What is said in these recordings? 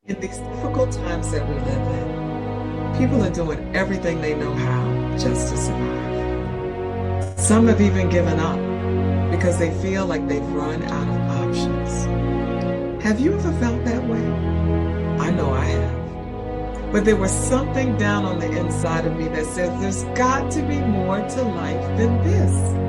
In these difficult times that we live in, people are doing everything they know how just to survive. Some have even given up because they feel like they've run out of options. Have you ever felt that way? I know I have. But there was something down on the inside of me that says there's got to be more to life than this.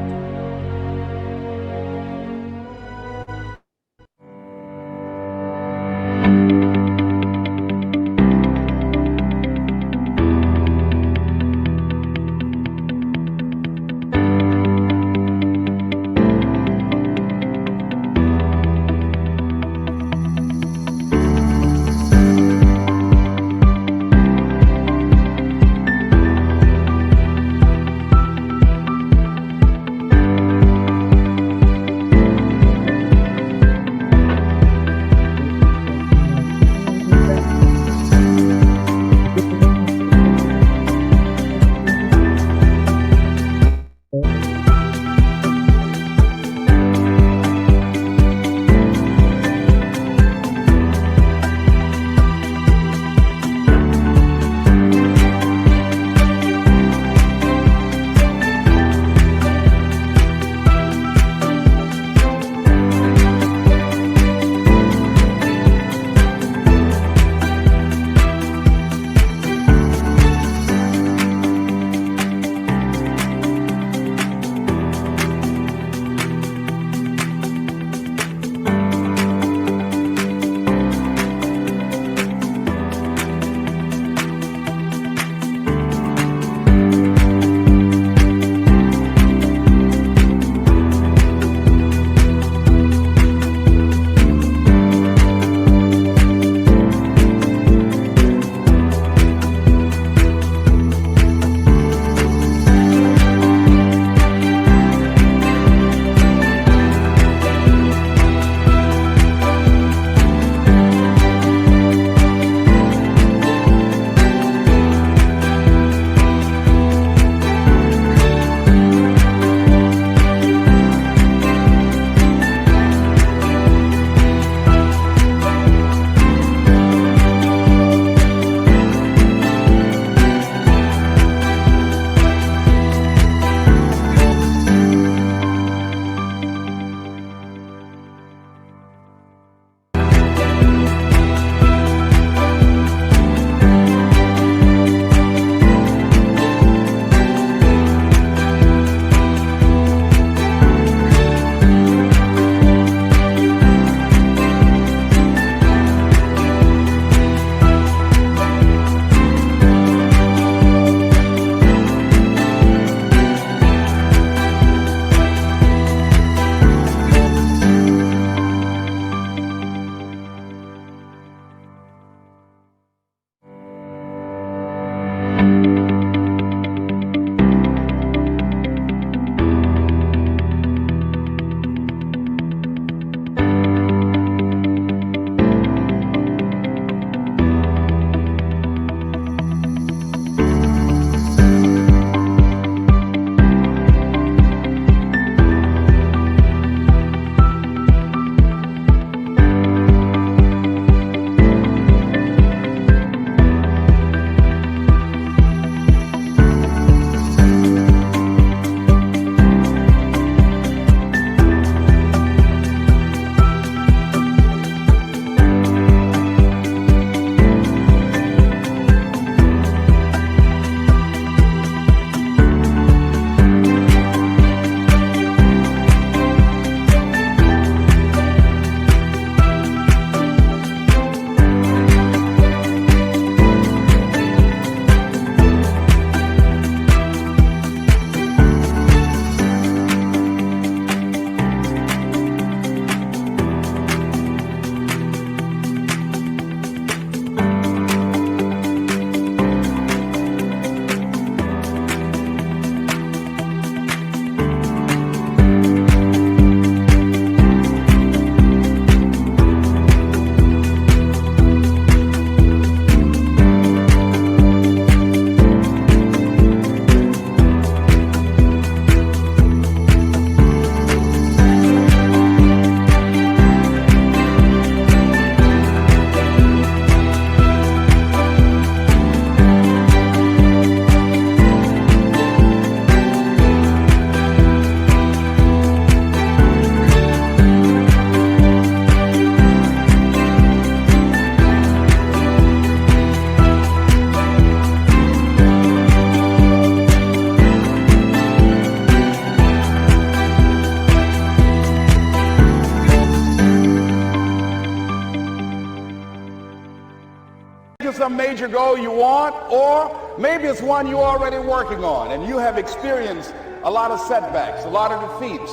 to some major goal you want, or maybe it's one you're already working on and you have experienced a lot of setbacks, a lot of defeats.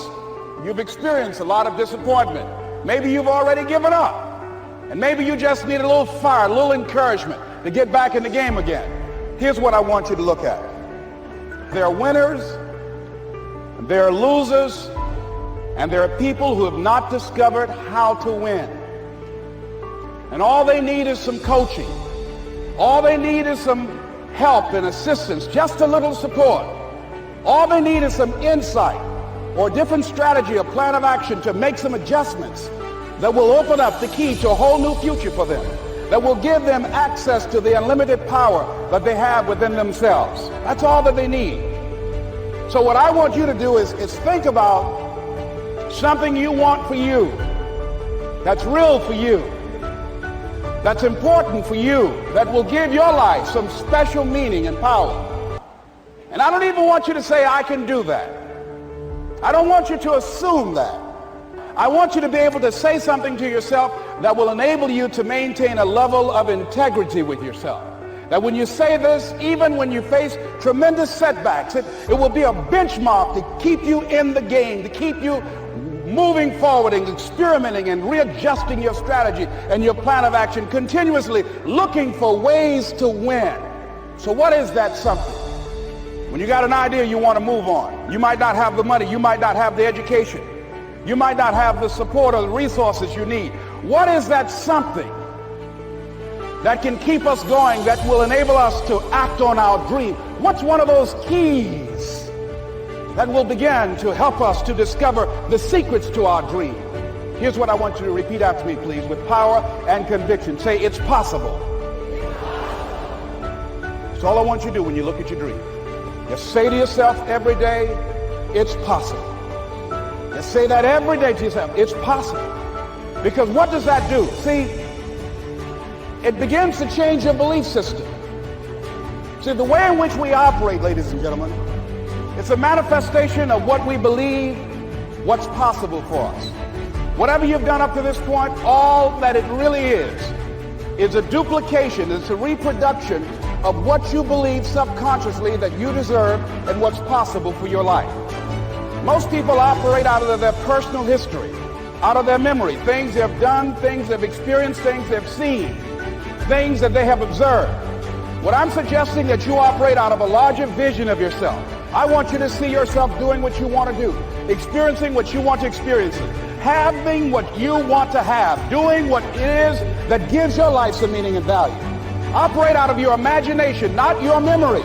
You've experienced a lot of disappointment. Maybe you've already given up. And maybe you just need a little fire, a little encouragement to get back in the game again. Here's what I want you to look at. There are winners, and there are losers, and there are people who have not discovered how to win. And all they need is some coaching. All they need is some help and assistance, just a little support. All they need is some insight or a different strategy, a plan of action to make some adjustments that will open up the key to a whole new future for them, that will give them access to the unlimited power that they have within themselves. That's all that they need. So what I want you to do is think about something you want for you, that's real for you, that's important for you, that will give your life some special meaning and power. And I don't even want you to say, I can do that. I don't want you to assume that. I want you to be able to say something to yourself that will enable you to maintain a level of integrity with yourself. That when you say this, even when you face tremendous setbacks, it will be a benchmark to keep you in the game, to keep you moving forward and experimenting and readjusting your strategy and your plan of action, continuously looking for ways to win. So what is that something? When you got an idea you want to move on, you might not have the money, you might not have the education, you might not have the support or the resources you need. What is that something that can keep us going, that will enable us to act on our dream? What's one of those keys that will begin to help us to discover the secrets to our dream? Here's what I want you to repeat after me, please, with power and conviction. Say, it's possible. That's all I want you to do when you look at your dream. Just say to yourself every day, it's possible. Just say that every day to yourself, it's possible. Because what does that do? See, it begins to change your belief system. See, the way in which we operate, ladies and gentlemen, it's a manifestation of what we believe, what's possible for us. Whatever you've done up to this point, all that it really is a duplication, it's a reproduction of what you believe subconsciously that you deserve and what's possible for your life. Most people operate out of their personal history, out of their memory, things they've done, things they've experienced, things they've seen, things that they have observed. What I'm suggesting that you operate out of a larger vision of yourself. I want you to see yourself doing what you want to do, experiencing what you want to experience, having what you want to have, doing what it is that gives your life some meaning and value. Operate out of your imagination, not your memory.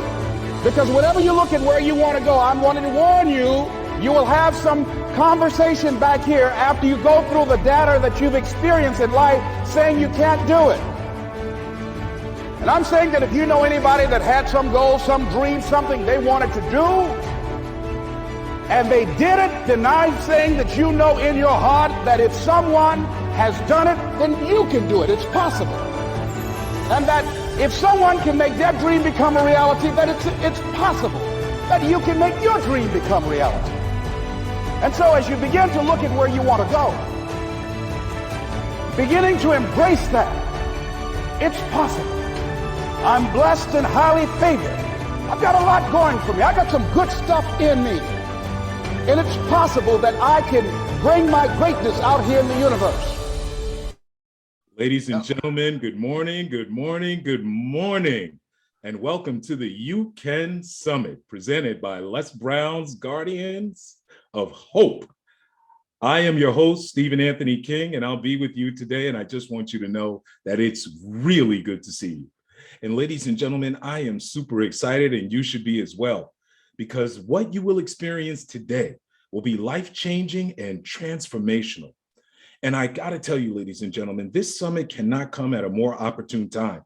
Because whenever you look at where you want to go, I'm wanting to warn you, you will have some conversation back here after you go through the data that you've experienced in life saying you can't do it. And I'm saying that if you know anybody that had some goal, some dream, something they wanted to do, and they did it, then I'm saying that you know in your heart that if someone has done it, then you can do it. It's possible. And that if someone can make their dream become a reality, that it's possible that you can make your dream become reality. And so as you begin to look at where you want to go, beginning to embrace that, it's possible. I'm blessed and highly favored. I've got a lot going for me. I got some good stuff in me. And it's possible that I can bring my greatness out here in the universe. Ladies and gentlemen, good morning, good morning, good morning, and welcome to the UCAN Summit presented by Les Brown's Guardians of Hope. I am your host, Stephen Anthony King, and I'll be with you today, and I just want you to know that it's really good to see you. And ladies and gentlemen, I am super excited, and you should be as well, because what you will experience today will be life-changing and transformational. And I gotta tell you, ladies and gentlemen, this summit cannot come at a more opportune time.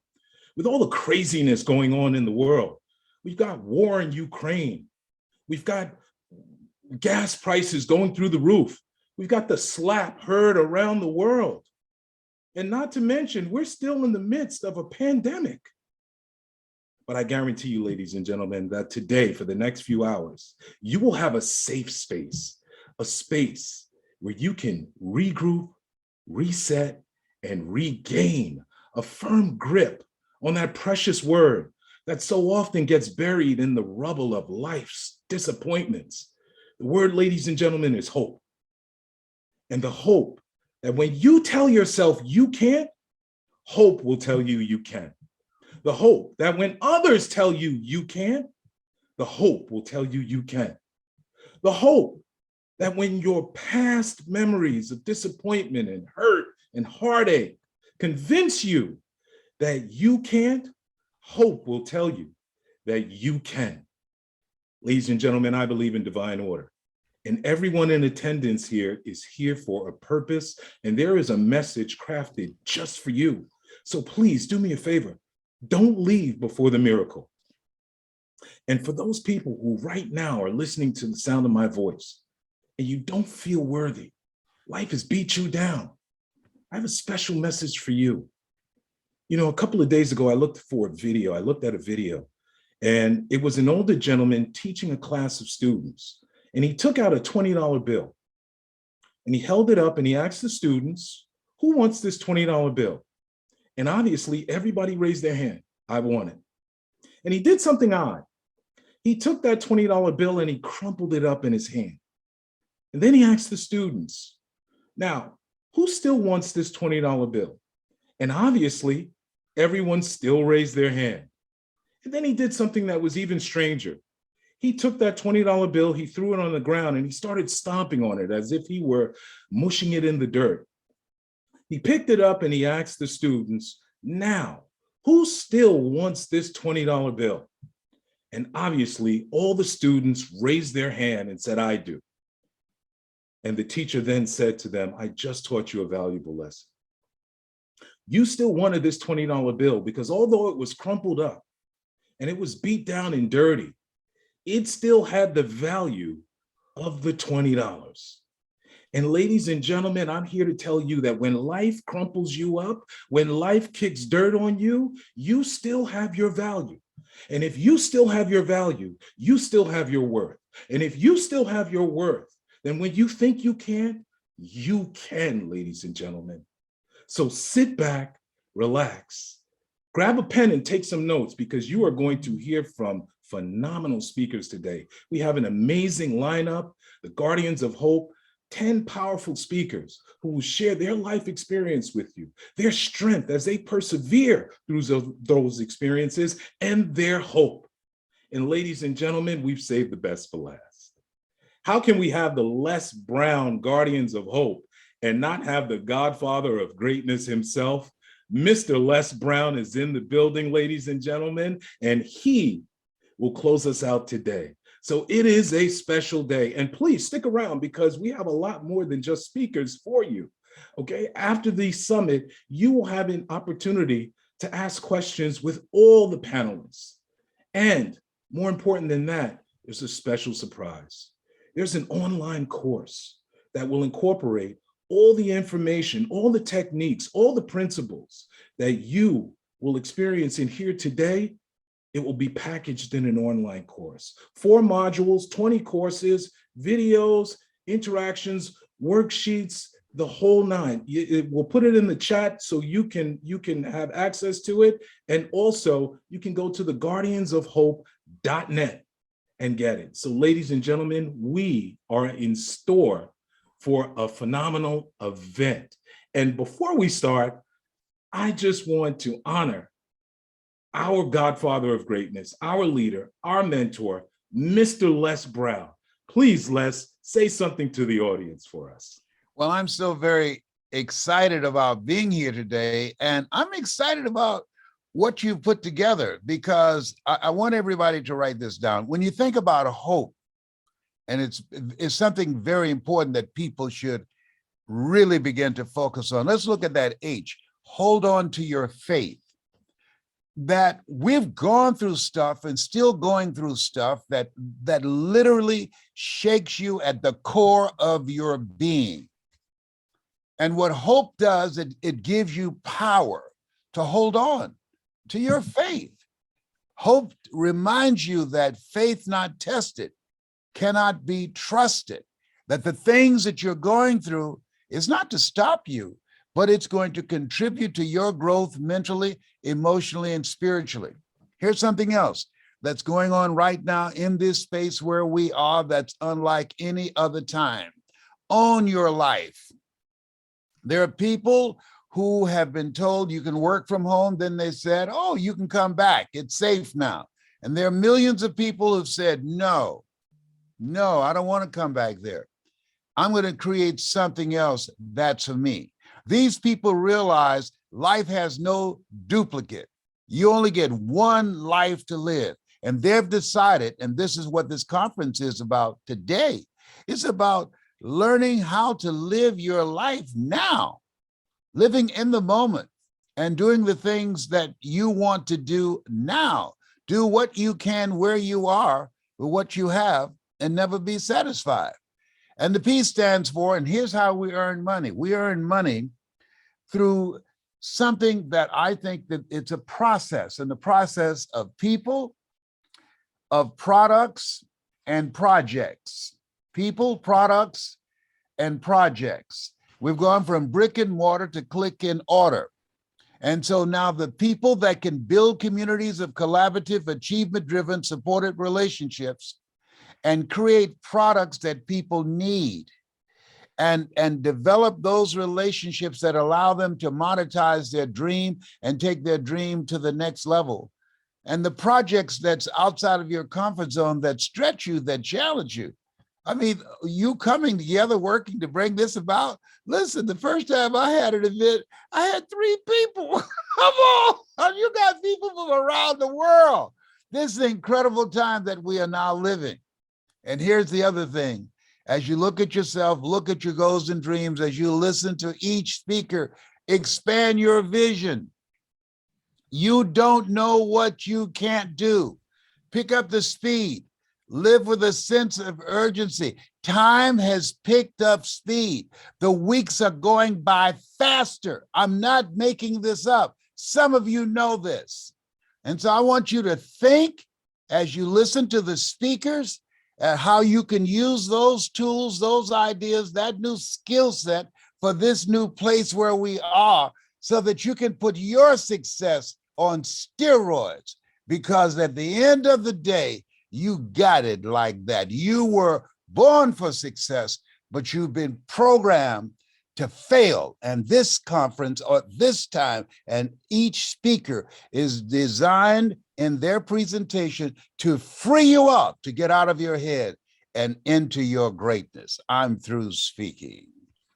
With all the craziness going on in the world, we've got war in Ukraine, we've got gas prices going through the roof, we've got the slap heard around the world. And not to mention, we're still in the midst of a pandemic. But I guarantee you, ladies and gentlemen, that today, for the next few hours, you will have a safe space, a space where you can regroup, reset, and regain a firm grip on that precious word that so often gets buried in the rubble of life's disappointments. The word, ladies and gentlemen, is hope. And the hope that when you tell yourself you can't, hope will tell you you can. The hope that when others tell you you can't, the hope will tell you you can. The hope that when your past memories of disappointment and hurt and heartache convince you that you can't, hope will tell you that you can. Ladies and gentlemen, I believe in divine order. And everyone in attendance here is here for a purpose, and there is a message crafted just for you. So please do me a favor. Don't leave before the miracle. And for those people who right now are listening to the sound of my voice and you don't feel worthy, life has beat you down, I have a special message for you. You know, a couple of days ago, I looked at a video, and it was an older gentleman teaching a class of students. And he took out a $20 bill and he held it up and he asked the students, who wants this $20 bill? And obviously everybody raised their hand. I want it. And he did something odd. He took that $20 bill and he crumpled it up in his hand. And then he asked the students, now, who still wants this $20 bill? And obviously everyone still raised their hand. And then he did something that was even stranger. He took that $20 bill, he threw it on the ground, and he started stomping on it as if he were mushing it in the dirt. He picked it up and he asked the students, now, who still wants this $20 bill? And obviously, all the students raised their hand and said, I do. And the teacher then said to them, I just taught you a valuable lesson. You still wanted this $20 bill because although it was crumpled up and it was beat down and dirty, it still had the value of the $20. And ladies and gentlemen, I'm here to tell you that when life crumples you up, when life kicks dirt on you, you still have your value. And if you still have your value, you still have your worth. And if you still have your worth, then when you think you can't, you can, ladies and gentlemen. So sit back, relax, grab a pen and take some notes because you are going to hear from phenomenal speakers today. We have an amazing lineup, the Guardians of Hope, 10 powerful speakers who will share their life experience with you, their strength as they persevere through those experiences, and their hope. And ladies and gentlemen, we've saved the best for last. How can we have the Les Brown Guardians of Hope and not have the godfather of greatness himself? Mr. Les Brown is in the building, ladies and gentlemen, and he will close us out today. So it is a special day, and please stick around because we have a lot more than just speakers for you, okay? After the summit, you will have an opportunity to ask questions with all the panelists. And more important than that, there's a special surprise. There's an online course that will incorporate all the information, all the techniques, all the principles that you will experience in here today. It will be packaged in an online course. 4 modules, 20 courses, videos, interactions, worksheets, the whole nine. We'll put it in the chat so you can have access to it. And also you can go to theguardiansofhope.net and get it. So ladies and gentlemen, we are in store for a phenomenal event. And before we start, I just want to honor our godfather of greatness, our leader, our mentor, Mr. Les Brown. Please, Les, say something to the audience for us. Well, I'm so very excited about being here today, and I'm excited about what you've put together because I want everybody to write this down. When you think about hope, and it's something very important that people should really begin to focus on. Let's look at that H, hold on to your faith. That we've gone through stuff and still going through stuff that literally shakes you at the core of your being. And what hope does, it gives you power to hold on to your faith. Hope reminds you that faith not tested cannot be trusted, that the things that you're going through is not to stop you, but it's going to contribute to your growth mentally, emotionally, and spiritually. Here's something else that's going on right now in this space where we are that's unlike any other time. Own your life. There are people who have been told you can work from home. Then they said, oh, you can come back. It's safe now. And there are millions of people who've said, no, I don't want to come back there. I'm going to create something else that's for me. These people realize life has no duplicate. You only get one life to live. And they've decided, and this is what this conference is about today, it's about learning how to live your life now, living in the moment and doing the things that you want to do now. Do what you can where you are with what you have and never be satisfied. And the P stands for, and here's how we earn money. We earn money through something that I think that it's a process, and the process of people, of products and projects. People, products, and projects. We've gone from brick and mortar to click and order. And so now the people that can build communities of collaborative, achievement-driven, supported relationships and create products that people need and develop those relationships that allow them to monetize their dream and take their dream to the next level. And the projects that's outside of your comfort zone that stretch you, that challenge you. I mean, you coming together, working to bring this about. Listen, the first time I had an event, I had 3 people. Come on, you got people from around the world. This is an incredible time that we are now living. And here's the other thing. As you look at yourself, look at your goals and dreams, as you listen to each speaker, expand your vision. You don't know what you can't do. Pick up the speed. Live with a sense of urgency. Time has picked up speed. The weeks are going by faster. I'm not making this up. Some of you know this. And so I want you to think as you listen to the speakers, how you can use those tools, those ideas, that new skill set for this new place where we are, so that you can put your success on steroids. Because at the end of the day, you got it like that. You were born for success, but you've been programmed to fail. And this conference, or this time, and each speaker is designed in their presentation to free you up, to get out of your head and into your greatness. I'm through speaking.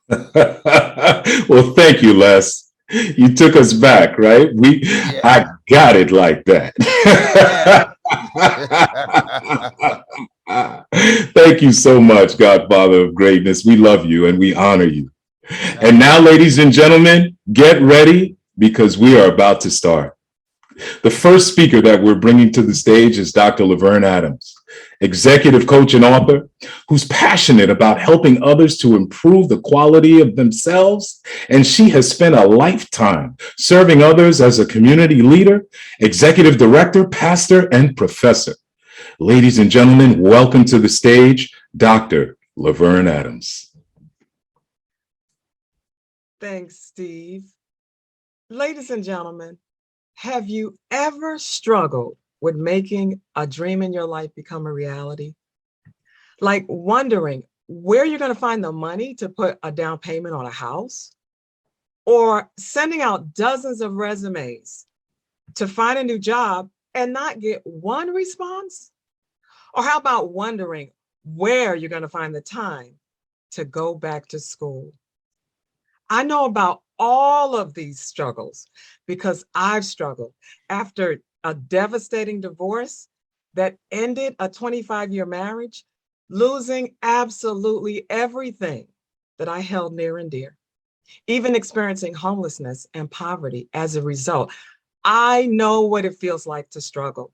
Well, thank you, Les. You took us back, right? I got it like that. Thank you so much, Godfather of Greatness. We love you and we honor you. And now, ladies and gentlemen, get ready because we are about to start. The first speaker that we're bringing to the stage is Dr. Laverne Adams, executive coach and author who's passionate about helping others to improve the quality of themselves. And she has spent a lifetime serving others as a community leader, executive director, pastor, and professor. Ladies and gentlemen, welcome to the stage, Dr. Laverne Adams. Thanks, Steve. Ladies and gentlemen, have you ever struggled with making a dream in your life become a reality? Like wondering where you're going to find the money to put a down payment on a house? Or sending out dozens of resumes to find a new job and not get one response? Or how about wondering where you're going to find the time to go back to school? I know about all of these struggles because I've struggled after a devastating divorce that ended a 25-year marriage, losing absolutely everything that I held near and dear, even experiencing homelessness and poverty as a result. I know what it feels like to struggle,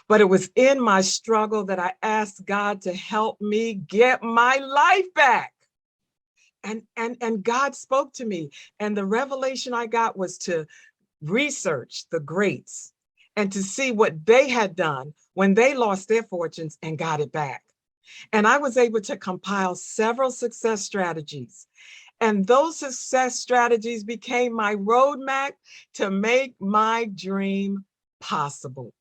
but it was in my struggle that I asked God to help me get my life back. And God spoke to me, and the revelation I got was to research the greats and to see what they had done when they lost their fortunes and got it back. And I was able to compile several success strategies And those success strategies became my roadmap to make my dream possible.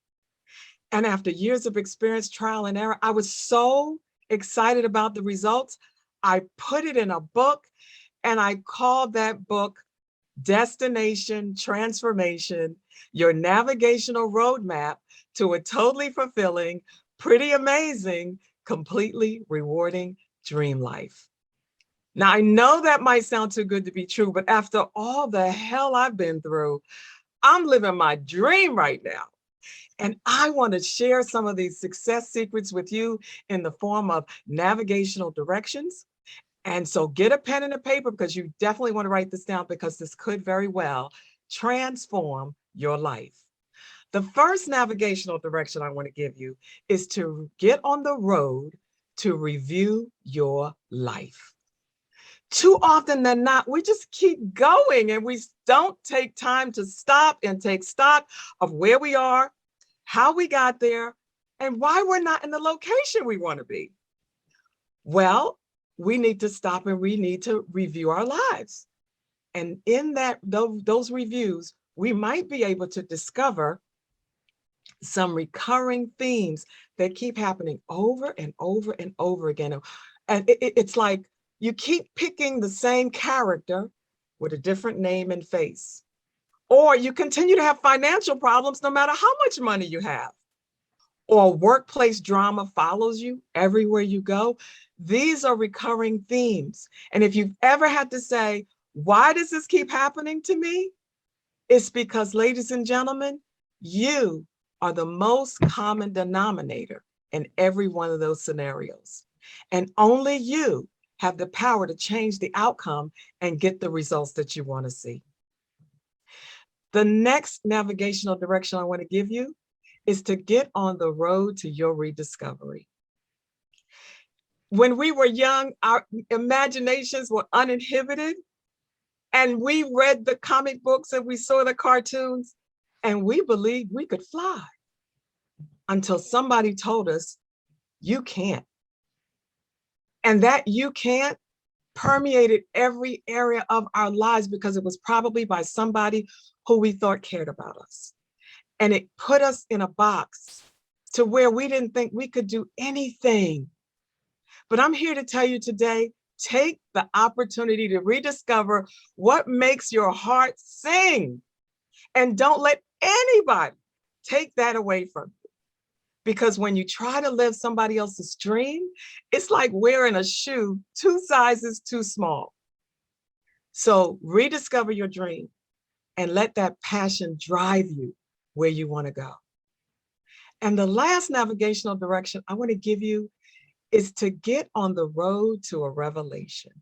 And after years of experience, trial and error, I was so excited about the results. I put it in a book and I called that book Destination Transformation, Your Navigational Roadmap to a Totally Fulfilling, Pretty Amazing, Completely Rewarding Dream Life. Now, I know that might sound too good to be true, but after all the hell I've been through, I'm living my dream right now. And I want to share some of these success secrets with you in the form of navigational directions. And so get a pen and a paper because you definitely want to write this down because this could very well transform your life. The first navigational direction I want to give you is to get on the road to review your life. Too often than not, we just keep going and we don't take time to stop and take stock of where we are, how we got there, and why we're not in the location we want to be. Well, we need to stop and we need to review our lives. And in those reviews, we might be able to discover some recurring themes that keep happening over and over and over again. And it's like you keep picking the same character with a different name and face. Or you continue to have financial problems no matter how much money you have. Or workplace drama follows you everywhere you go. These are recurring themes. And if you've ever had to say, why does this keep happening to me? It's because, ladies and gentlemen, you are the most common denominator in every one of those scenarios. And only you have the power to change the outcome and get the results that you want to see. The next navigational direction I want to give you is to get on the road to your rediscovery. When we were young, our imaginations were uninhibited, and we read the comic books and we saw the cartoons, and we believed we could fly until somebody told us, you can't. And that you can't permeated every area of our lives because it was probably by somebody who we thought cared about us. And it put us in a box to where we didn't think we could do anything. But I'm here to tell you today, take the opportunity to rediscover what makes your heart sing. And don't let anybody take that away from you. Because when you try to live somebody else's dream, it's like wearing a shoe 2 sizes too small. So rediscover your dream and let that passion drive you where you want to go. And the last navigational direction I want to give you is to get on the road to a revelation.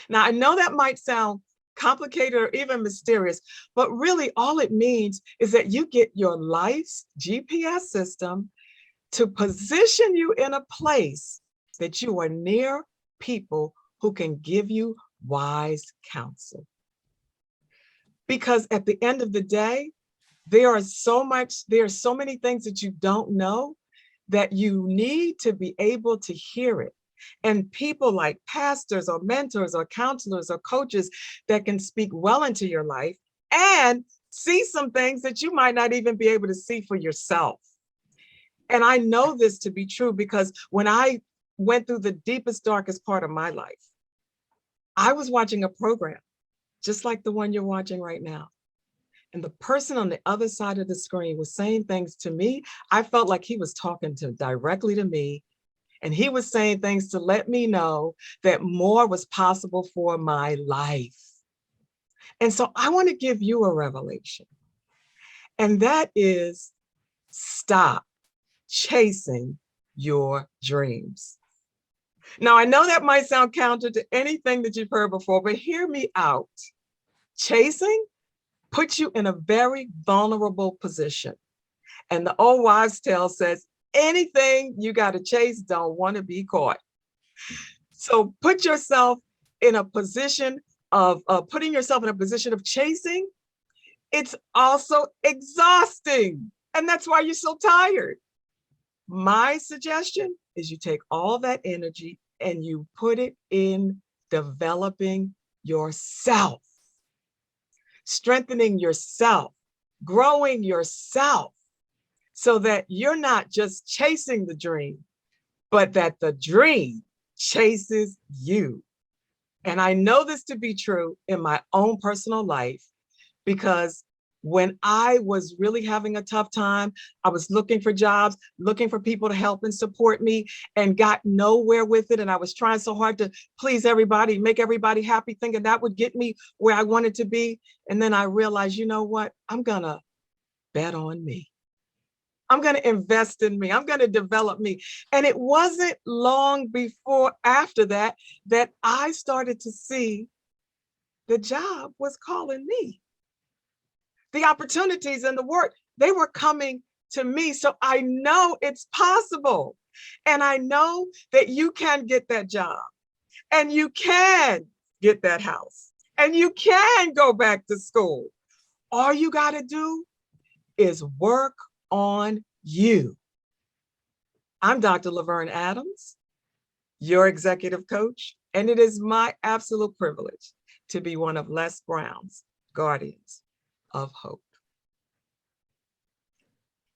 Now, I know that might sound complicated or even mysterious, but really all it means is that you get your life's GPS system to position you in a place that you are near people who can give you wise counsel. Because at the end of the day, there are so many things that you don't know that you need to be able to hear it. And people like pastors or mentors or counselors or coaches that can speak well into your life and see some things that you might not even be able to see for yourself. And I know this to be true because when I went through the deepest, darkest part of my life, I was watching a program just like the one you're watching right now. And the person on the other side of the screen was saying things to me. I felt like he was talking directly to me. And he was saying things to let me know that more was possible for my life. And so I want to give you a revelation. And that is stop chasing your dreams. Now, I know that might sound counter to anything that you've heard before, but hear me out. Chasing puts you in a very vulnerable position. And the old wives' tale says, anything you got to chase don't want to be caught. So put yourself in a position of putting yourself in a position of chasing. It's also exhausting. And that's why you're so tired. My suggestion is you take all that energy and you put it in developing yourself, strengthening yourself, growing yourself, so that you're not just chasing the dream, but that the dream chases you. And I know this to be true in my own personal life, because when I was really having a tough time, I was looking for jobs, looking for people to help and support me, and got nowhere with it. And I was trying so hard to please everybody, make everybody happy, thinking that would get me where I wanted to be. And then I realized, you know what? I'm going to bet on me. I'm going to invest in me. I'm going to develop me. And it wasn't long before after that, that I started to see the job was calling me. The opportunities and the work, they were coming to me. So I know it's possible. And I know that you can get that job, and you can get that house, and you can go back to school. All you got to do is work on you. I'm Dr. Laverne Adams, your executive coach, and it is my absolute privilege to be one of Les Brown's guardians of hope.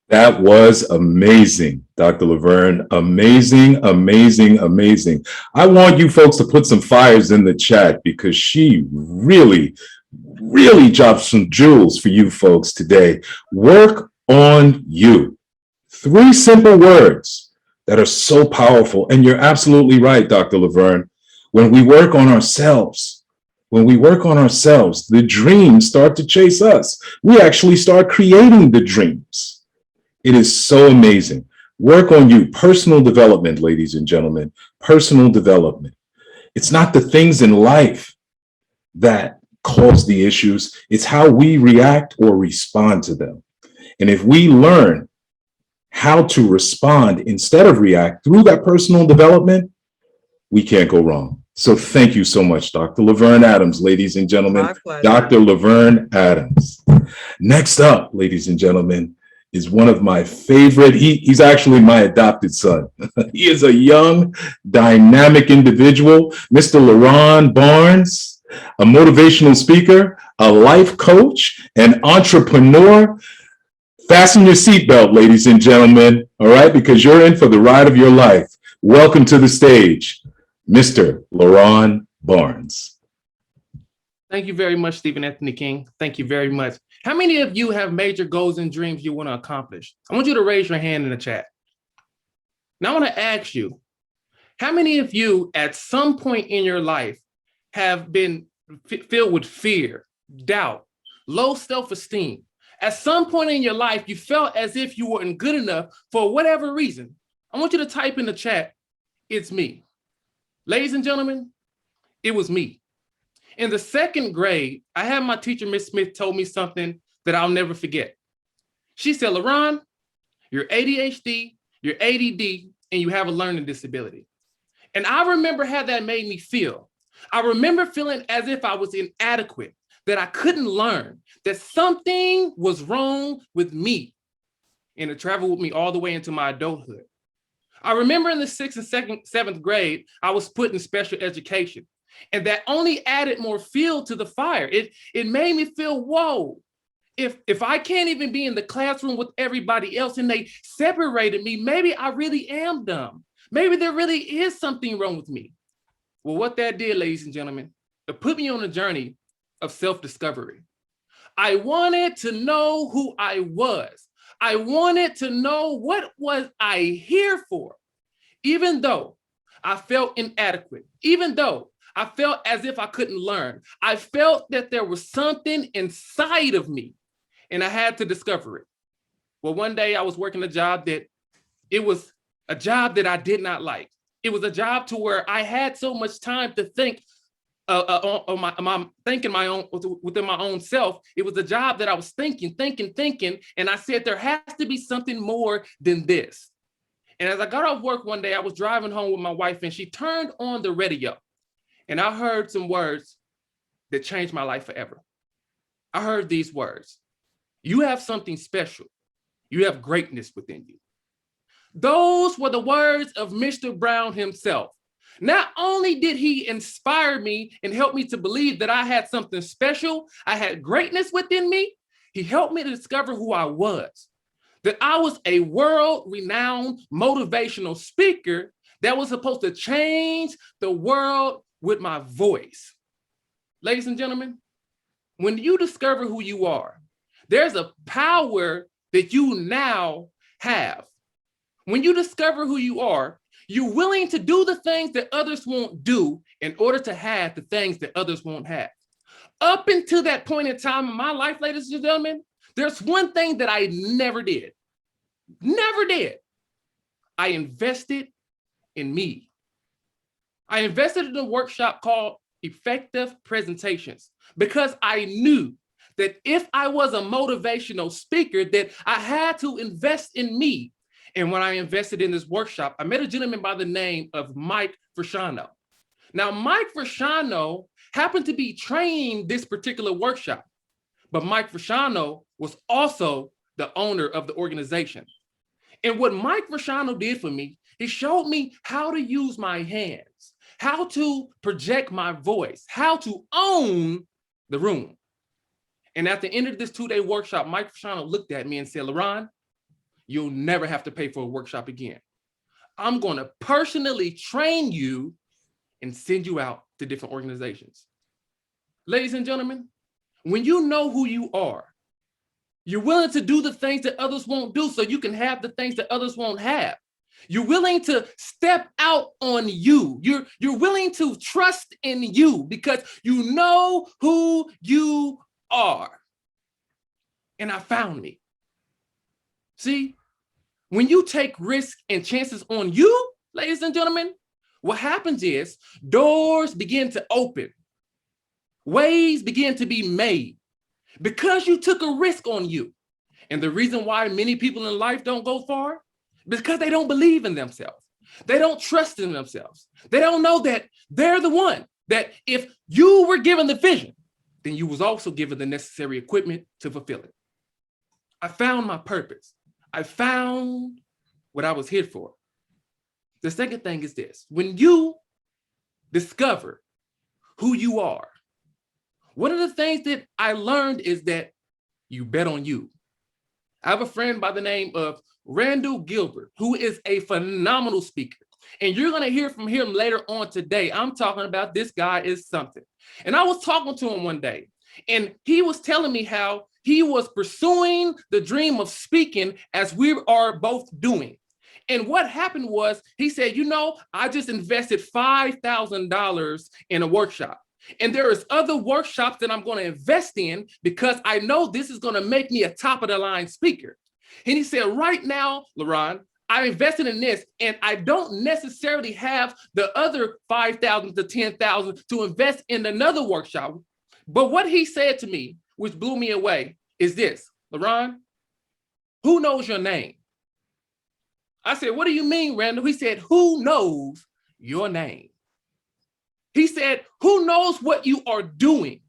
That was amazing, Dr. Laverne. Amazing, amazing, amazing. I want you folks to put some fires in the chat, because she really, really dropped some jewels for you folks today. Work on you. 3 simple words that are so powerful. And you're absolutely right, Dr. Laverne. When we work on ourselves, the dreams start to chase us. We actually start creating the dreams. It is so amazing. Work on you. Personal development, ladies and gentlemen. Personal development. It's not the things in life that cause the issues. It's how we react or respond to them. And if we learn how to respond instead of react through that personal development, we can't go wrong. So thank you so much, Dr. Laverne Adams, ladies and gentlemen. Dr. Laverne Adams. Next up, ladies and gentlemen, is one of my favorite. He's actually my adopted son. He is a young, dynamic individual, Mr. LaRon Barnes, a motivational speaker, a life coach, an entrepreneur. Fasten your seatbelt, ladies and gentlemen, all right, because you're in for the ride of your life. Welcome to the stage, Mr. LaRon Barnes. Thank you very much, Stephen Anthony King. Thank you very much. How many of you have major goals and dreams you want to accomplish? I want you to raise your hand in the chat. Now I want to ask you, how many of you at some point in your life have been filled with fear, doubt, low self-esteem? At some point in your life, you felt as if you weren't good enough for whatever reason. I want you to type in the chat, it's me. Ladies and gentlemen, it was me. In the 2nd grade, I had my teacher, Miss Smith, told me something that I'll never forget. She said, LaRon, you're ADHD, you're ADD, and you have a learning disability. And I remember how that made me feel. I remember feeling as if I was inadequate, that I couldn't learn, that something was wrong with me. And it traveled with me all the way into my adulthood. I remember in the 6th and 7th grade, I was put in special education. And that only added more fuel to the fire. It made me feel, whoa, if I can't even be in the classroom with everybody else and they separated me, maybe I really am dumb. Maybe there really is something wrong with me. Well, what that did, ladies and gentlemen, it put me on a journey of self-discovery. I wanted to know who I was. I wanted to know what was I here for. Even though I felt inadequate, even though I felt as if I couldn't learn, I felt that there was something inside of me and I had to discover it. Well, one day I was working a job that it was a job that I did not like. It was a job to where I had so much time to think within my own self. It was a job that I was thinking, and I said, there has to be something more than this. And as I got off work one day, I was driving home with my wife and she turned on the radio and I heard some words that changed my life forever. I heard these words: you have something special. You have greatness within you. Those were the words of Mr. Brown himself. Not only did he inspire me and help me to believe that I had something special, I had greatness within me, he helped me to discover who I was, that I was a world-renowned motivational speaker that was supposed to change the world with my voice. Ladies and gentlemen, when you discover who you are, there's a power that you now have. When you discover who you are, you're willing to do the things that others won't do in order to have the things that others won't have. Up until that point in time in my life, ladies and gentlemen, there's one thing that I never did. Never did. I invested in me. I invested in a workshop called Effective Presentations because I knew that if I was a motivational speaker, that I had to invest in me. And when I invested in this workshop, I met a gentleman by the name of Mike Frasciano. Now, Mike Frasciano happened to be training this particular workshop, but Mike Frasciano was also the owner of the organization. And what Mike Frasciano did for me, he showed me how to use my hands, how to project my voice, how to own the room. And at the end of this 2-day workshop, Mike Frasciano looked at me and said, LaRon, you'll never have to pay for a workshop again. I'm going to personally train you and send you out to different organizations. Ladies and gentlemen, when you know who you are, you're willing to do the things that others won't do so you can have the things that others won't have. You're willing to step out on you. You're willing to trust in you because you know who you are. And I found me. See, when you take risks and chances on you, ladies and gentlemen, what happens is doors begin to open. Ways begin to be made because you took a risk on you. And the reason why many people in life don't go far, because they don't believe in themselves. They don't trust in themselves. They don't know that they're the one, that if you were given the vision, then you was also given the necessary equipment to fulfill it. I found my purpose. I found what I was here for. The second thing is this: when you discover who you are, one of the things that I learned is that you bet on you. I have a friend by the name of Randall Gilbert, who is a phenomenal speaker. And you're going to hear from him later on today. I'm talking about this guy is something. And I was talking to him one day, and he was telling me how he was pursuing the dream of speaking as we are both doing. And what happened was he said, you know, I just invested $5,000 in a workshop. And there is other workshops that I'm going to invest in because I know this is going to make me a top of the line speaker. And he said, right now, LaRon, I invested in this and I don't necessarily have the other 5,000 to 10,000 to invest in another workshop. But what he said to me, which blew me away, is this: LaRon, who knows your name? I said, what do you mean, Randall? He said, who knows your name? He said, who knows what you are doing?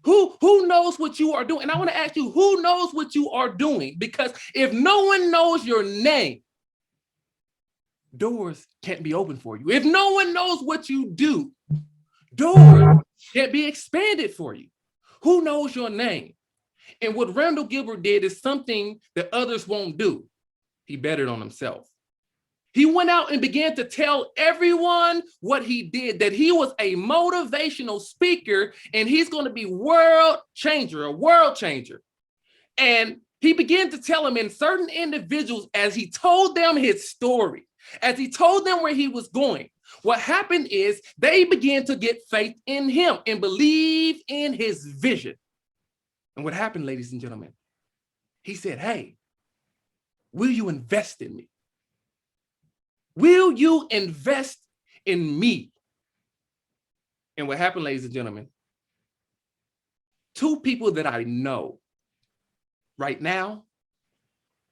Who knows what you are doing? And I want to ask you, who knows what you are doing? Because if no one knows your name, doors can't be open for you. If no one knows what you do, doors can't be expanded for you. Who knows your name? And what Randall Gilbert did is something that others won't do. He betted on himself. He went out and began to tell everyone what he did, that he was a motivational speaker and he's going to be a world changer. And he began to tell him in certain individuals, as he told them his story, as he told them where he was going, what happened is they began to get faith in him and believe in his vision. And what happened, ladies and gentlemen, he said, hey, will you invest in me? Will you invest in me? And what happened, ladies and gentlemen, two people that I know right now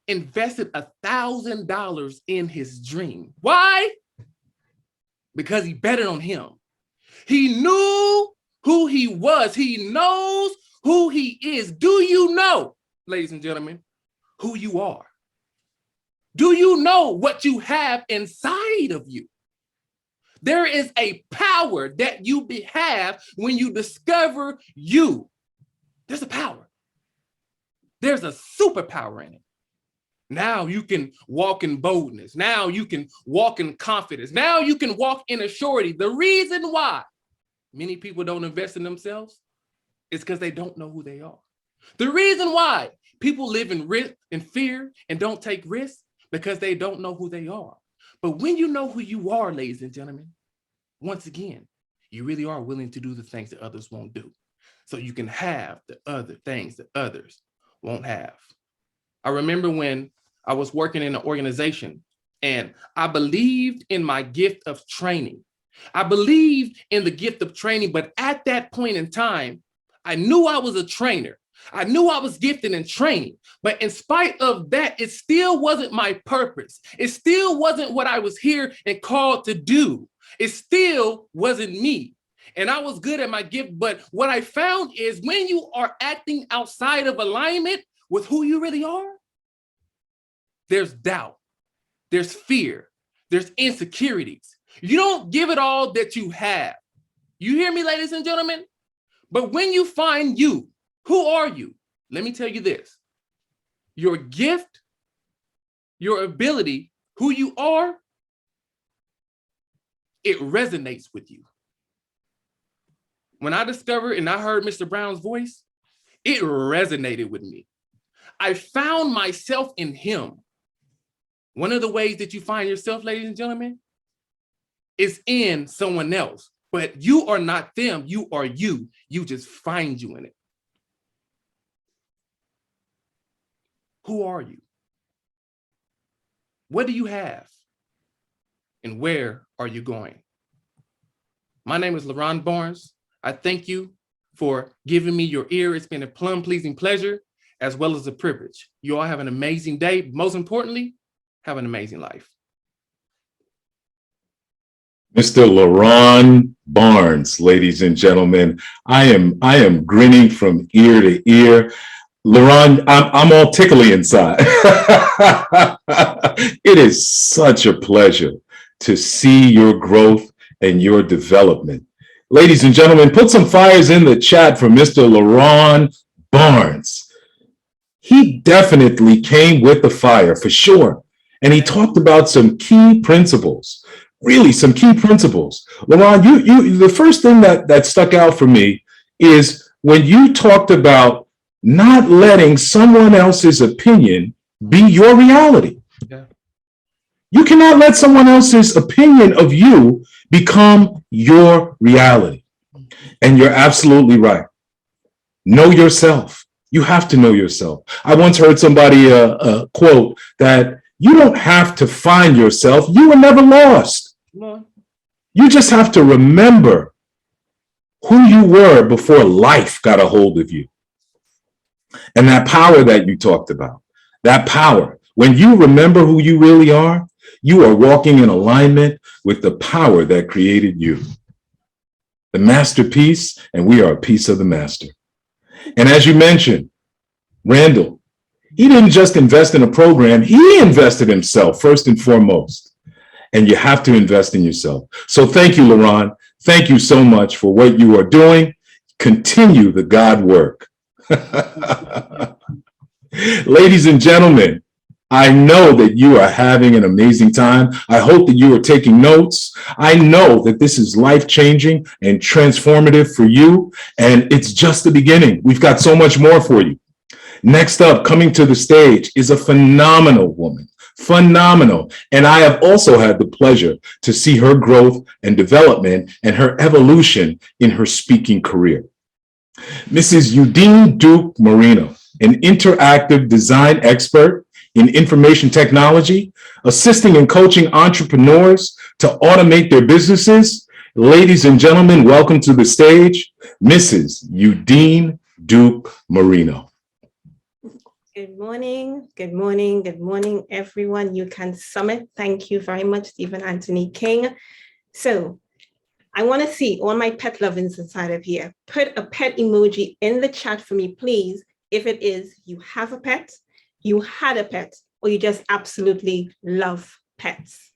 invested $1,000 in his dream. Why? Because he betted on him. He knew who he was. He knows who he is. Do you know, ladies and gentlemen, who you are? Do you know what you have inside of you? There is a power that you have when you discover you. There's a power. There's a superpower in it. Now you can walk in boldness. Now you can walk in confidence. Now you can walk in assurity. The reason why many people don't invest in themselves is because they don't know who they are. The reason why people live in risk and fear and don't take risks because they don't know who they are. But when you know who you are, ladies and gentlemen, once again, you really are willing to do the things that others won't do. So you can have the other things that others won't have. I remember when I was working in an organization and I believed in my gift of training. I believed in the gift of training, but at that point in time, I knew I was a trainer. I knew I was gifted in training, but in spite of that, it still wasn't my purpose. It still wasn't what I was here and called to do. It still wasn't me. And I was good at my gift, but what I found is when you are acting outside of alignment with who you really are, there's doubt, there's fear, there's insecurities. You don't give it all that you have. You hear me, ladies and gentlemen? But when you find you, who are you? Let me tell you this. Your gift, your ability, who you are, it resonates with you. When I discovered and I heard Mr. Brown's voice, it resonated with me. I found myself in him. One of the ways that you find yourself, ladies and gentlemen, is in someone else. But you are not them, you are you. You just find you in it. Who are you? What do you have? And where are you going? My name is LaRon Barnes. I thank you for giving me your ear. It's been a plum-pleasing pleasure as well as a privilege. You all have an amazing day. Most importantly, have an amazing life. Mr. LaRon Barnes, ladies and gentlemen, I am grinning from ear to ear. LaRon, I'm all tickly inside. It is such a pleasure to see your growth and your development. Ladies and gentlemen, put some fires in the chat for Mr. LaRon Barnes. He definitely came with the fire for sure. And he talked about some key principles, really some key principles. LaRon, you the first thing that stuck out for me is when you talked about not letting someone else's opinion be your reality. Yeah. You cannot let someone else's opinion of you become your reality. And you're absolutely right. Know yourself. You have to know yourself. I once heard somebody quote that you don't have to find yourself. You were never lost. No. You just have to remember who you were before life got a hold of you. And that power that you talked about, that power, when you remember who you really are, you are walking in alignment with the power that created you. The masterpiece, and we are a piece of the master. And as you mentioned, Randall, he didn't just invest in a program, he invested himself first and foremost. And you have to invest in yourself. So thank you, LaRon. Thank you so much for what you are doing. Continue the God work. Ladies and gentlemen, I know that you are having an amazing time. I hope that you are taking notes. I know that this is life-changing and transformative for you, and it's just the beginning. We've got so much more for you. Next up, coming to the stage, is a phenomenal woman. Phenomenal. And I have also had the pleasure to see her growth and development and her evolution in her speaking career. Mrs. Udine Duke Marino, an interactive design expert in information technology, assisting and coaching entrepreneurs to automate their businesses. Ladies and gentlemen, welcome to the stage, Mrs. Udine Duke Marino. Good morning, good morning, good morning, everyone. UCAN Summit. Thank you very much, Stephen Anthony King. So I want to see all my pet lovings inside of here. Put a pet emoji in the chat for me, please. If it is you have a pet, you had a pet, or you just absolutely love pets.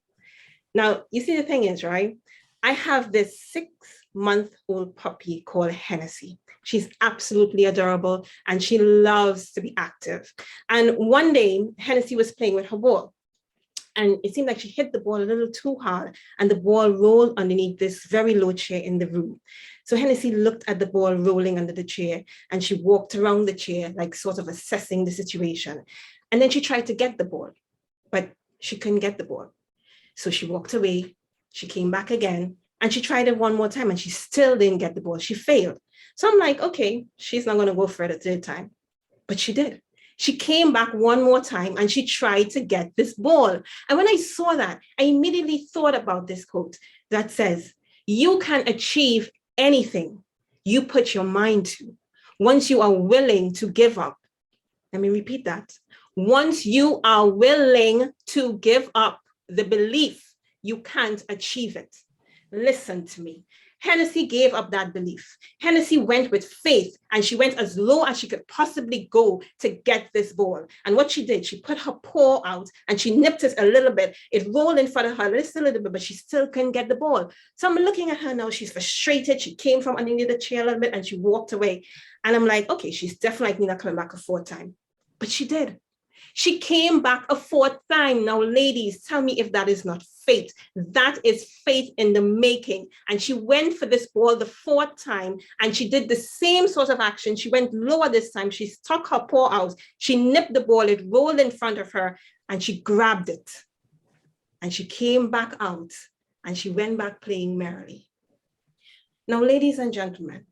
Now, you see, the thing is, right? I have this 6-month-old puppy called Hennessy. She's absolutely adorable and she loves to be active. And one day, Hennessy was playing with her ball. And it seemed like she hit the ball a little too hard and the ball rolled underneath this very low chair in the room. So Hennessy looked at the ball rolling under the chair and she walked around the chair, like sort of assessing the situation. And then she tried to get the ball, but she couldn't get the ball. So she walked away, she came back again, and she tried it one more time and she still didn't get the ball. She failed. So I'm like, okay, she's not gonna go for it a third time, but she did. She came back one more time and she tried to get this ball. And when I saw that, I immediately thought about this quote that says, you can achieve anything you put your mind to once you are willing to give up. Let me repeat that. Once you are willing to give up the belief you can't achieve it. Listen to me. Hennessy gave up that belief. Hennessy went with faith and she went as low as she could possibly go to get this ball. And what she did, she put her paw out and she nipped it a little bit. It rolled in front of her just a little bit, but she still couldn't get the ball. So I'm looking at her now, she's frustrated. She came from underneath the chair a little bit and she walked away. And I'm like, okay, she's definitely not coming back a fourth time. But she did. She came back a fourth time. Now, ladies, tell me if that is not faith. That is faith in the making. And she went for this ball the fourth time and she did the same sort of action. She went lower this time. She stuck her paw out. She nipped the ball. It rolled in front of her and she grabbed it. And she came back out and she went back playing merrily. Now, ladies and gentlemen,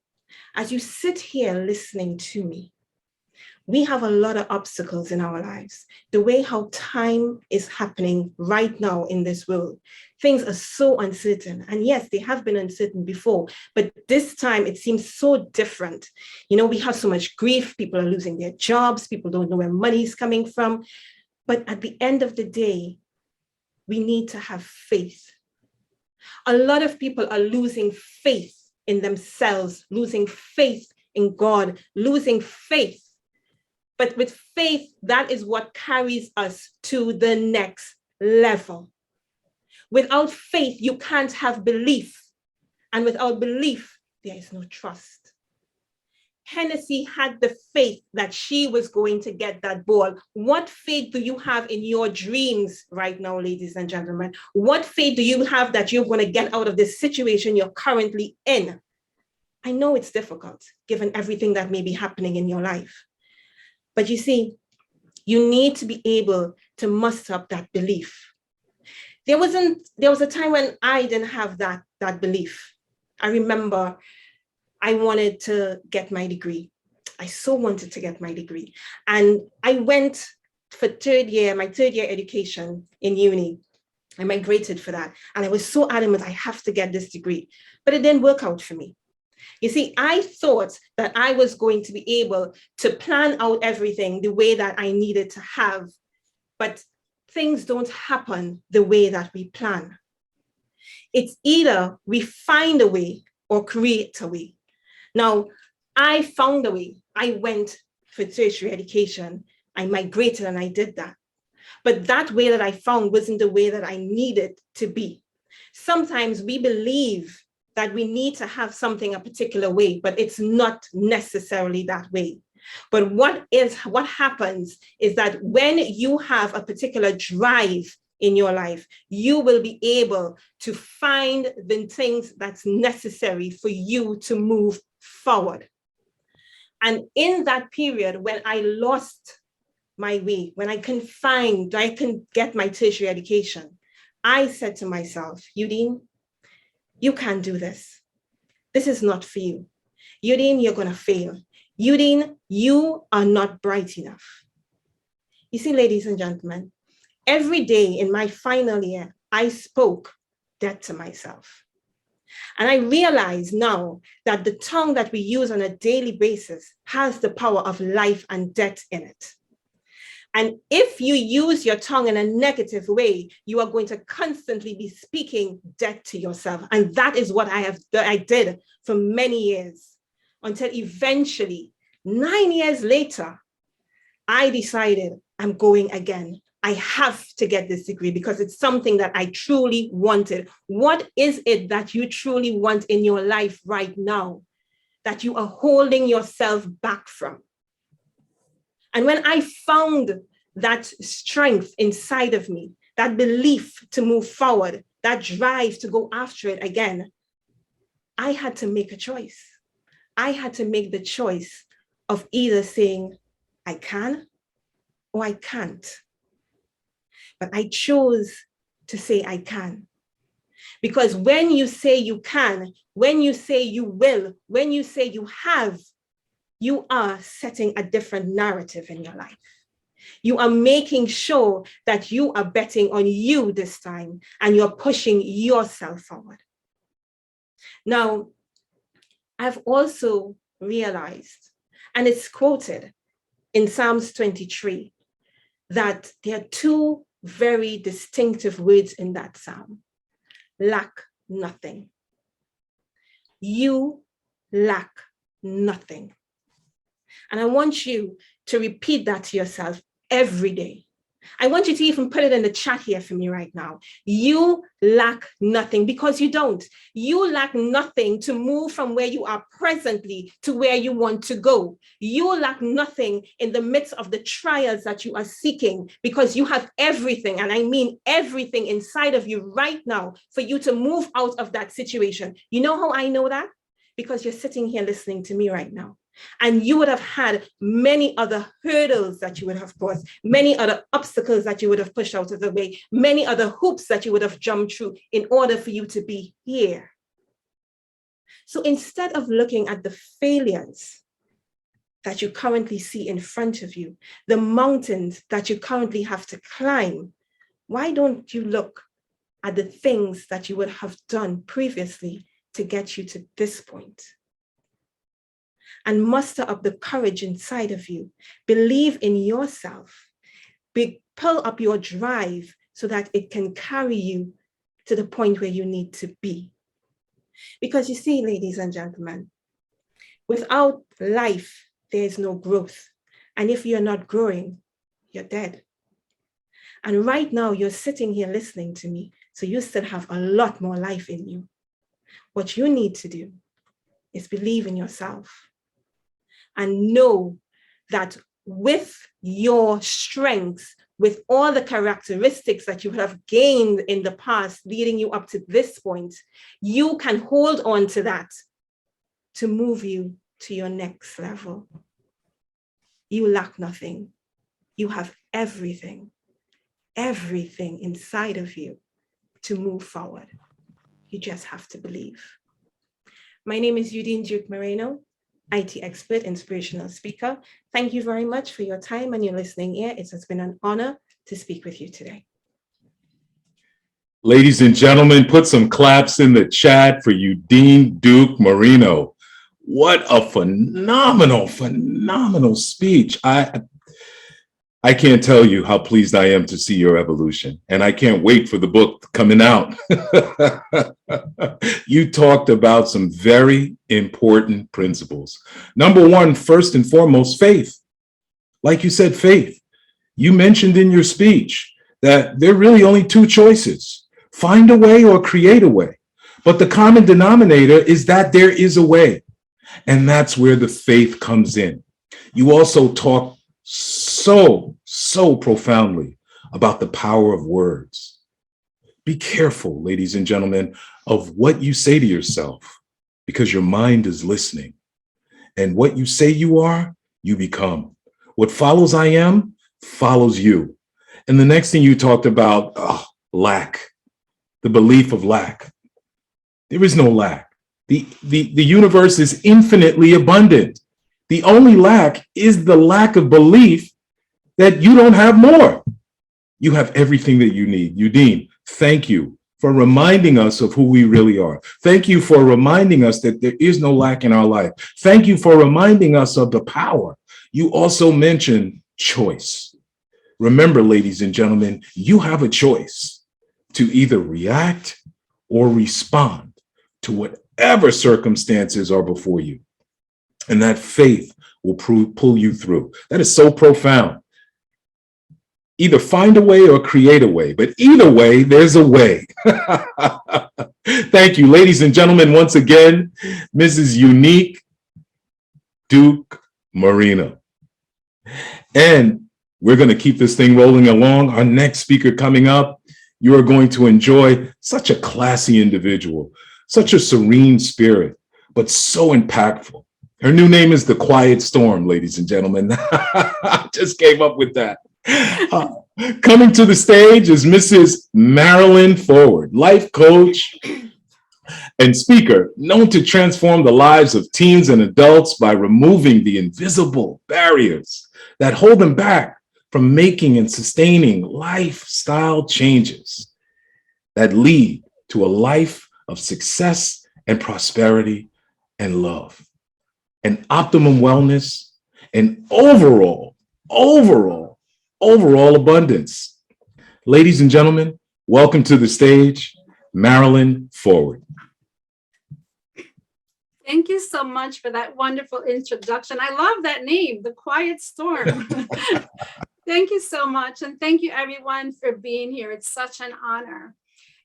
as you sit here listening to me, we have a lot of obstacles in our lives. The way how time is happening right now in this world, things are so uncertain. And yes, they have been uncertain before, but this time it seems so different. You know, we have so much grief. People are losing their jobs. People don't know where money is coming from. But at the end of the day, we need to have faith. A lot of people are losing faith in themselves, losing faith in God, losing faith. But with faith, that is what carries us to the next level. Without faith, you can't have belief. And without belief, there is no trust. Hennessy had the faith that she was going to get that ball. What faith do you have in your dreams right now, ladies and gentlemen? What faith do you have that you're going to get out of this situation you're currently in? I know it's difficult, given everything that may be happening in your life. But you see, you need to be able to muster up that belief. There was a time when I didn't have that belief. I remember I wanted to get my degree. I so wanted to get my degree. And I went for my third year education in uni. I migrated for that. And I was so adamant, I have to get this degree. But it didn't work out for me. You see, I thought that I was going to be able to plan out everything the way that I needed to have, but things don't happen the way that we plan. It's either we find a way or create a way. Now, I found a way. I went for tertiary education. I migrated and I did that. But that way that I found wasn't the way that I needed to be. Sometimes we believe that we need to have something a particular way, but it's not necessarily that way. But what happens is that when you have a particular drive in your life, you will be able to find the things that's necessary for you to move forward. And in that period, when I lost my way, when I couldn't get my tertiary education, I said to myself, Udine, you can't do this. This is not for you. Udine, you're going to fail. Udine, you are not bright enough. You see, ladies and gentlemen, every day in my final year, I spoke that to myself. And I realize now that the tongue that we use on a daily basis has the power of life and death in it. And if you use your tongue in a negative way, you are going to constantly be speaking death to yourself. And that is what I did for many years, until eventually, 9 years later, I decided I'm going again. I have to get this degree because it's something that I truly wanted. What is it that you truly want in your life right now that you are holding yourself back from? And when I found that strength inside of me, that belief to move forward, that drive to go after it again, I had to make a choice. I had to make the choice of either saying, I can or I can't. But I chose to say I can. Because when you say you can, when you say you will, when you say you have, you are setting a different narrative in your life. You are making sure that you are betting on you this time and you're pushing yourself forward. Now, I've also realized, and it's quoted in Psalms 23, that there are two very distinctive words in that psalm. Lack nothing. You lack nothing. And I want you to repeat that to yourself every day. I want you to even put it in the chat here for me right now. You lack nothing, because you don't. You lack nothing to move from where you are presently to where you want to go. You lack nothing in the midst of the trials that you are seeking, because you have everything, and I mean everything inside of you right now for you to move out of that situation. You know how I know that? Because you're sitting here listening to me right now. And you would have had many other hurdles that you would have crossed, many other obstacles that you would have pushed out of the way, many other hoops that you would have jumped through in order for you to be here. So instead of looking at the failures that you currently see in front of you, the mountains that you currently have to climb, why don't you look at the things that you would have done previously to get you to this point? And muster up the courage inside of you. Believe in yourself. Pull up your drive so that it can carry you to the point where you need to be. Because you see, ladies and gentlemen, without life, there is no growth. And if you're not growing, you're dead. And right now, you're sitting here listening to me, so you still have a lot more life in you. What you need to do is believe in yourself. And know that with your strengths, with all the characteristics that you have gained in the past, leading you up to this point, you can hold on to that to move you to your next level. You lack nothing. You have everything inside of you to move forward. You just have to believe. My name is Udine Duke Moreno, IT expert, inspirational speaker. Thank you very much for your time and your listening ear. It has been an honor to speak with you today. Ladies and gentlemen, put some claps in the chat for Udine Duke Moreno. What a phenomenal speech. I can't tell you how pleased I am to see your evolution, and I can't wait for the book coming out. You talked about some very important principles. Number one, first and foremost, faith. Like you said, faith. You mentioned in your speech that there are really only two choices: find a way or create a way. But the common denominator is that there is a way, and that's where the faith comes in. You also talk so profoundly about the power of words. Be careful, ladies and gentlemen, of what you say to yourself, because your mind is listening. And what you say you are, you become. What follows I am, follows you. And the next thing you talked about, lack, the belief of lack. There is no lack. The universe is infinitely abundant. The only lack is the lack of belief that you don't have more. You have everything that you need. Udine, thank you for reminding us of who we really are. Thank you for reminding us that there is no lack in our life. Thank you for reminding us of the power. You also mentioned choice. Remember, ladies and gentlemen, you have a choice to either react or respond to whatever circumstances are before you. And that faith will pull you through. That is so profound. Either find a way or create a way, but either way, there's a way. Thank you, ladies and gentlemen, once again, Mrs. Unique Duke Marino. And we're going to keep this thing rolling along. Our next speaker coming up, you are going to enjoy such a classy individual, such a serene spirit, but so impactful. Her new name is the Quiet Storm, ladies and gentlemen. Just came up with that. Coming to the stage is Mrs. Marilyn Forward, life coach and speaker, known to transform the lives of teens and adults by removing the invisible barriers that hold them back from making and sustaining lifestyle changes that lead to a life of success and prosperity and love and optimum wellness and overall abundance. Ladies and gentlemen, welcome to the stage, Marilyn Forward. Thank you so much for that wonderful introduction. I love that name, The Quiet Storm. Thank you so much. And thank you everyone for being here. It's such an honor.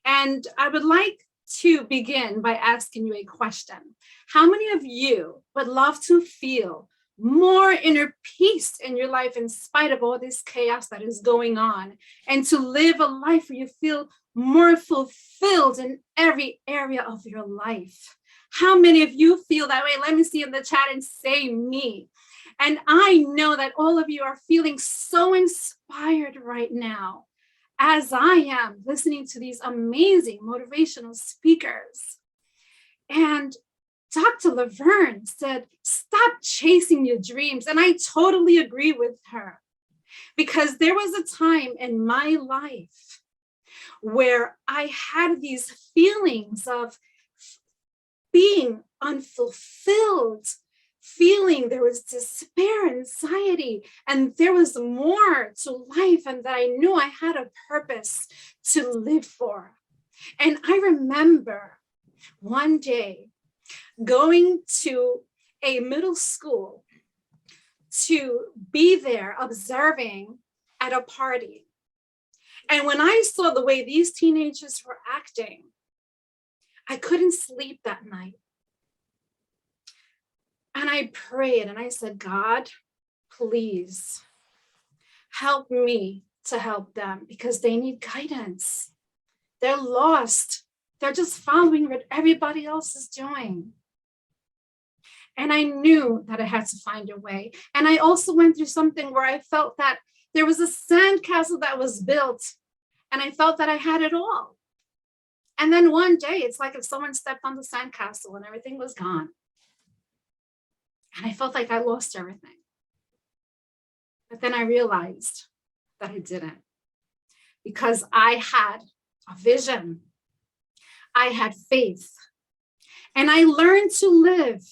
And I would like to begin by asking you a question. How many of you would love to feel more inner peace in your life in spite of all this chaos that is going on, and to live a life where you feel more fulfilled in every area of your life? How many of you feel that way? Let me see in the chat and say me. And I know that all of you are feeling so inspired right now, as I am listening to these amazing motivational speakers. And Dr. Laverne said, stop chasing your dreams. And I totally agree with her, because there was a time in my life where I had these feelings of being unfulfilled, feeling there was despair, anxiety, and there was more to life, and that I knew I had a purpose to live for. And I remember one day going to a middle school to be there observing at a party. And when I saw the way these teenagers were acting, I couldn't sleep that night. And I prayed and I said, God, please help me to help them, because they need guidance. They're lost. They're just following what everybody else is doing. And I knew that I had to find a way. And I also went through something where I felt that there was a sandcastle that was built, and I felt that I had it all. And then one day, it's like if someone stepped on the sandcastle and everything was gone. And I felt like I lost everything. But then I realized that I didn't, because I had a vision. I had faith. And I learned to live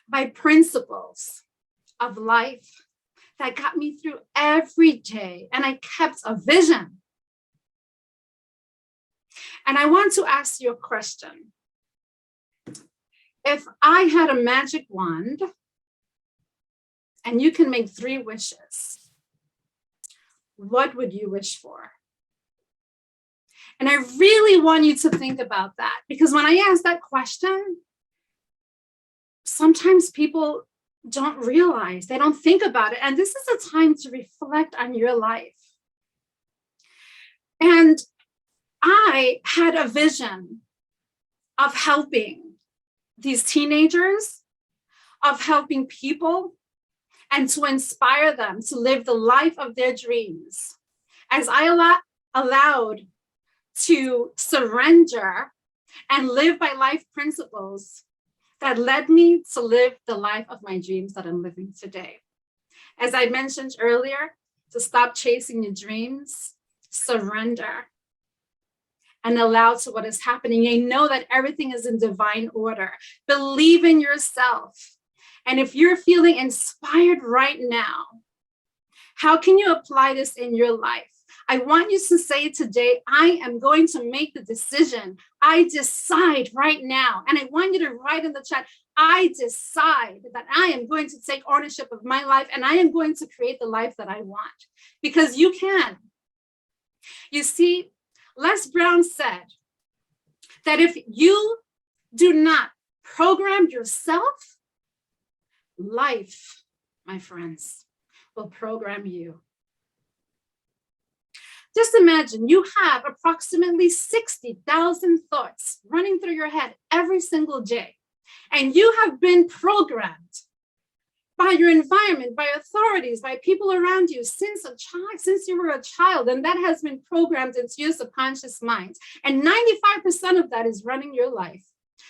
by principles of life that got me through every day. And I kept a vision. And I want to ask you a question. If I had a magic wand and you can make 3 wishes, what would you wish for? And I really want you to think about that, because when I ask that question, sometimes people don't realize, they don't think about it. And this is a time to reflect on your life. And I had a vision of helping these teenagers, of helping people, and to inspire them to live the life of their dreams. As I allowed to surrender and live by life principles that led me to live the life of my dreams that I'm living today. As I mentioned earlier, to stop chasing your dreams, surrender, and allow to what is happening. You know that everything is in divine order. Believe in yourself. And if you're feeling inspired right now, how can you apply this in your life? I want you to say today, I am going to make the decision. I decide right now. And I want you to write in the chat, I decide that I am going to take ownership of my life and I am going to create the life that I want, because you can. You see, Les Brown said that if you do not program yourself, life, my friends, will program you. Just imagine you have approximately 60,000 thoughts running through your head every single day, and you have been programmed by your environment, by authorities, by people around you since you were a child, and that has been programmed into your subconscious mind. And 95% of that is running your life.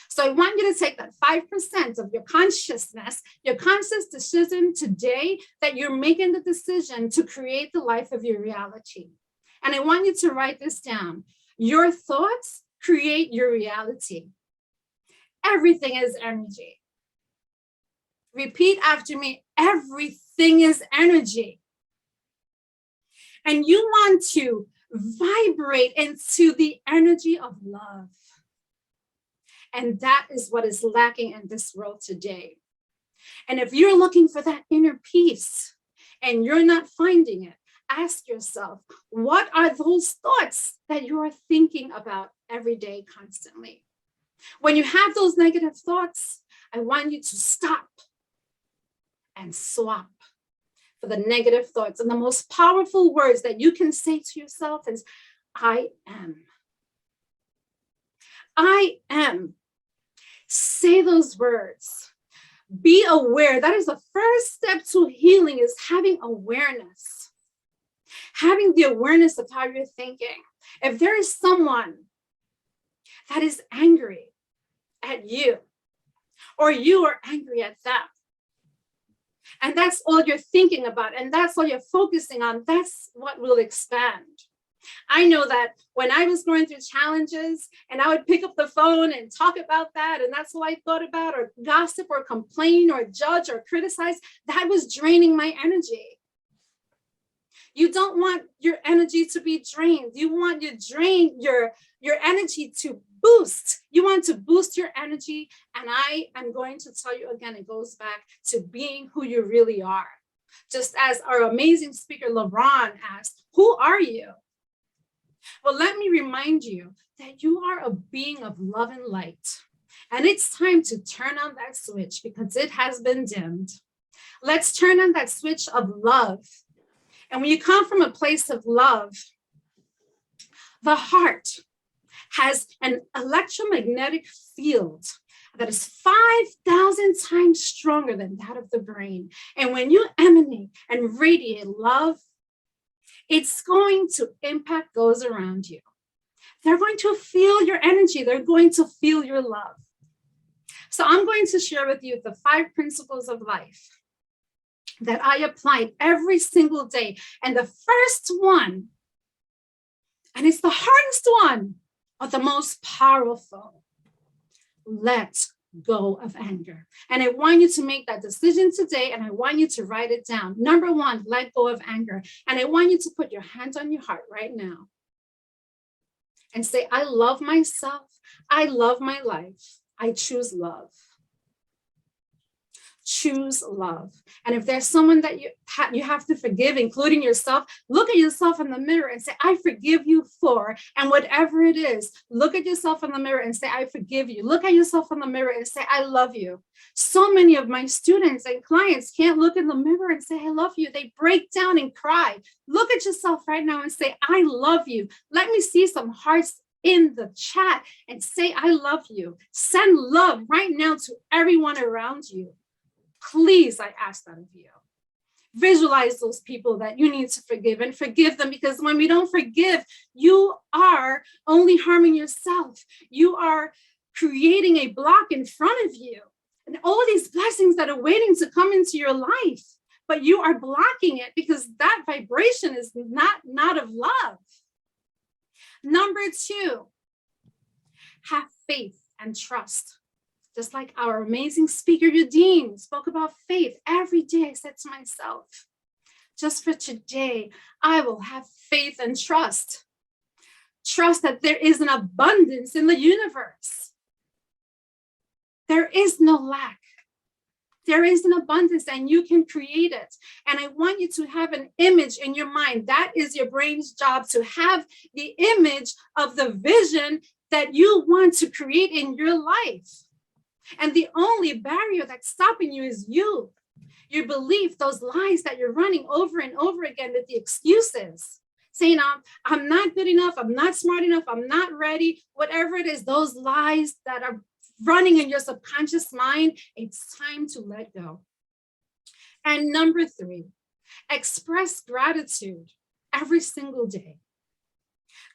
So I want you to take that 5% of your consciousness, your conscious decision today, that you're making the decision to create the life of your reality. And I want you to write this down. Your thoughts create your reality. Everything is energy. Repeat after me. Everything is energy. And you want to vibrate into the energy of love. And that is what is lacking in this world today. And if you're looking for that inner peace and you're not finding it, ask yourself, what are those thoughts that you are thinking about every day constantly? When you have those negative thoughts, I want you to stop and swap for the negative thoughts. And the most powerful words that you can say to yourself is, I am. I am. Say those words. Be aware. That is the first step to healing, is having awareness. Having the awareness of how you're thinking. If there is someone that is angry at you, or you are angry at them, and that's all you're thinking about, and that's all you're focusing on, that's what will expand. I know that when I was going through challenges and I would pick up the phone and talk about that, and that's all I thought about, or gossip or complain or judge or criticize, that was draining my energy. You don't want your energy to be drained. You want your energy to boost. You want to boost your energy. And I am going to tell you again, it goes back to being who you really are. Just as our amazing speaker, LeBron, asked, who are you? Well, let me remind you that you are a being of love and light. And it's time to turn on that switch because it has been dimmed. Let's turn on that switch of love. And when you come from a place of love, the heart has an electromagnetic field that is 5,000 times stronger than that of the brain. And when you emanate and radiate love, it's going to impact those around you. They're going to feel your energy. They're going to feel your love. So I'm going to share with you the 5 principles of life that I applied every single day. And the first one, and it's the hardest one, but the most powerful, let go of anger. And I want you to make that decision today, and I want you to write it down. Number 1, let go of anger. And I want you to put your hand on your heart right now and say, I love myself. I love my life. I choose love. Choose love. And if there's someone that you have to forgive, including yourself, look at yourself in the mirror and say, I forgive you for, and whatever it is, look at yourself in the mirror and say, I forgive you. Look at yourself in the mirror and say, I love you. So many of my students and clients can't look in the mirror and say, I love you. They break down and cry. Look at yourself right now and say, I love you. Let me see some hearts in the chat and say, I love you. Send love right now to everyone around you. Please, I ask that of you. Visualize those people that you need to forgive and forgive them, because when we don't forgive, you are only harming yourself. You are creating a block in front of you and all these blessings that are waiting to come into your life, but you are blocking it because that vibration is not of love. Number 2, have faith and trust. Just like our amazing speaker, Yadin, spoke about faith. Every day I said to myself, just for today, I will have faith and trust. Trust that there is an abundance in the universe. There is no lack. There is an abundance and you can create it. And I want you to have an image in your mind. That is your brain's job, to have the image of the vision that you want to create in your life. And the only barrier that's stopping you is you, your belief, those lies that you're running over and over again with the excuses, saying, I'm not good enough, I'm not smart enough, I'm not ready, whatever it is, those lies that are running in your subconscious mind, it's time to let go. And number 3, express gratitude every single day.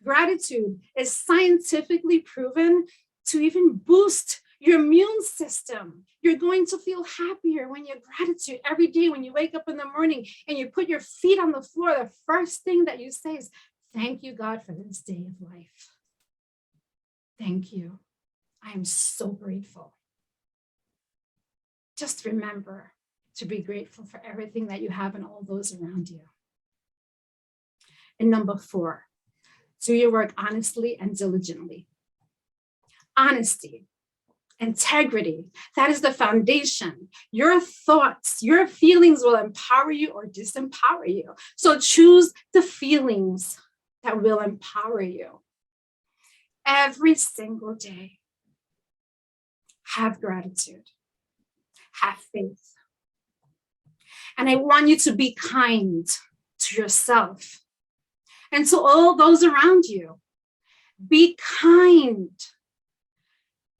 Gratitude is scientifically proven to even boost your immune system. You're going to feel happier when you're gratitude every day. When you wake up in the morning and you put your feet on the floor, the first thing that you say is, thank you, God, for this day of life. Thank you. I am so grateful. Just remember to be grateful for everything that you have and all those around you. And number 4, do your work honestly and diligently. Honesty, integrity, that is the foundation. Your thoughts, your feelings will empower you or disempower you. So choose the feelings that will empower you. Every single day, have gratitude, have faith. And I want you to be kind to yourself and to all those around you. Be kind.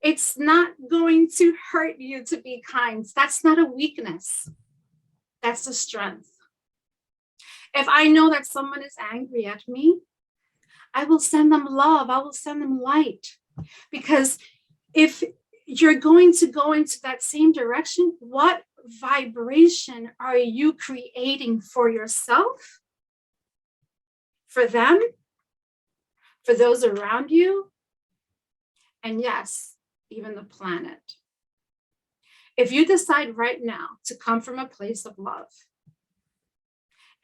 It's not going to hurt you to be kind. That's not a weakness. That's a strength. If I know that someone is angry at me, I will send them love. I will send them light. Because if you're going to go into that same direction, what vibration are you creating for yourself, for them, for those around you, and yes, even the planet? If you decide right now to come from a place of love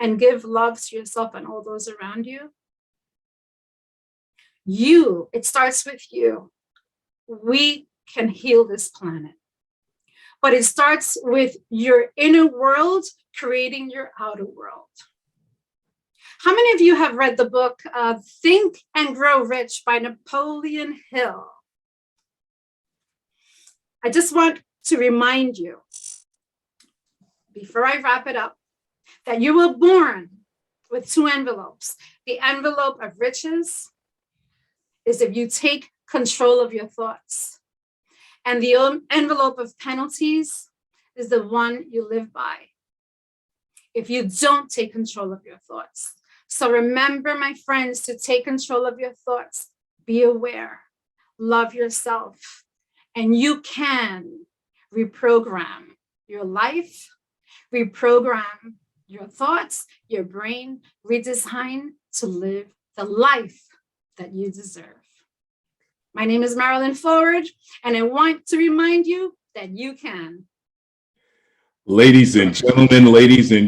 and give love to yourself and all those around you, it starts with you. We can heal this planet. But it starts with your inner world creating your outer world. How many of you have read the book Think and Grow Rich by Napoleon Hill? I just want to remind you, before I wrap it up, that you were born with 2 envelopes. The envelope of riches is if you take control of your thoughts. And the envelope of penalties is the one you live by if you don't take control of your thoughts. So remember, my friends, to take control of your thoughts. Be aware, love yourself, and you can reprogram your life, reprogram your thoughts, your brain, redesign to live the life that you deserve. My name is Marilyn Forward, and I want to remind you that you can. Ladies and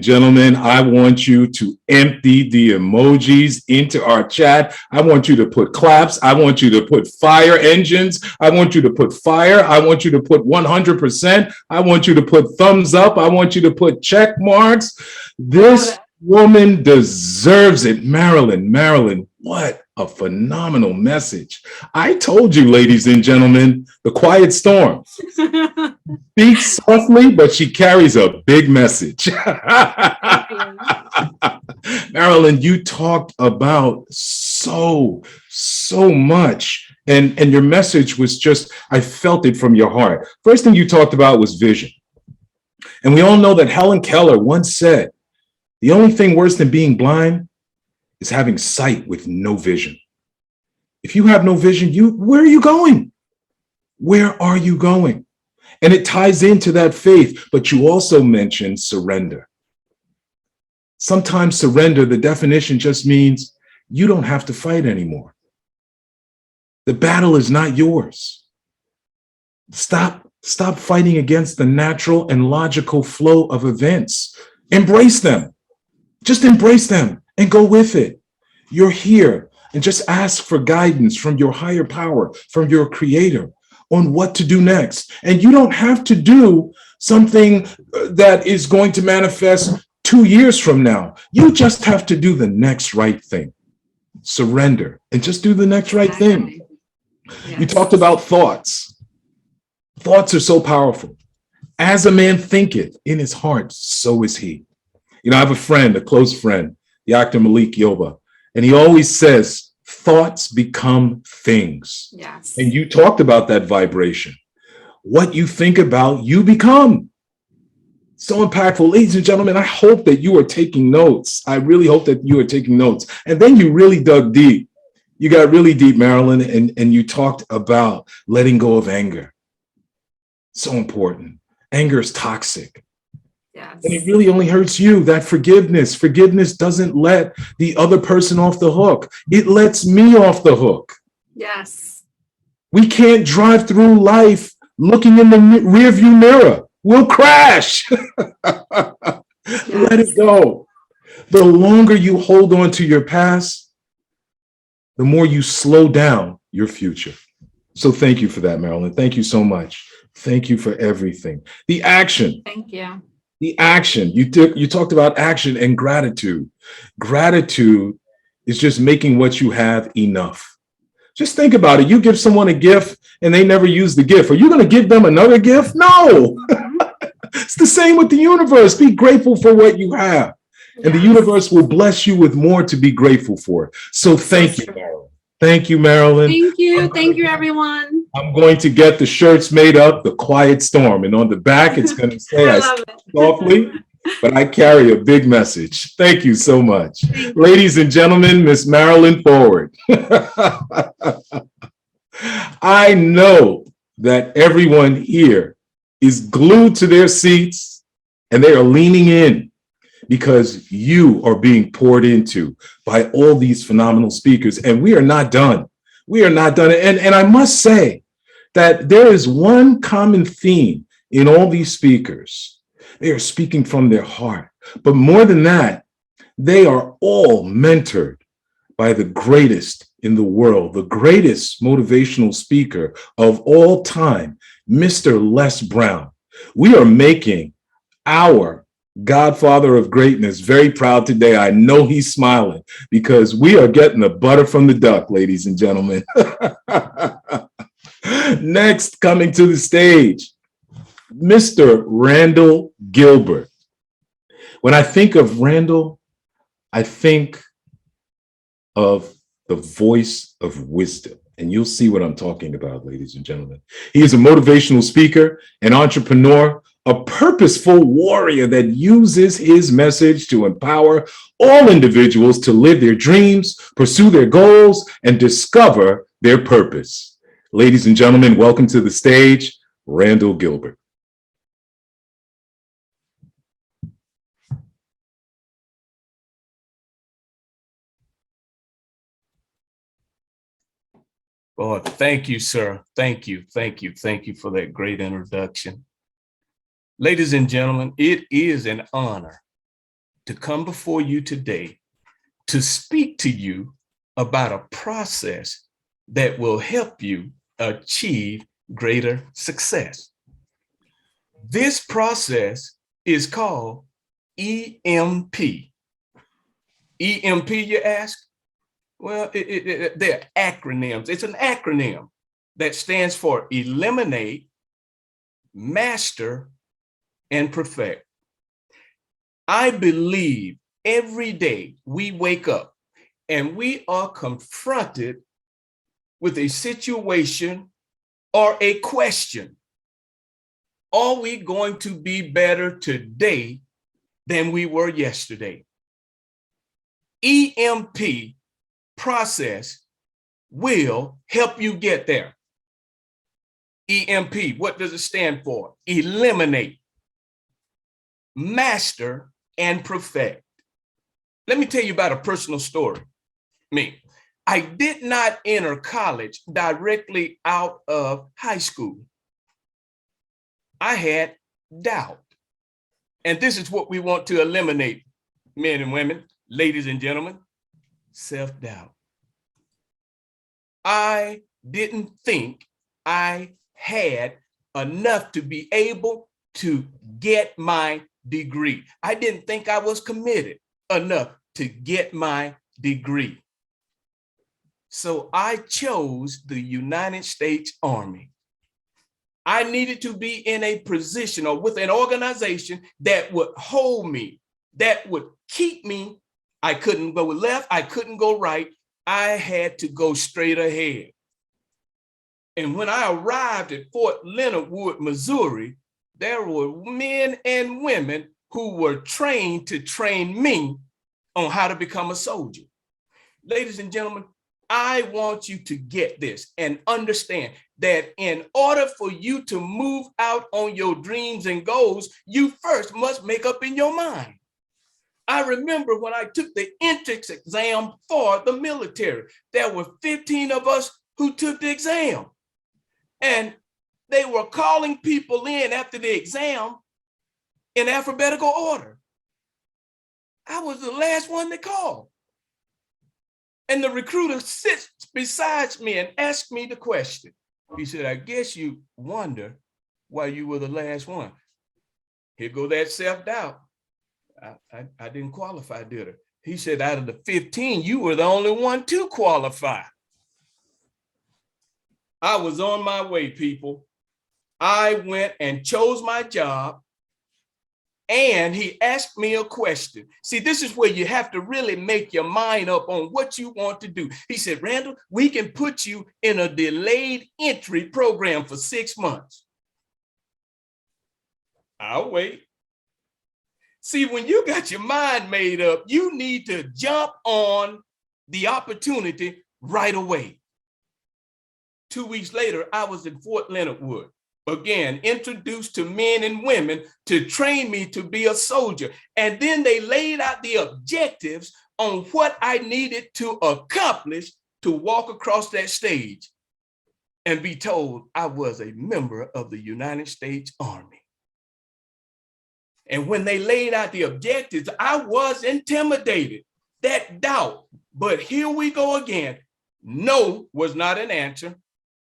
gentlemen, I want you to empty the emojis into our chat. I want you to put claps. I want you to put fire engines. I want you to put fire. I want you to put 100%. I want you to put thumbs up. I want you to put check marks. This woman deserves it. Marilyn, what a phenomenal message. I told you, ladies and gentlemen, the quiet storm speaks softly, but she carries a big message. Marilyn, you talked about so much, and your message was just, I felt it from your heart. First thing you talked about was vision. And we all know that Helen Keller once said, the only thing worse than being blind is having sight with no vision. If you have no vision, where are you going? Where are you going? And it ties into that faith, but you also mentioned surrender. Sometimes surrender, the definition just means you don't have to fight anymore. The battle is not yours. Stop fighting against the natural and logical flow of events. Embrace them. Just embrace them and go with it. You're here, and just ask for guidance from your higher power, from your creator, on what to do next. And you don't have to do something that is going to manifest 2 years from now. You just have to do the next right thing. Surrender and just do the next right thing. Yes. You talked about thoughts. Thoughts are so powerful. As a man thinketh in his heart, so is he. You know, I have a friend, a close friend, the actor Malik Yoba, and he always says, thoughts become things. Yes. And you talked about that vibration. What you think about, you become. So impactful. Ladies and gentlemen, I hope that you are taking notes. I really hope that you are taking notes. And then you really dug deep. You got really deep, Marilyn, and you talked about letting go of anger. So important. Anger is toxic. Yes. And it really only hurts you. That forgiveness doesn't let the other person off the hook. It lets me off the hook. Yes. We can't drive through life looking in the rearview mirror. We'll crash. Let it go. The longer you hold on to your past, the more you slow down your future. So thank you for that, Marilyn. Thank you so much. Thank you for everything. The action. Thank you. The action. You talked about action and gratitude. Gratitude is just making what you have enough. Just think about it. You give someone a gift and they never use the gift. Are you going to give them another gift? No. It's the same with the universe. Be grateful for what you have. And the universe will bless you with more to be grateful for. So thank you, Marilyn. Thank you, Marilyn. Thank you. Thank you, everyone. I'm going to get the shirts made up, The Quiet Storm. And on the back, it's going to say, I love speak softly, but I carry a big message. Thank you so much. Ladies and gentlemen, Miss Marilyn Forward. I know that everyone here is glued to their seats and they are leaning in because you are being poured into by all these phenomenal speakers. And we are not done. We are not done. And I must say that there is one common theme in all these speakers. They are speaking from their heart. But more than that, they are all mentored by the greatest in the world, the greatest motivational speaker of all time, Mr. Les Brown. We are making our godfather of greatness very proud today. I know he's smiling because we are getting the butter from the duck, ladies and gentlemen. Next, coming to the stage, Mr. Randall Gilbert. When I think of Randall, I think of the voice of wisdom. And you'll see what I'm talking about, ladies and gentlemen. He is a motivational speaker, an entrepreneur, a purposeful warrior that uses his message to empower all individuals to live their dreams, pursue their goals, and discover their purpose. Ladies and gentlemen, welcome to the stage, Randall Gilbert. Well, thank you, sir. Thank you, thank you, thank you for that great introduction. Ladies and gentlemen, it is an honor to come before you today to speak to you about a process that will help you achieve greater success. This process is called EMP. EMP, you ask? Well, they're acronyms. It's an acronym that stands for eliminate, master, and perfect. I believe every day we wake up and we are confronted with a situation or a question. Are we going to be better today than we were yesterday? EMP process will help you get there. EMP, what does it stand for? Eliminate, master, and perfect. Let me tell you about a personal story. Me, I did not enter college directly out of high school. I had doubt. And this is what we want to eliminate, men and women, ladies and gentlemen, self-doubt. I didn't think I had enough to be able to get my degree. I didn't think I was committed enough to get my degree. So I chose the United States Army. I needed to be in a position or with an organization that would hold me, that would keep me. I couldn't go left, I couldn't go right. I had to go straight ahead. And when I arrived at Fort Leonard Wood, Missouri, there were men and women who were trained to train me on how to become a soldier. Ladies and gentlemen, I want you to get this and understand that in order for you to move out on your dreams and goals, you first must make up in your mind. I remember when I took the entrance exam for the military, there were 15 of us who took the exam. And they were calling people in after the exam in alphabetical order. I was the last one to call. And the recruiter sits beside me and asked me the question. He said, I guess you wonder why you were the last one. Here go that self-doubt. I didn't qualify, did I? He said, out of the 15, you were the only one to qualify. I was on my way, people. I went and chose my job. And he asked me a question. See, this is where you have to really make your mind up on what you want to do. He said, Randall, we can put you in a delayed entry program for 6 months. I'll wait. See, when you got your mind made up, you need to jump on the opportunity right away. 2 weeks later, I was in Fort Leonard Wood. Again, introduced to men and women to train me to be a soldier. And then they laid out the objectives on what I needed to accomplish to walk across that stage and be told I was a member of the United States Army. And when they laid out the objectives, I was intimidated, that doubt. But here we go again. No was not an answer.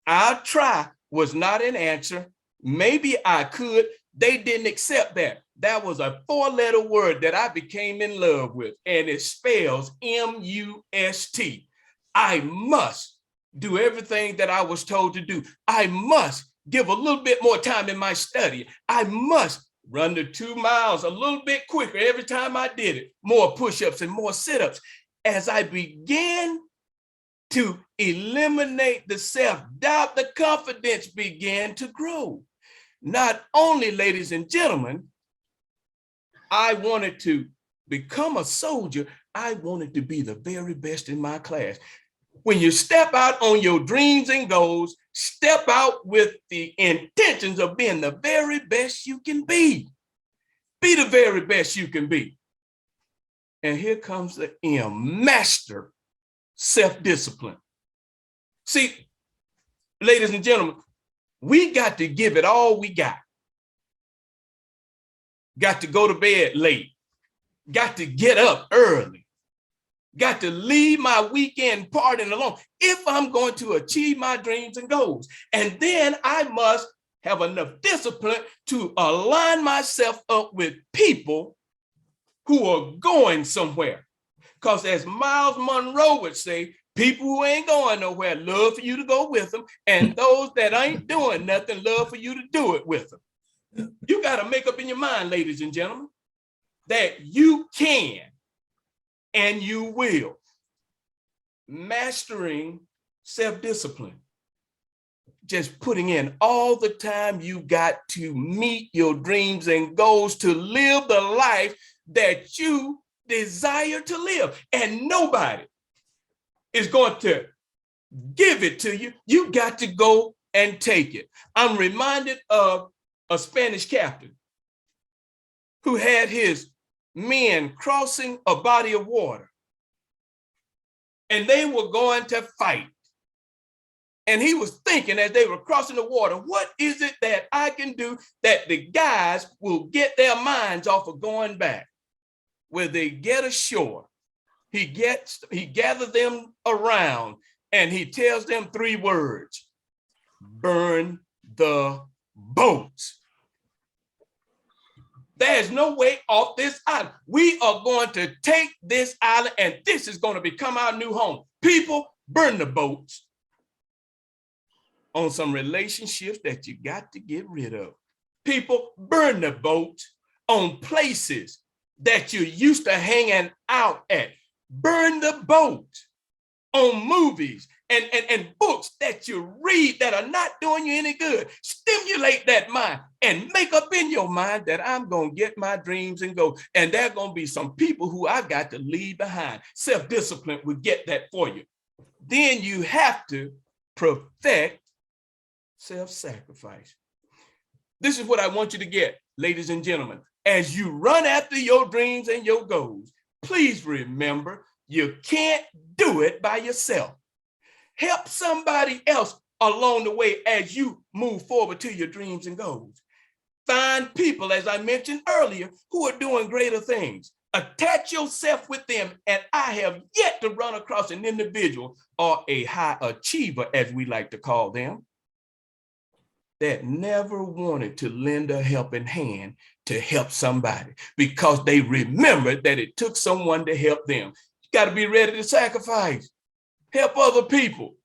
I'll try was not an answer. Maybe I could. They didn't accept that. That was a 4-letter word that I became in love with, and it spells M-U-S-T. I must do everything that I was told to do. I must give a little bit more time in my study. I must run the 2 miles a little bit quicker every time I did it. More push-ups and more sit-ups. As I began to eliminate the self-doubt, the confidence began to grow. Not only, ladies and gentlemen, I wanted to become a soldier, I wanted to be the very best in my class. When you step out on your dreams and goals, step out with the intentions of being the very best you can be. Be the very best you can be. And here comes the M, master self-discipline. See, ladies and gentlemen, we got to give it all we got. Got to go to bed late. Got to get up early. Got to leave my weekend partying alone if I'm going to achieve my dreams and goals. And then I must have enough discipline to align myself up with people who are going somewhere. Because as Miles Monroe would say, people who ain't going nowhere love for you to go with them, and those that ain't doing nothing love for you to do it with them. You got to make up in your mind, ladies and gentlemen, that you can and you will. Mastering self-discipline. Just putting in all the time you got to meet your dreams and goals to live the life that you desire to live. And nobody is going to give it to you. You got to go and take it. I'm reminded of a Spanish captain who had his men crossing a body of water, and they were going to fight. And he was thinking as they were crossing the water, what is it that I can do that the guys will get their minds off of going back? Where they get ashore, he gathers them around and he tells them 3 words: burn the boats. There's no way off this island. We are going to take this island, and this is going to become our new home. People, burn the boats on some relationships that you got to get rid of. People, burn the boats on places that you're used to hanging out at. Burn the boat on movies and books that you read that are not doing you any good. Stimulate that mind and make up in your mind that I'm going to get my dreams and go. And there are going to be some people who I got to leave behind. Self-discipline will get that for you. Then you have to perfect self-sacrifice. This is what I want you to get, ladies and gentlemen. As you run after your dreams and your goals, please remember you can't do it by yourself. Help somebody else along the way as you move forward to your dreams and goals. Find people, as I mentioned earlier, who are doing greater things. Attach yourself with them, and I have yet to run across an individual or a high achiever, as we like to call them, that never wanted to lend a helping hand to help somebody because they remembered that it took someone to help them. You got to be ready to sacrifice, help other people,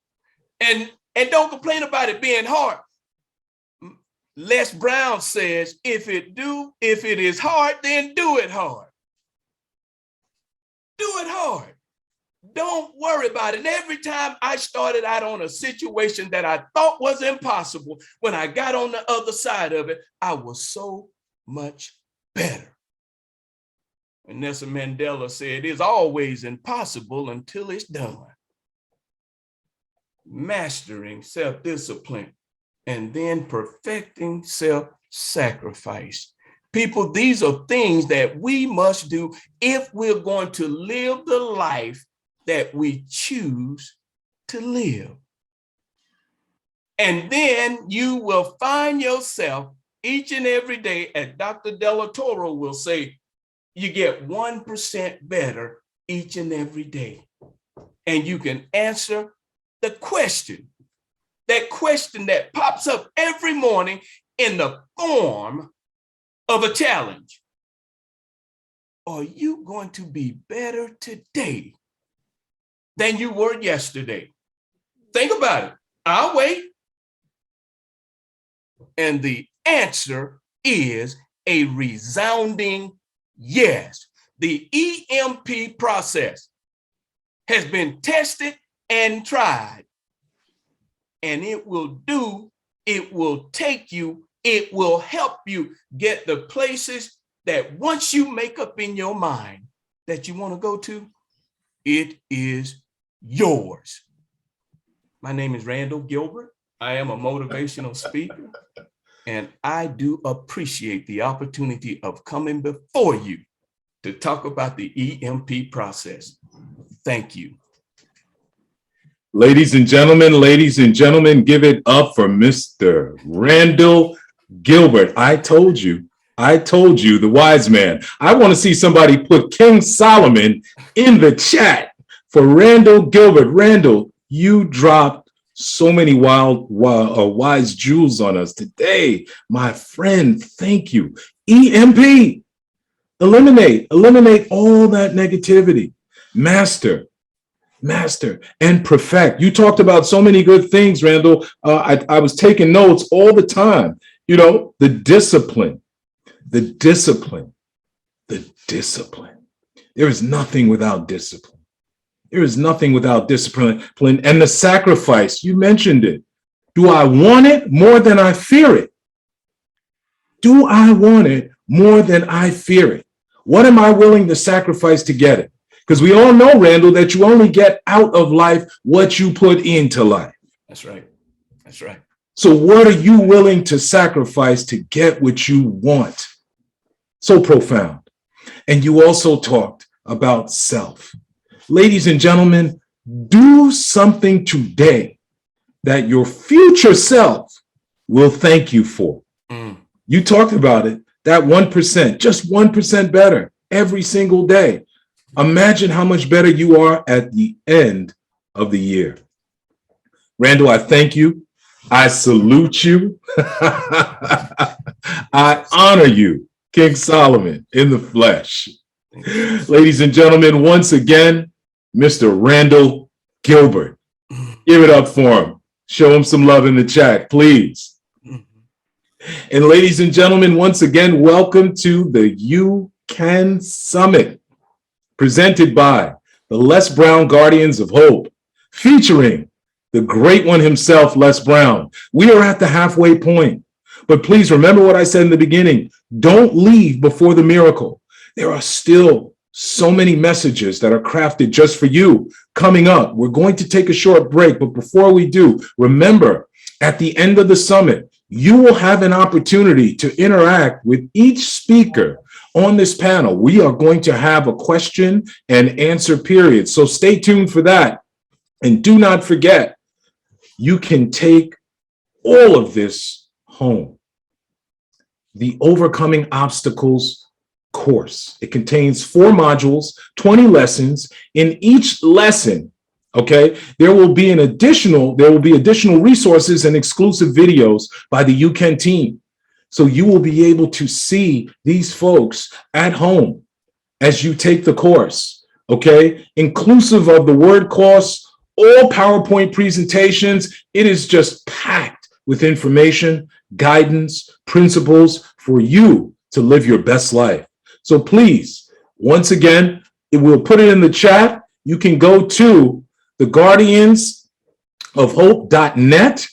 and don't complain about it being hard. Les Brown says, if it is hard, then do it hard. Do it hard. Don't worry about it. And every time I started out on a situation that I thought was impossible, when I got on the other side of it, I was so much better. And Nelson Mandela said, it's always impossible until it's done. Mastering self-discipline and then perfecting self-sacrifice. People, these are things that we must do if we're going to live the life that we choose to live. And then you will find yourself each and every day, as Dr. Della Toro will say, you get 1% better each and every day. And you can answer the question, that question that pops up every morning in the form of a challenge. Are you going to be better today than you were yesterday? Think about it. I'll wait. And the answer is a resounding yes. The EMP process has been tested and tried, and it will take you, it will help you get the places that once you make up in your mind that you want to go to, it is yours. My name is Randall Gilbert. I am a motivational speaker, and I do appreciate the opportunity of coming before you to talk about the EMP process. Thank you. Ladies and gentlemen, give it up for Mr. Randall Gilbert. I told you, the wise man. I want to see somebody put King Solomon in the chat for Randall Gilbert. Randall, you dropped so many wise jewels on us today. My friend, thank you. EMP, eliminate all that negativity. Master and perfect. You talked about so many good things, Randall. I was taking notes all the time. You know, the discipline. There is nothing without discipline. There is nothing without discipline. And the sacrifice, you mentioned it. Do I want it more than I fear it? Do I want it more than I fear it? What am I willing to sacrifice to get it? Because we all know, Randall, that you only get out of life what you put into life. That's right. That's right. So what are you willing to sacrifice to get what you want? So profound. And you also talked about self. Ladies and gentlemen, do something today that your future self will thank you for. You talked about it, that 1%, just 1% better every single day. Imagine how much better you are at the end of the year. Randall, I thank you. I salute you. I honor you. King Solomon in the flesh. Ladies and gentlemen, once again, Mr. Randall Gilbert. Give it up for him. Show him some love in the chat, please. And ladies and gentlemen, once again, welcome to the UCAN Summit, presented by the Les Brown Guardians of Hope, featuring the great one himself, Les Brown. We are at the halfway point, but please remember what I said in the beginning. Don't leave before the miracle. There are still so many messages that are crafted just for you coming up. We're going to take a short break, but before we do, remember, at the end of the summit, you will have an opportunity to interact with each speaker on this panel. We are going to have a question and answer period, so stay tuned for that. And do not forget, you can take all of this home. The Overcoming Obstacles course. It contains 4 modules, 20 lessons. In each lesson, okay, there will be additional resources and exclusive videos by the UCAN team. So you will be able to see these folks at home as you take the course, okay? Inclusive of the word course, all PowerPoint presentations. It is just packed with information, guidance, principles for you to live your best life. So please, once again, we'll put it in the chat. You can go to theguardiansofhope.net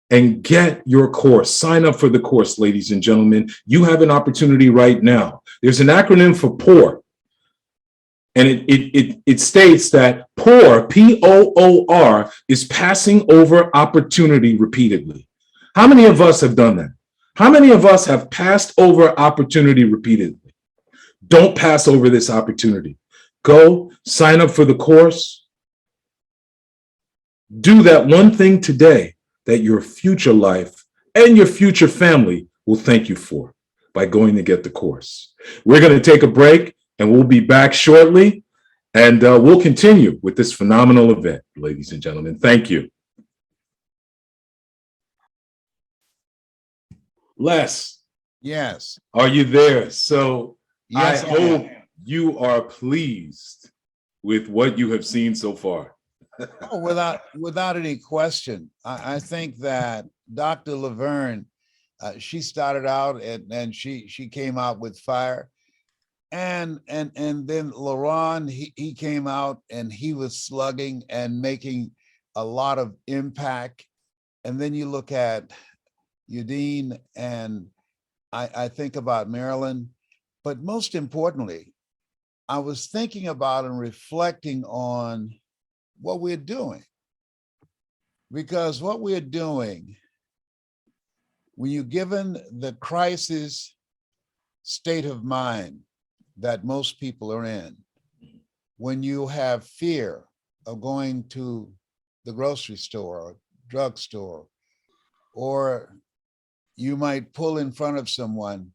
and get your course. Sign up for the course, ladies and gentlemen. You have an opportunity right now. There's an acronym for POOR. And it states that POOR, P-O-O-R, is passing over opportunity repeatedly. How many of us have done that? How many of us have passed over opportunity repeatedly? Don't pass over this opportunity. Go sign up for the course. Do that one thing today that your future life and your future family will thank you for by going to get the course. We're going to take a break and we'll be back shortly, and we'll continue with this phenomenal event, ladies and gentlemen. Thank you. Les. Yes. Are you there? So Yes, I hope you are pleased with what you have seen so far. Oh, without any question. I think that Dr. Laverne, she started out and she came out with fire. And then Laron, he came out and he was slugging and making a lot of impact. And then you look at Udine, and I think about Marilyn, but most importantly, I was thinking about and reflecting on what we're doing. Because what we're doing, when you're given the crisis state of mind that most people are in, when you have fear of going to the grocery store or drugstore, or you might pull in front of someone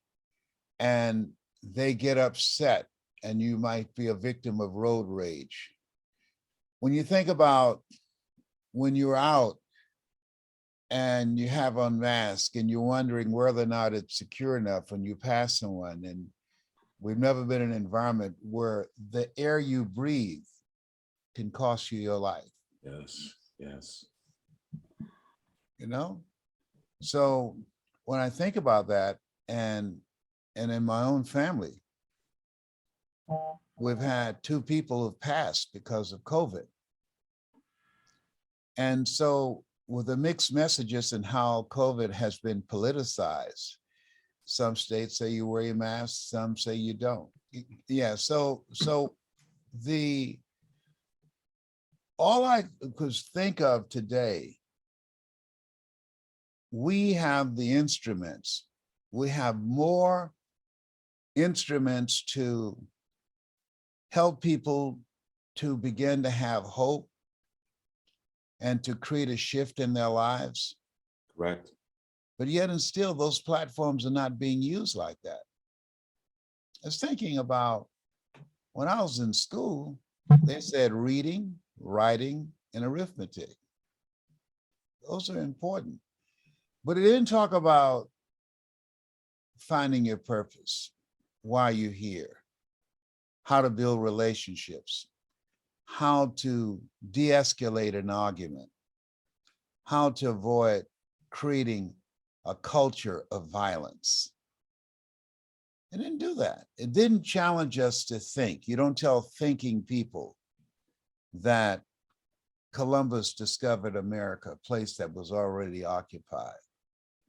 and they get upset and you might be a victim of road rage. When you think about when you're out and you have on mask and you're wondering whether or not it's secure enough when you pass someone, and we've never been in an environment where the air you breathe can cost you your life. Yes, yes. You know? So when I think about that, and in my own family, we've had 2 people who've passed because of COVID. And so with the mixed messages and how COVID has been politicized, some states say you wear your mask, some say you don't. Yeah, so all I could think of today, we have the instruments. We have more instruments to help people to begin to have hope and to create a shift in their lives. Correct. But yet and still, those platforms are not being used like that. I was thinking about when I was in school, they said reading, writing, and arithmetic. Those are important. But it didn't talk about finding your purpose, why you're here, how to build relationships, how to de-escalate an argument, how to avoid creating a culture of violence. It didn't do that. It didn't challenge us to think. You don't tell thinking people that Columbus discovered America, a place that was already occupied.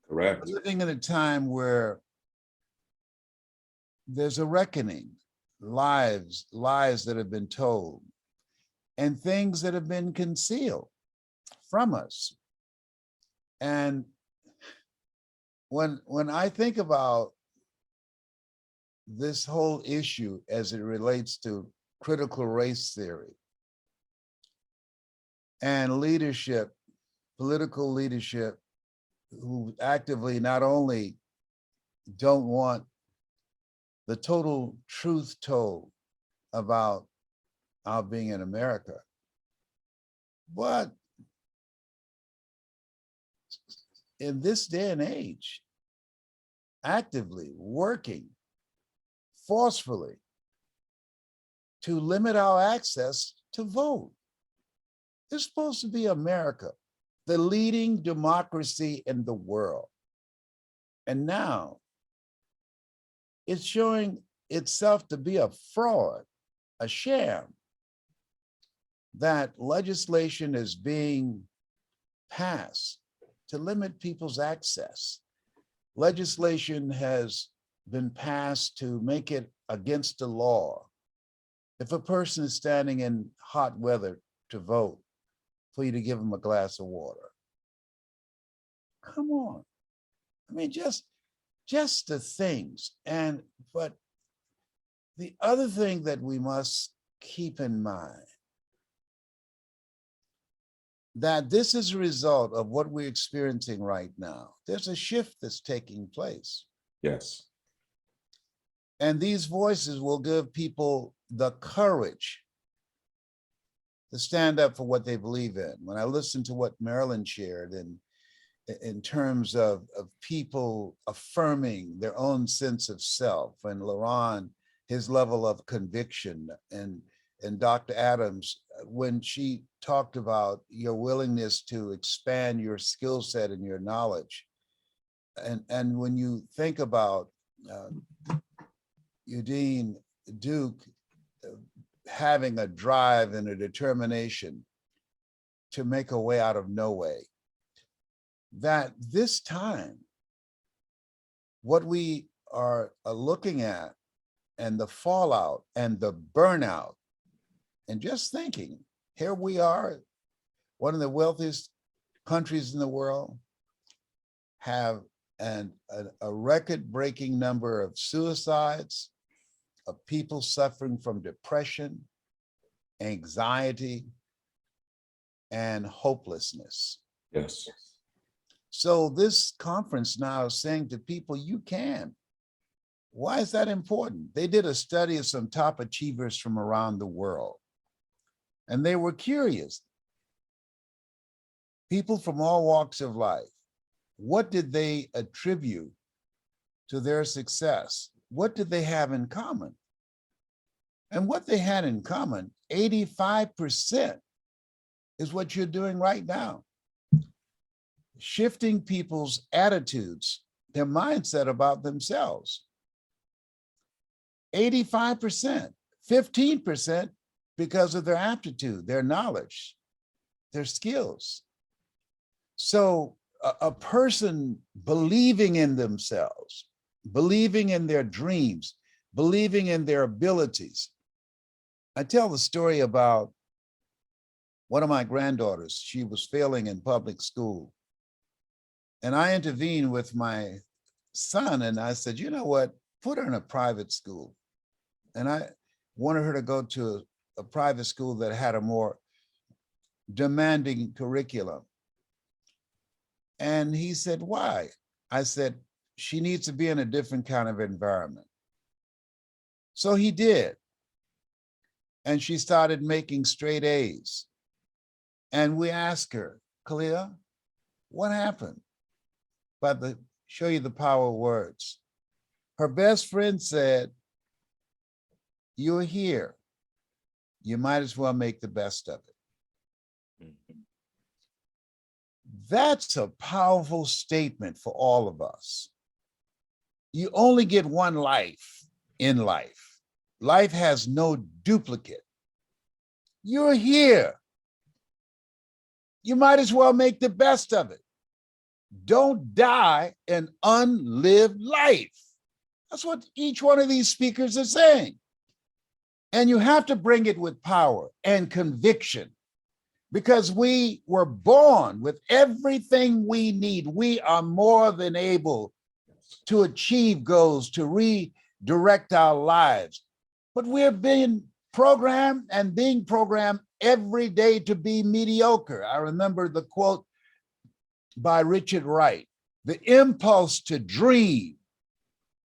Correct. We're living in a time where there's a reckoning, lies that have been told, and things that have been concealed from us. And when I think about this whole issue as it relates to critical race theory and leadership, political leadership, who actively not only don't want the total truth told about our being in America, but in this day and age, actively working forcefully to limit our access to vote. It's supposed to be America, the leading democracy in the world. And now it's showing itself to be a fraud, a sham, that legislation is being passed to limit people's access. Legislation has been passed to make it against the law if a person is standing in hot weather to vote, for you to give them a glass of water. Come on. I mean, just the things. But the other thing that we must keep in mind, that this is a result of what we're experiencing right now. There's a shift that's taking place. Yes. And these voices will give people the courage to stand up for what they believe in. When I listen to what Marilyn shared in terms of people affirming their own sense of self, and Laron, his level of conviction, and Dr. Adams, when she talked about your willingness to expand your skill set and your knowledge. And when you think about Eugene Duke having a drive and a determination to make a way out of no way, that this time, what we are looking at and the fallout and the burnout, and just thinking, here we are, one of the wealthiest countries in the world, have a record-breaking number of suicides, of people suffering from depression, anxiety, and hopelessness. Yes. So this conference now is saying to people, you can. Why is that important? They did a study of some top achievers from around the world, and they were curious. People from all walks of life, what did they attribute to their success? What did they have in common? And what they had in common, 85%, is what you're doing right now. Shifting people's attitudes, their mindset about themselves. 85%, 15% because of their aptitude, their knowledge, their skills. So a person believing in themselves, believing in their dreams, believing in their abilities. I tell the story about one of my granddaughters. She was failing in public school. And I intervened with my son and I said, you know what, put her in a private school. And I wanted her to go to a private school that had a more demanding curriculum. And he said, why? I said, she needs to be in a different kind of environment. So he did. And she started making straight A's. And we asked her, Kalia, what happened? But show you the power of words. Her best friend said, "You're here. You might as well make the best of it." Mhm. That's a powerful statement for all of us. You only get one life in life. Life has no duplicate. You're here. You might as well make the best of it. Don't die an unlived life. That's what each one of these speakers are saying. And you have to bring it with power and conviction, because we were born with everything we need. We are more than able to achieve goals, to redirect our lives. But we're being programmed and being programmed every day to be mediocre. I remember the quote by Richard Wright: "The impulse to dream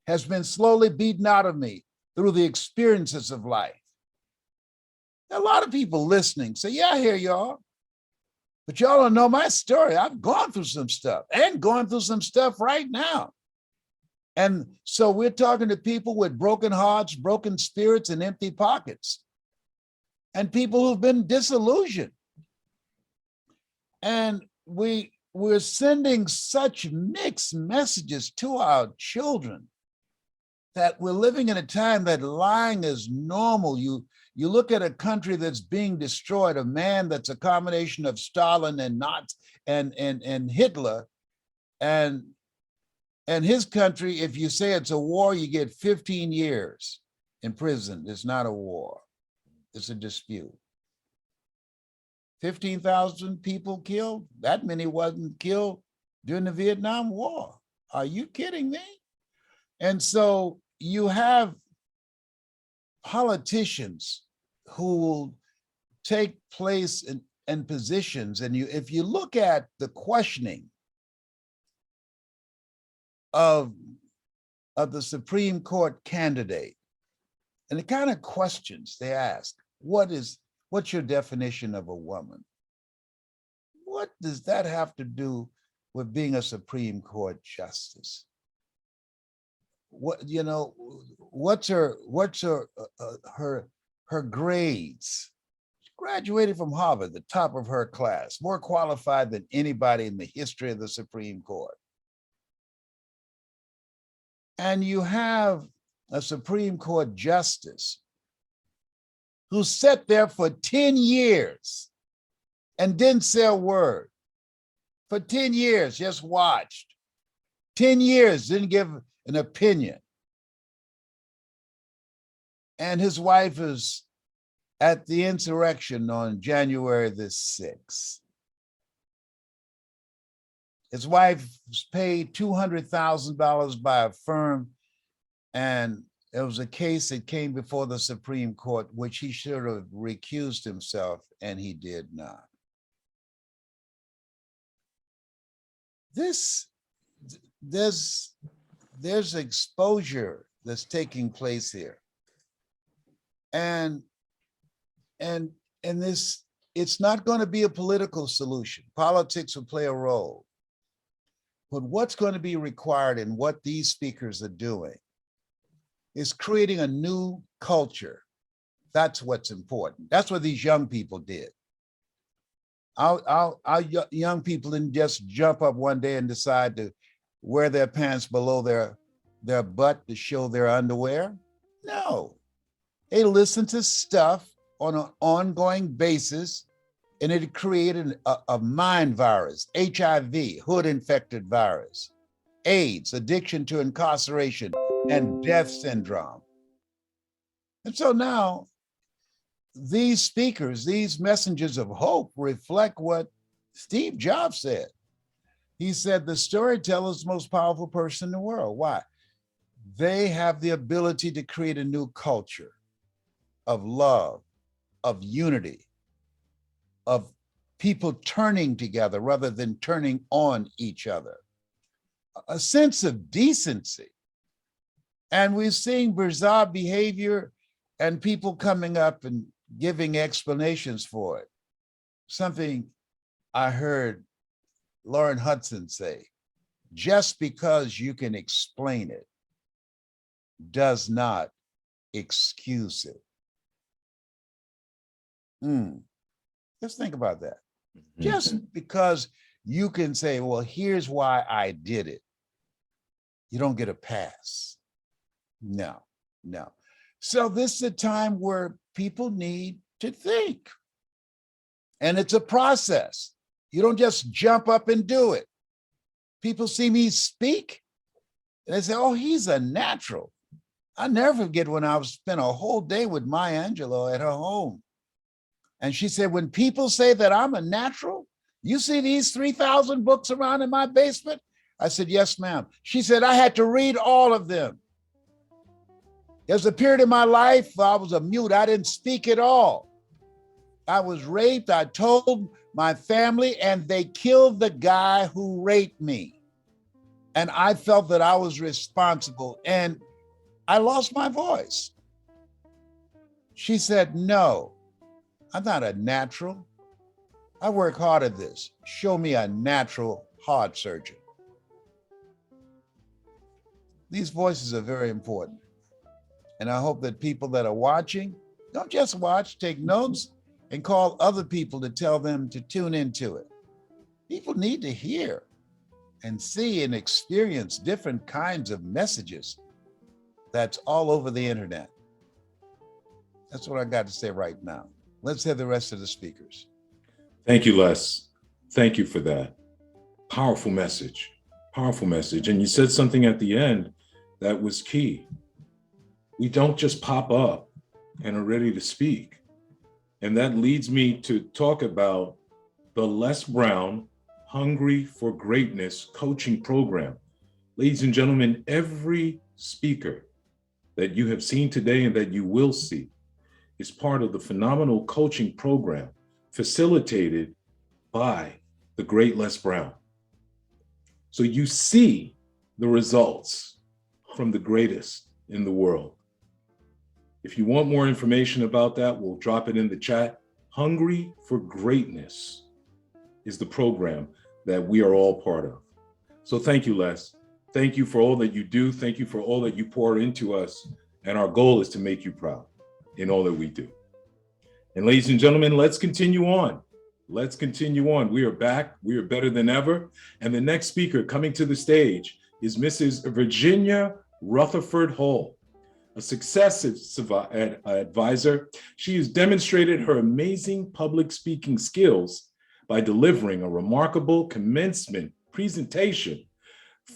has been slowly beaten out of me through the experiences of life." A lot of people listening say, "Yeah, I hear y'all, but y'all don't know my story. I've gone through some stuff and going through some stuff right now." And so we're talking to people with broken hearts, broken spirits, and empty pockets, and people who've been disillusioned. And we're sending such mixed messages to our children that we're living in a time that lying is normal. You look at a country that's being destroyed, a man that's a combination of Stalin and Nazi and Hitler, and his country, if you say it's a war, you get 15 years in prison. It's not a war, it's a dispute. 15,000 people killed. That many wasn't killed during the Vietnam War. Are you kidding me? And so you have politicians who will take place in positions, and if you look at the questioning of the Supreme Court candidate and the kind of questions they ask, what's your definition of a woman? What does that have to do with being a Supreme Court justice? What's her grades? She graduated from Harvard, the top of her class, more qualified than anybody in the history of the Supreme Court. And you have a Supreme Court justice who sat there for 10 years and didn't say a word. For 10 years, just watched. 10 years, didn't give an opinion. And his wife is at the insurrection on January the 6th. His wife was paid $200,000 by a firm, and it was a case that came before the Supreme Court, which he should have recused himself, and he did not. There's exposure that's taking place here. And this, it's not going to be a political solution. Politics will play a role. But what's going to be required, and what these speakers are doing, is creating a new culture. That's what's important. That's what these young people did. Our young people didn't just jump up one day and decide to wear their pants below their butt to show their underwear. No, they listened to stuff on an ongoing basis, and it created a mind virus, HIV, hood-infected virus, AIDS, addiction to incarceration, and death syndrome. And so now, these speakers, these messengers of hope, reflect what Steve Jobs said. He said, the storyteller is the most powerful person in the world. Why? They have the ability to create a new culture of love, of unity, of people turning together rather than turning on each other, a sense of decency. And we're seeing bizarre behavior and people coming up and giving explanations for it. Something I heard Lauren Hudson say: just because you can explain it does not excuse it. Just think about that. Just because you can say, well, here's why I did it, you don't get a pass. No. So this is a time where people need to think. And it's a process. You don't just jump up and do it. People see me speak, and they say, oh, he's a natural. I never forget when I spent a whole day with Maya Angelou at her home. And she said, when people say that I'm a natural, you see these 3,000 books around in my basement? I said, yes, ma'am. She said, I had to read all of them. There's a period in my life I was a mute. I didn't speak at all. I was raped. I told my family, and they killed the guy who raped me. And I felt that I was responsible, and I lost my voice. She said, no, I'm not a natural. I work hard at this. Show me a natural heart surgeon. These voices are very important. And I hope that people that are watching, don't just watch, take notes, and call other people to tell them to tune into it. People need to hear and see and experience different kinds of messages that's all over the internet. That's what I got to say right now. Let's hear the rest of the speakers. Thank you, Les. Thank you for that. Powerful message, powerful message. And you said something at the end that was key. We don't just pop up and are ready to speak. And that leads me to talk about the Les Brown Hungry for Greatness coaching program. Ladies and gentlemen, every speaker that you have seen today and that you will see is part of the phenomenal coaching program facilitated by the great Les Brown. So you see the results from the greatest in the world. If you want more information about that, we'll drop it in the chat. Hungry for Greatness is the program that we are all part of. So thank you, Les. Thank you for all that you do. Thank you for all that you pour into us. And our goal is to make you proud in all that we do. And ladies and gentlemen, let's continue on. Let's continue on. We are back. We are better than ever. And the next speaker coming to the stage is Mrs. Virginia Rutherford Hall, a success advisor. She has demonstrated her amazing public speaking skills by delivering a remarkable commencement presentation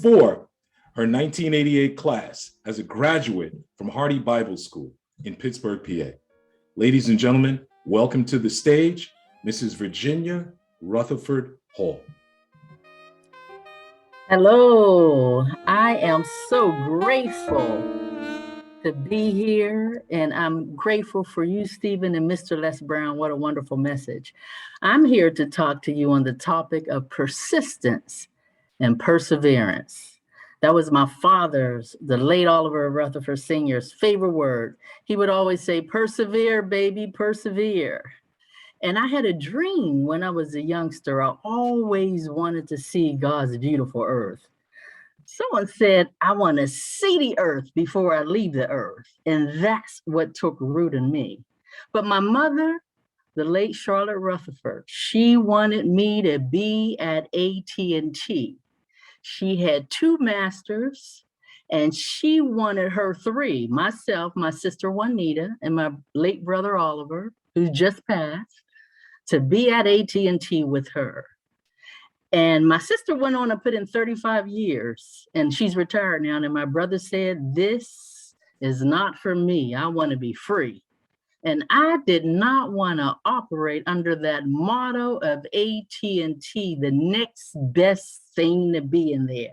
for her 1988 class as a graduate from Hardy Bible School in Pittsburgh, PA. Ladies and gentlemen, welcome to the stage, Mrs. Virginia Rutherford Hall. Hello, I am so grateful to be here, and I'm grateful for you, Stephen, and Mr. Les Brown. What a wonderful message. I'm here to talk to you on the topic of persistence and perseverance. That was my father's, the late Oliver Rutherford Sr.'s favorite word. He would always say, persevere, baby, persevere. And I had a dream when I was a youngster. I always wanted to see God's beautiful earth. Someone said, I want to see the earth before I leave the earth. And that's what took root in me. But my mother, the late Charlotte Rutherford, she wanted me to be at AT&T. She had 2 masters, and she wanted her 3, myself, my sister Juanita, and my late brother Oliver, who just passed, to be at AT&T with her. And my sister went on to put in 35 years, and she's retired now. And my brother said, this is not for me. I want to be free. And I did not want to operate under that motto of AT&T, the next best thing to be in there.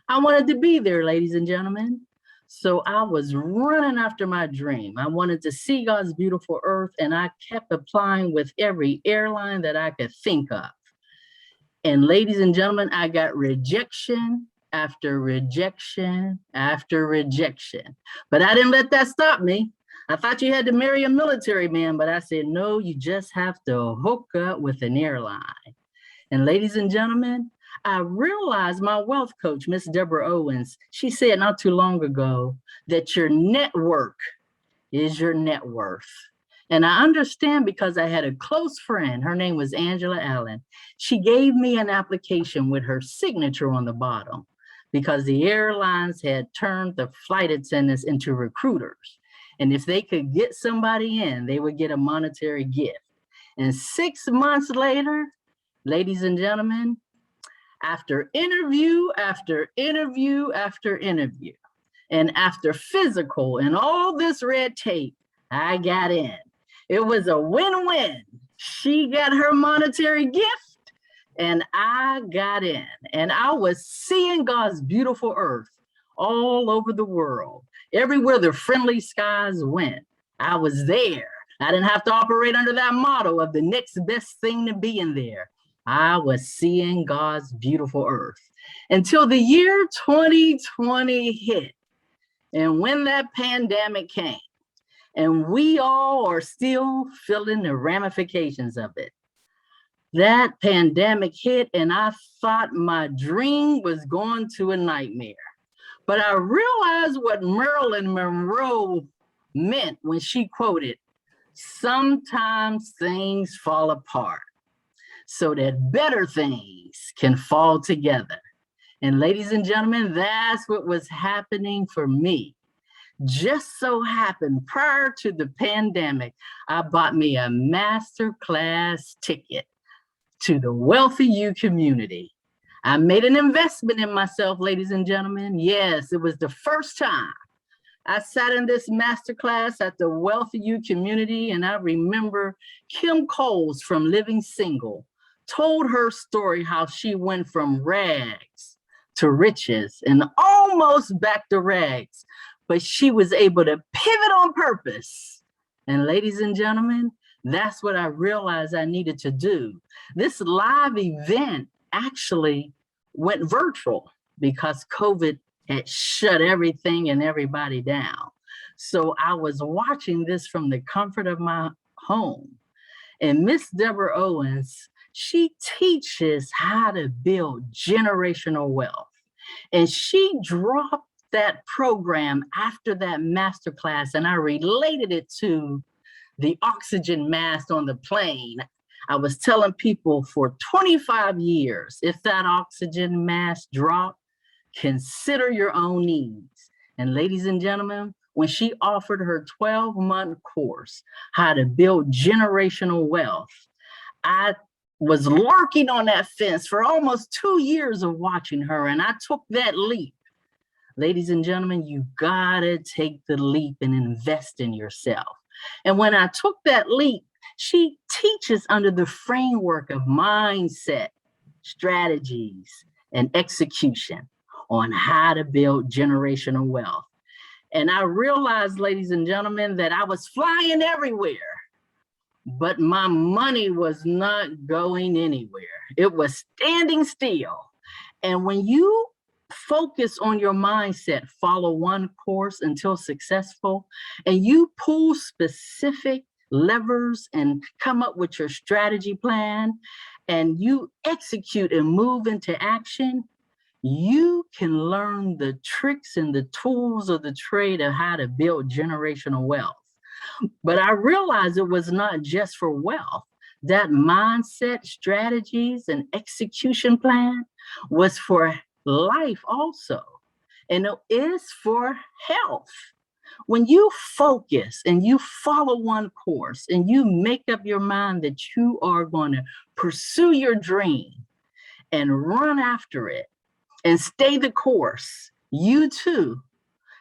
I wanted to be there, ladies and gentlemen. So I was running after my dream. I wanted to see God's beautiful earth, and I kept applying with every airline that I could think of. And ladies and gentlemen, I got rejection after rejection after rejection. But I didn't let that stop me. I thought you had to marry a military man, but I said, no, you just have to hook up with an airline. And ladies and gentlemen, I realized my wealth coach, Miss Deborah Owens, she said not too long ago that your network is your net worth. And I understand because I had a close friend, her name was Angela Allen. She gave me an application with her signature on the bottom because the airlines had turned the flight attendants into recruiters. And if they could get somebody in, they would get a monetary gift. And 6 months later, ladies and gentlemen, after interview after interview after interview, and after physical and all this red tape, I got in. It was a win-win. She got her monetary gift and I got in. And I was seeing God's beautiful earth all over the world. Everywhere the friendly skies went, I was there. I didn't have to operate under that motto of the next best thing to be in there. I was seeing God's beautiful earth until the year 2020 hit. And when that pandemic came, and we all are still feeling the ramifications of it, that pandemic hit and I thought my dream was going to a nightmare. But I realized what Marilyn Monroe meant when she quoted, "Sometimes things fall apart so that better things can fall together." And ladies and gentlemen, that's what was happening for me. Just so happened prior to the pandemic, I bought me a master class ticket to the Wealthy You community. I made an investment in myself, ladies and gentlemen. Yes, it was the first time I sat in this master class at the Wealthy You community, and I remember Kim Coles from Living Single told her story how she went from rags to riches and almost back to rags, but she was able to pivot on purpose. And ladies and gentlemen, that's what I realized I needed to do. This live event actually went virtual because COVID had shut everything and everybody down. So I was watching this from the comfort of my home. And Miss Deborah Owens, she teaches how to build generational wealth. And she dropped that program after that masterclass, and I related it to the oxygen mask on the plane. I was telling people for 25 years, if that oxygen mask dropped, consider your own needs. And ladies and gentlemen, when she offered her 12-month course, How to Build Generational Wealth, I was lurking on that fence for almost 2 years of watching her, and I took that leap. Ladies and gentlemen, you gotta take the leap and invest in yourself. And when I took that leap, she teaches under the framework of mindset, strategies, and execution on how to build generational wealth. And I realized, ladies and gentlemen, that I was flying everywhere, but my money was not going anywhere. It was standing still. And when you focus on your mindset, follow one course until successful, and you pull specific levers and come up with your strategy plan, and you execute and move into action, you can learn the tricks and the tools of the trade of how to build generational wealth. But I realized it was not just for wealth. That mindset, strategies, and execution plan was for life also, and it is for health. When you focus and you follow one course and you make up your mind that you are going to pursue your dream and run after it and stay the course, you too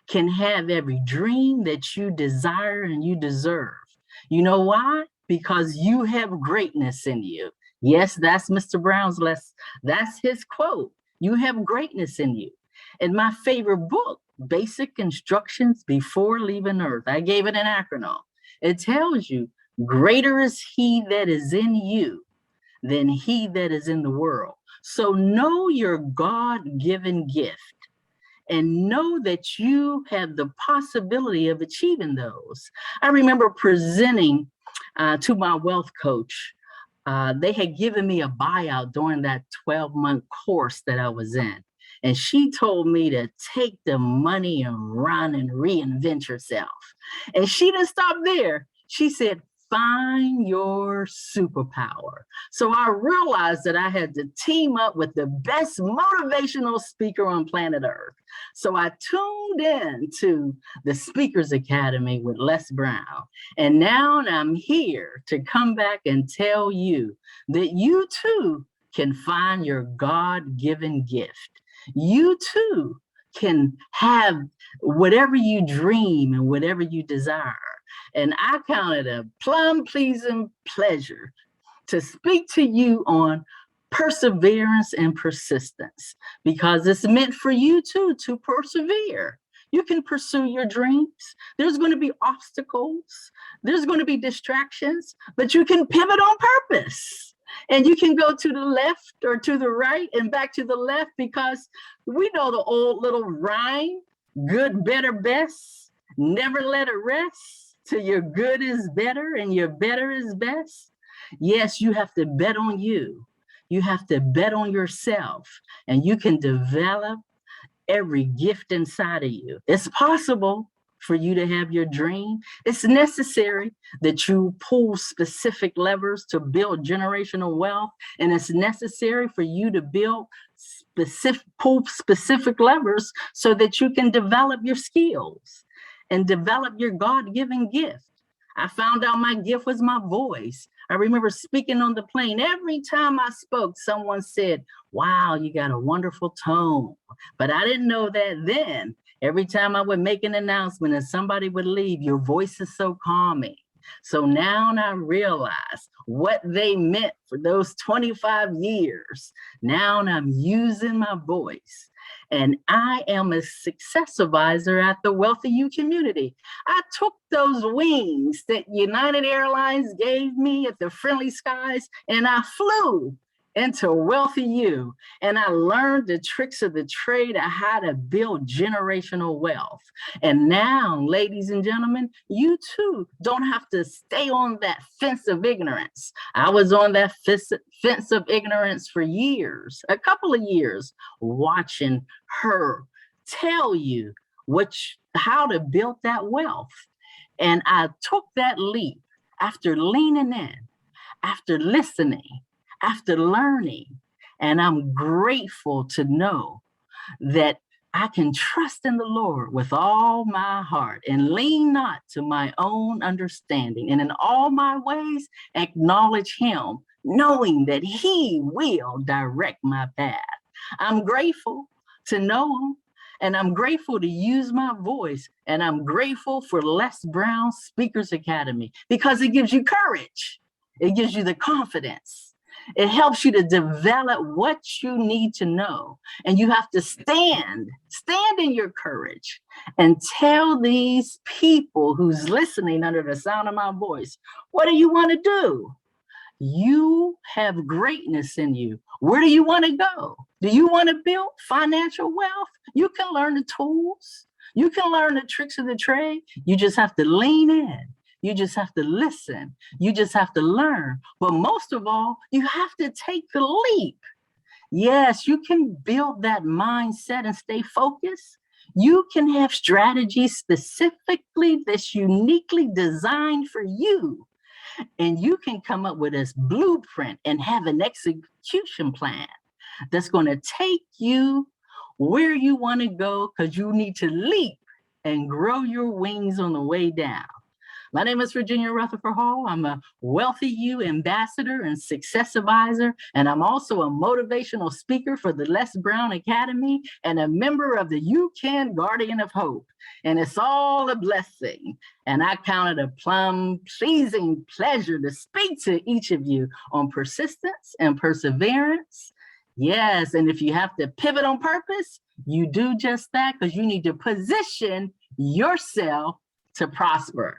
can have every dream that you desire and you deserve. You know why? Because you have greatness in you. Yes, that's Mr. Brown's lesson. That's his quote. You have greatness in you. In my favorite book, Basic Instructions Before Leaving Earth, I gave it an acronym. It tells you, greater is he that is in you than he that is in the world. So know your God-given gift and know that you have the possibility of achieving those. I remember presenting to my wealth coach they had given me a buyout during that 12-month course that I was in. And she told me to take the money and run and reinvent yourself. And she didn't stop there. She said, find your superpower. So I realized that I had to team up with the best motivational speaker on planet Earth. So I tuned in to the Speakers Academy with Les Brown. And now I'm here to come back and tell you that you too can find your God-given gift. You too can have whatever you dream and whatever you desire. And I count it a plum-pleasing pleasure to speak to you on perseverance and persistence, because it's meant for you too to persevere. You can pursue your dreams. There's going to be obstacles. There's going to be distractions, but you can pivot on purpose. And you can go to the left or to the right and back to the left, because we know the old little rhyme, good, better, best, never let it rest till your good is better and your better is best. Yes, you have to bet on you. You have to bet on yourself, and you can develop every gift inside of you. It's possible for you to have your dream. It's necessary that you pull specific levers to build generational wealth, and it's necessary for you to pull specific levers so that you can develop your skills and develop your God-given gift. I found out my gift was my voice. I remember speaking on the plane. Every time I spoke, someone said, wow, you got a wonderful tone. But I didn't know that then. Every time I would make an announcement and somebody would leave, your voice is so calming. So now I realize what they meant for those 25 years. Now I'm using my voice. And I am a success advisor at the Wealthy You community. I took those wings that United Airlines gave me at the Friendly Skies, and I flew into Wealthy You, and I learned the tricks of the trade of how to build generational wealth. And now, ladies and gentlemen, you too don't have to stay on that fence of ignorance. I was on that fence of ignorance for years, a couple of years, watching her tell you how to build that wealth. And I took that leap after leaning in, after listening, after learning, and I'm grateful to know that I can trust in the Lord with all my heart and lean not to my own understanding, and in all my ways acknowledge him, knowing that he will direct my path. I'm grateful to know him, and I'm grateful to use my voice, and I'm grateful for Les Brown Speakers Academy, because it gives you courage. It gives you the confidence. It helps you to develop what you need to know. And you have to stand in your courage and tell these people who's listening under the sound of my voice, what do you want to do? You have greatness in you. Where do you want to go? Do you want to build financial wealth? You can learn the tools. You can learn the tricks of the trade. You just have to lean in. You just have to listen. You just have to learn. But most of all, you have to take the leap. Yes, you can build that mindset and stay focused. You can have strategies specifically that's uniquely designed for you. And you can come up with this blueprint and have an execution plan that's going to take you where you want to go, because you need to leap and grow your wings on the way down. My name is Virginia Rutherford Hall. I'm a Wealthy You ambassador and success advisor, and I'm also a motivational speaker for the Les Brown Academy and a member of the UCAN Guardian of Hope. And it's all a blessing. And I count it a plum-pleasing pleasure to speak to each of you on persistence and perseverance. Yes, and if you have to pivot on purpose, you do just that, because you need to position yourself to prosper.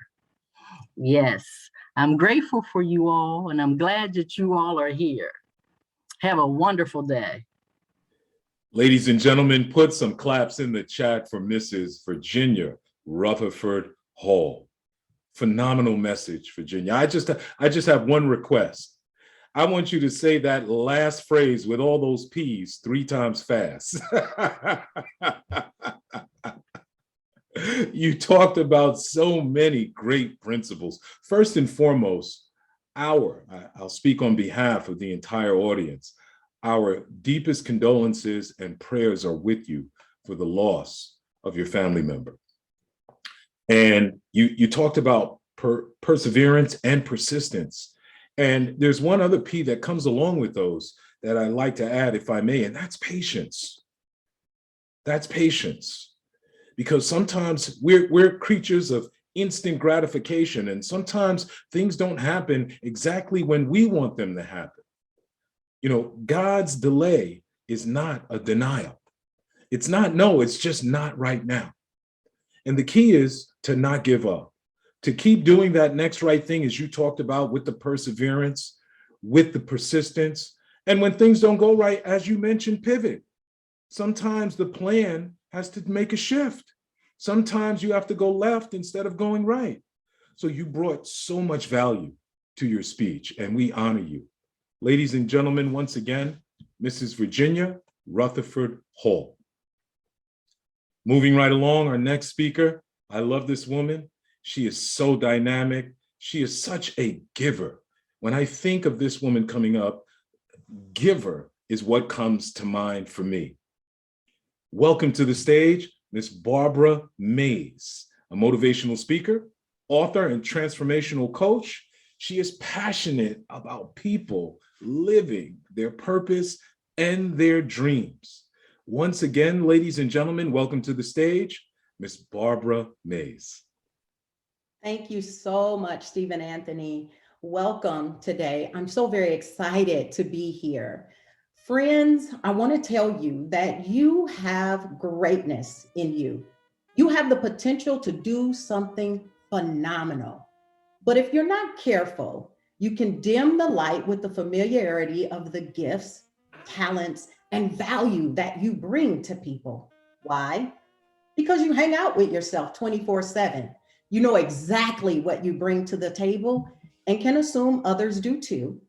Yes, I'm grateful for you all, and I'm glad that you all are here. Have a wonderful day. Ladies and gentlemen, put some claps in the chat for Mrs. Virginia Rutherford Hall. Phenomenal message, Virginia. I just have one request. I want you to say that last phrase with all those P's 3 times fast. You talked about so many great principles. First and foremost, I'll speak on behalf of the entire audience, our deepest condolences and prayers are with you for the loss of your family member. And you talked about perseverance and persistence. And there's one other P that comes along with those that I'd like to add, if I may, and that's patience. That's patience. Because sometimes we're creatures of instant gratification, and sometimes things don't happen exactly when we want them to happen. You know, God's delay is not a denial. It's not no, it's just not right now. And the key is to not give up, to keep doing that next right thing, as you talked about, with the perseverance, with the persistence. And when things don't go right, as you mentioned, pivot. Sometimes the plan has to make a shift. Sometimes you have to go left instead of going right. So you brought so much value to your speech, and we honor you. Ladies and gentlemen, once again, Mrs. Virginia Rutherford Hall. Moving right along, our next speaker. I love this woman. She is so dynamic. She is such a giver. When I think of this woman coming up, giver is what comes to mind for me. Welcome to the stage, Miss Barbara Mays, a motivational speaker, author, and transformational coach. She is passionate about people living their purpose and their dreams. Once again, ladies and gentlemen, welcome to the stage, Miss Barbara Mays. Thank you so much, Stephen Anthony. Welcome today. I'm so very excited to be here. Friends, I want to tell you that you have greatness in you. You have the potential to do something phenomenal. But if you're not careful, you can dim the light with the familiarity of the gifts, talents, and value that you bring to people. Why? Because you hang out with yourself 24/7. You know exactly what you bring to the table and can assume others do too,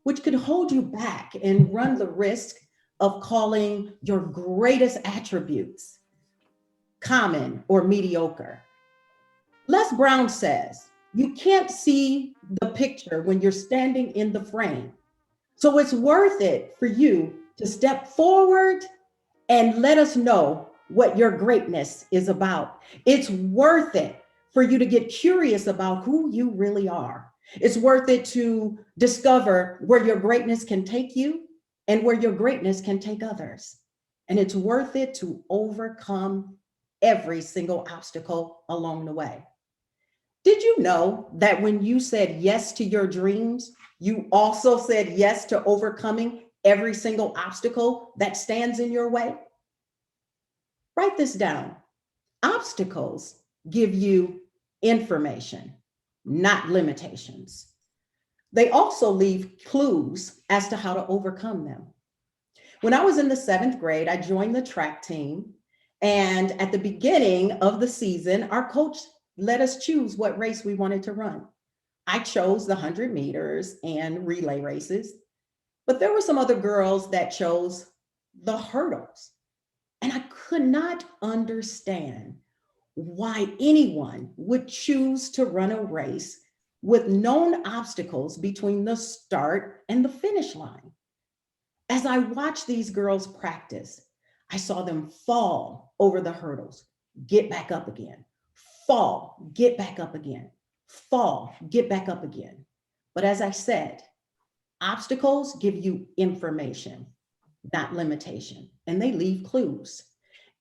which could hold you back and run the risk of calling your greatest attributes common or mediocre. Les Brown says, you can't see the picture when you're standing in the frame. So it's worth it for you to step forward and let us know what your greatness is about. It's worth it for you to get curious about who you really are. It's worth it to discover where your greatness can take you and where your greatness can take others. And it's worth it to overcome every single obstacle along the way. Did you know that when you said yes to your dreams, you also said yes to overcoming every single obstacle that stands in your way? Write this down. Obstacles give you information, not limitations. They also leave clues as to how to overcome them. When I was in the 7th grade, I joined the track team. And at the beginning of the season, our coach let us choose what race we wanted to run. I chose the 100 meters and relay races, but there were some other girls that chose the hurdles. And I could not understand why anyone would choose to run a race with known obstacles between the start and the finish line. As I watched these girls practice, I saw them fall over the hurdles, get back up again, fall, get back up again, fall, get back up again. But as I said, obstacles give you information, not limitation, and they leave clues.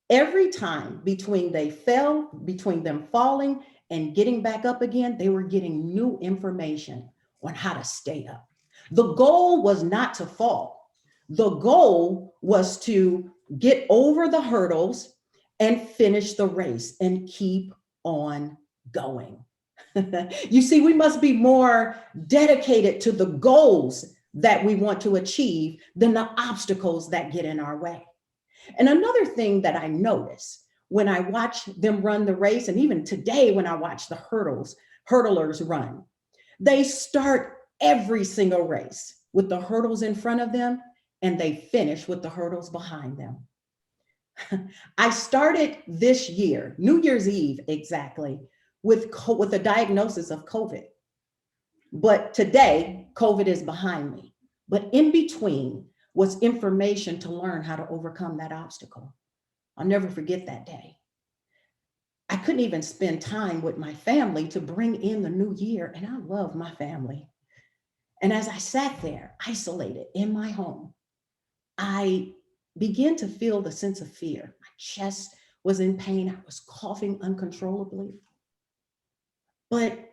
Every time between them falling and getting back up again, they were getting new information on how to stay up. The goal was not to fall. The goal was to get over the hurdles and finish the race and keep on going. You see, we must be more dedicated to the goals that we want to achieve than the obstacles that get in our way. And another thing that I notice when I watch them run the race, and even today when I watch the hurdlers run, they start every single race with the hurdles in front of them, and they finish with the hurdles behind them. I started this year, New Year's Eve exactly, with a diagnosis of COVID. But today, COVID is behind me. But in between was information to learn how to overcome that obstacle. I'll never forget that day. I couldn't even spend time with my family to bring in the new year, and I love my family. And as I sat there, isolated in my home, I began to feel the sense of fear. My chest was in pain. I was coughing uncontrollably. But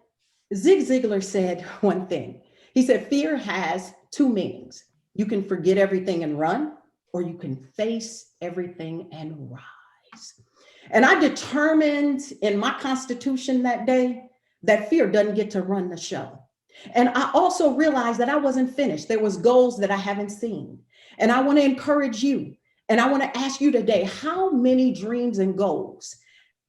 Zig Ziglar said one thing. He said, fear has two meanings. You can forget everything and run, or you can face everything and rise. And I determined in my constitution that day that fear doesn't get to run the show. And I also realized that I wasn't finished. There was goals that I haven't seen. And I want to encourage you. And I want to ask you today, how many dreams and goals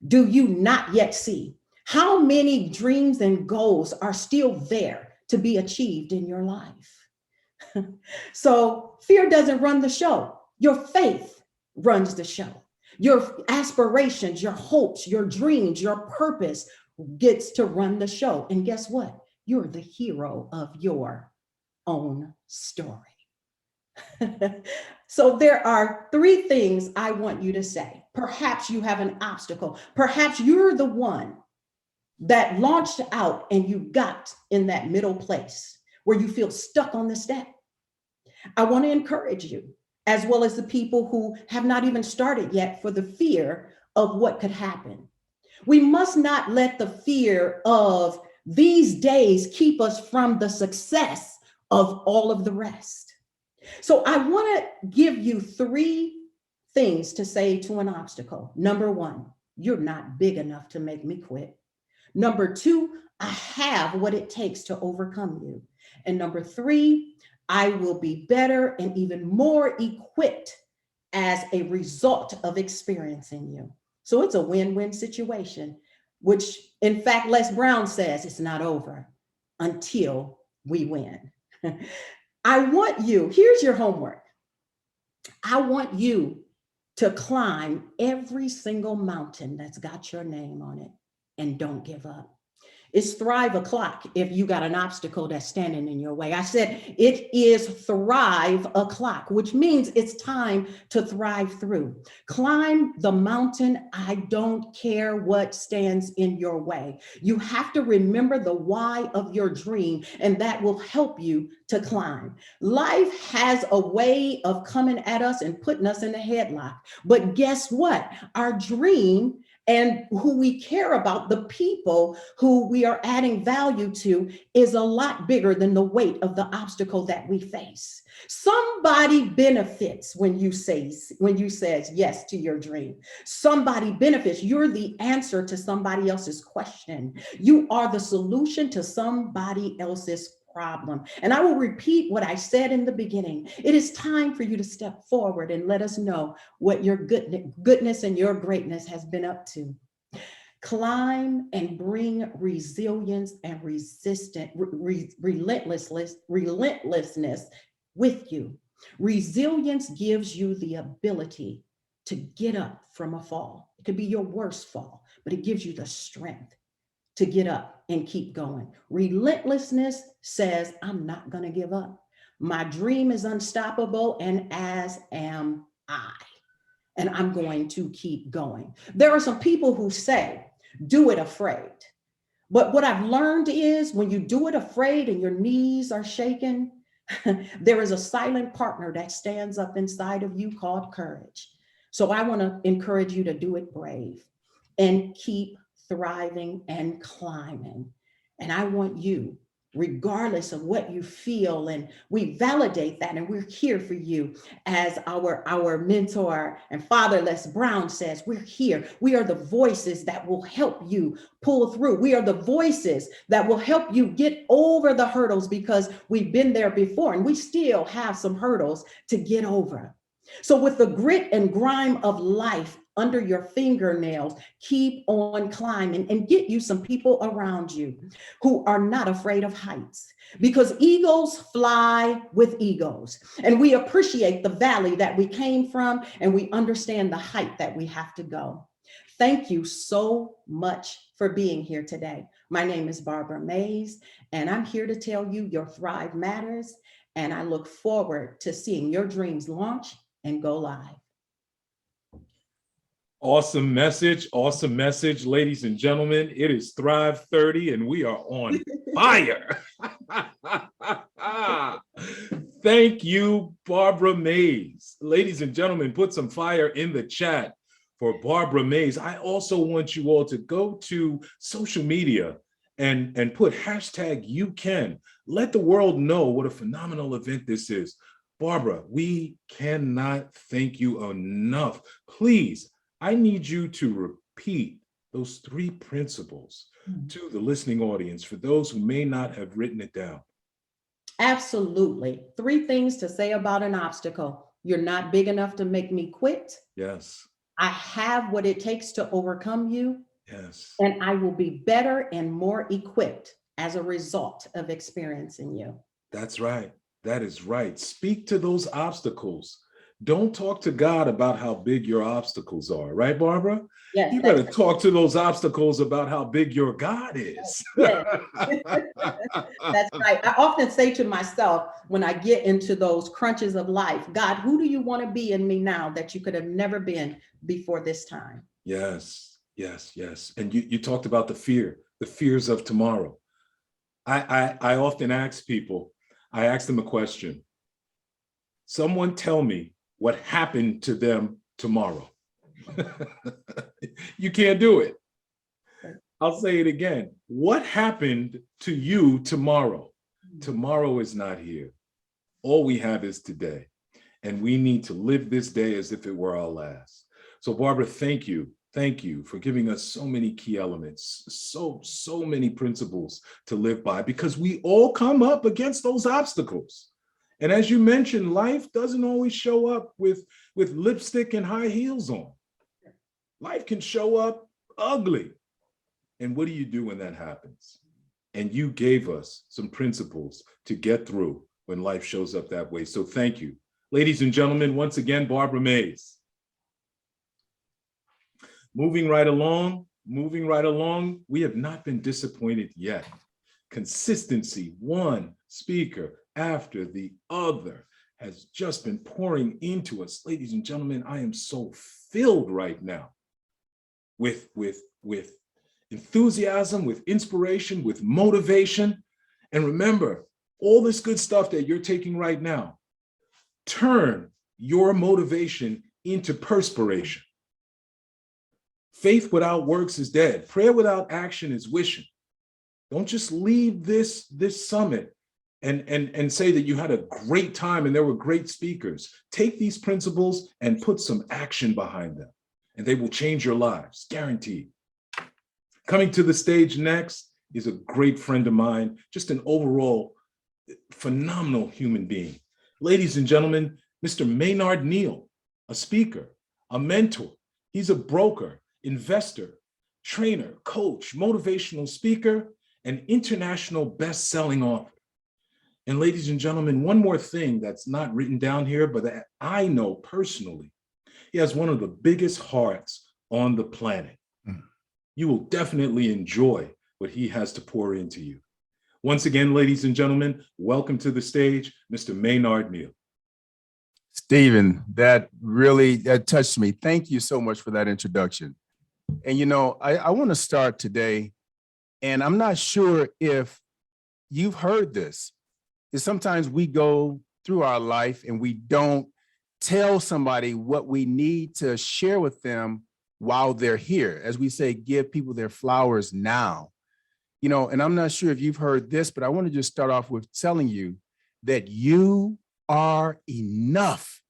do you not yet see? How many dreams and goals are still there to be achieved in your life? So fear doesn't run the show. Your faith runs the show. Your aspirations, your hopes, your dreams, your purpose gets to run the show. And guess what? You're the hero of your own story. So there are three things I want you to say. Perhaps you have an obstacle. Perhaps you're the one that launched out and you got in that middle place where you feel stuck on the step. I want to encourage you, as well as the people who have not even started yet, for the fear of what could happen. We must not let the fear of these days keep us from the success of all of the rest. So I want to give you three things to say to an obstacle. Number one, you're not big enough to make me quit. Number two, I have what it takes to overcome you. And number three, I will be better and even more equipped as a result of experiencing you. So it's a win-win situation, which in fact, Les Brown says it's not over until we win. I want you, here's your homework. I want you to climb every single mountain that's got your name on it, and don't give up. It's thrive o'clock if you got an obstacle that's standing in your way. I said it is thrive o'clock, which means it's time to thrive through. Climb the mountain. I don't care what stands in your way. You have to remember the why of your dream, and that will help you to climb. Life has a way of coming at us and putting us in a headlock. But guess what? Our dream and who we care about, the people who we are adding value to, is a lot bigger than the weight of the obstacle that we face. Somebody benefits when you say yes to your dream. Somebody benefits. You're the answer to somebody else's question. You are the solution to somebody else's problem. And I will repeat what I said in the beginning. It is time for you to step forward and let us know what your goodness and your greatness has been up to. Climb and bring resilience and relentlessness with you. Resilience gives you the ability to get up from a fall. It could be your worst fall, but it gives you the strength to get up and keep going. Relentlessness says, I'm not going to give up. My dream is unstoppable, and as am I. And I'm going to keep going. There are some people who say, do it afraid. But what I've learned is when you do it afraid and your knees are shaken, there is a silent partner that stands up inside of you called courage. So I want to encourage you to do it brave and keep thriving and climbing. And I want you, regardless of what you feel, and we validate that, and we're here for you. As our mentor and father Les Brown says, we're here. We are the voices that will help you pull through. We are the voices that will help you get over the hurdles, because we've been there before and we still have some hurdles to get over. So with the grit and grime of life under your fingernails. Keep on climbing and get you some people around you who are not afraid of heights, because eagles fly with egos. And we appreciate the valley that we came from, and we understand the height that we have to go. Thank you so much for being here today. My name is Barbara Mays, and I'm here to tell you your Thrive matters. And I look forward to seeing your dreams launch and go live. Awesome message, ladies and gentlemen. It is Thrive 30 and we are on fire. Thank you, Barbara Mays. Ladies and gentlemen, put some fire in the chat for Barbara Mays. I also want you all to go to social media and put hashtag UCAN. Let the world know what a phenomenal event this is. Barbara, we cannot thank you enough. Please, I need you to repeat those 3 principles to the listening audience for those who may not have written it down. Absolutely. 3 things to say about an obstacle. You're not big enough to make me quit. Yes. I have what it takes to overcome you. Yes. And I will be better and more equipped as a result of experiencing you. That's right. That is right. Speak to those obstacles. Don't talk to God about how big your obstacles are, right, Barbara? Yes, you better talk to those obstacles about how big your God is. Yes. That's right. I often say to myself when I get into those crunches of life, God, who do you want to be in me now that you could have never been before this time? Yes, yes, yes. And you talked about the fears of tomorrow. I often ask people, I ask them a question. Someone tell me what happened to them tomorrow. You can't do it. I'll say it again. What happened to you tomorrow? Tomorrow is not here. All we have is today. And we need to live this day as if it were our last. So Barbara, thank you. Thank you for giving us so many key elements, so many principles to live by, because we all come up against those obstacles. And as you mentioned, life doesn't always show up with lipstick and high heels on. Life can show up ugly. And what do you do when that happens? And you gave us some principles to get through when life shows up that way. So thank you. Ladies and gentlemen, once again, Barbara Mays. Moving right along, we have not been disappointed yet. Consistency, one speaker after the other, has just been pouring into us. Ladies and gentlemen, I am so filled right now with enthusiasm, with inspiration, with motivation. And remember, all this good stuff that you're taking right now, turn your motivation into perspiration. Faith without works is dead. Prayer without action is wishing. Don't just leave this summit and say that you had a great time and there were great speakers. Take these principles and put some action behind them, and they will change your lives, guaranteed. Coming to the stage next is a great friend of mine, just an overall phenomenal human being. Ladies and gentlemen, Mr. Maynard Neal, a speaker, a mentor. He's a broker, investor, trainer, coach, motivational speaker, and international best-selling author. And ladies and gentlemen, one more thing that's not written down here, but that I know personally, he has one of the biggest hearts on the planet. You will definitely enjoy what he has to pour into you. Once again, ladies and gentlemen, welcome to the stage, Mr. Maynard Neal. Stephen, that touched me. Thank you so much for that introduction. And you know, I want to start today, and I'm not sure if you've heard this, is sometimes we go through our life and we don't tell somebody what we need to share with them while they're here. As we say, give people their flowers now. You know, and I'm not sure if you've heard this, but I want to just start off with telling you that you are enough.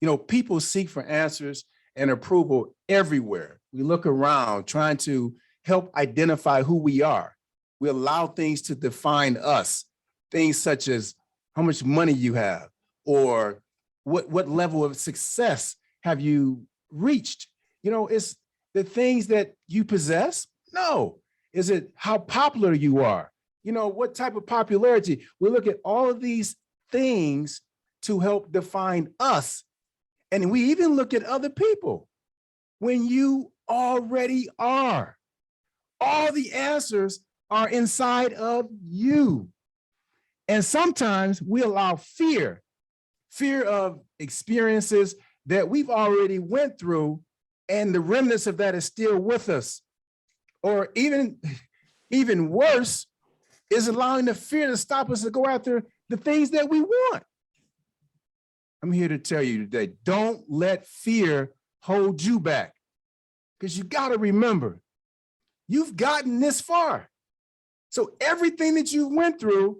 You know, people seek for answers and approval everywhere. We look around trying to help identify who we are. We allow things to define us. Things such as how much money you have, or what level of success have you reached. It's the things that you possess? No. Is it how popular you are? What type of popularity? We look at all of these things to help define us. And we even look at other people when you already are. All the answers are inside of you. And sometimes we allow fear of experiences that we've already went through, and the remnants of that is still with us. Or even worse, is allowing the fear to stop us to go after the things that we want. I'm here to tell you today, don't let fear hold you back, because you got to remember, you've gotten this far. So everything that you went through,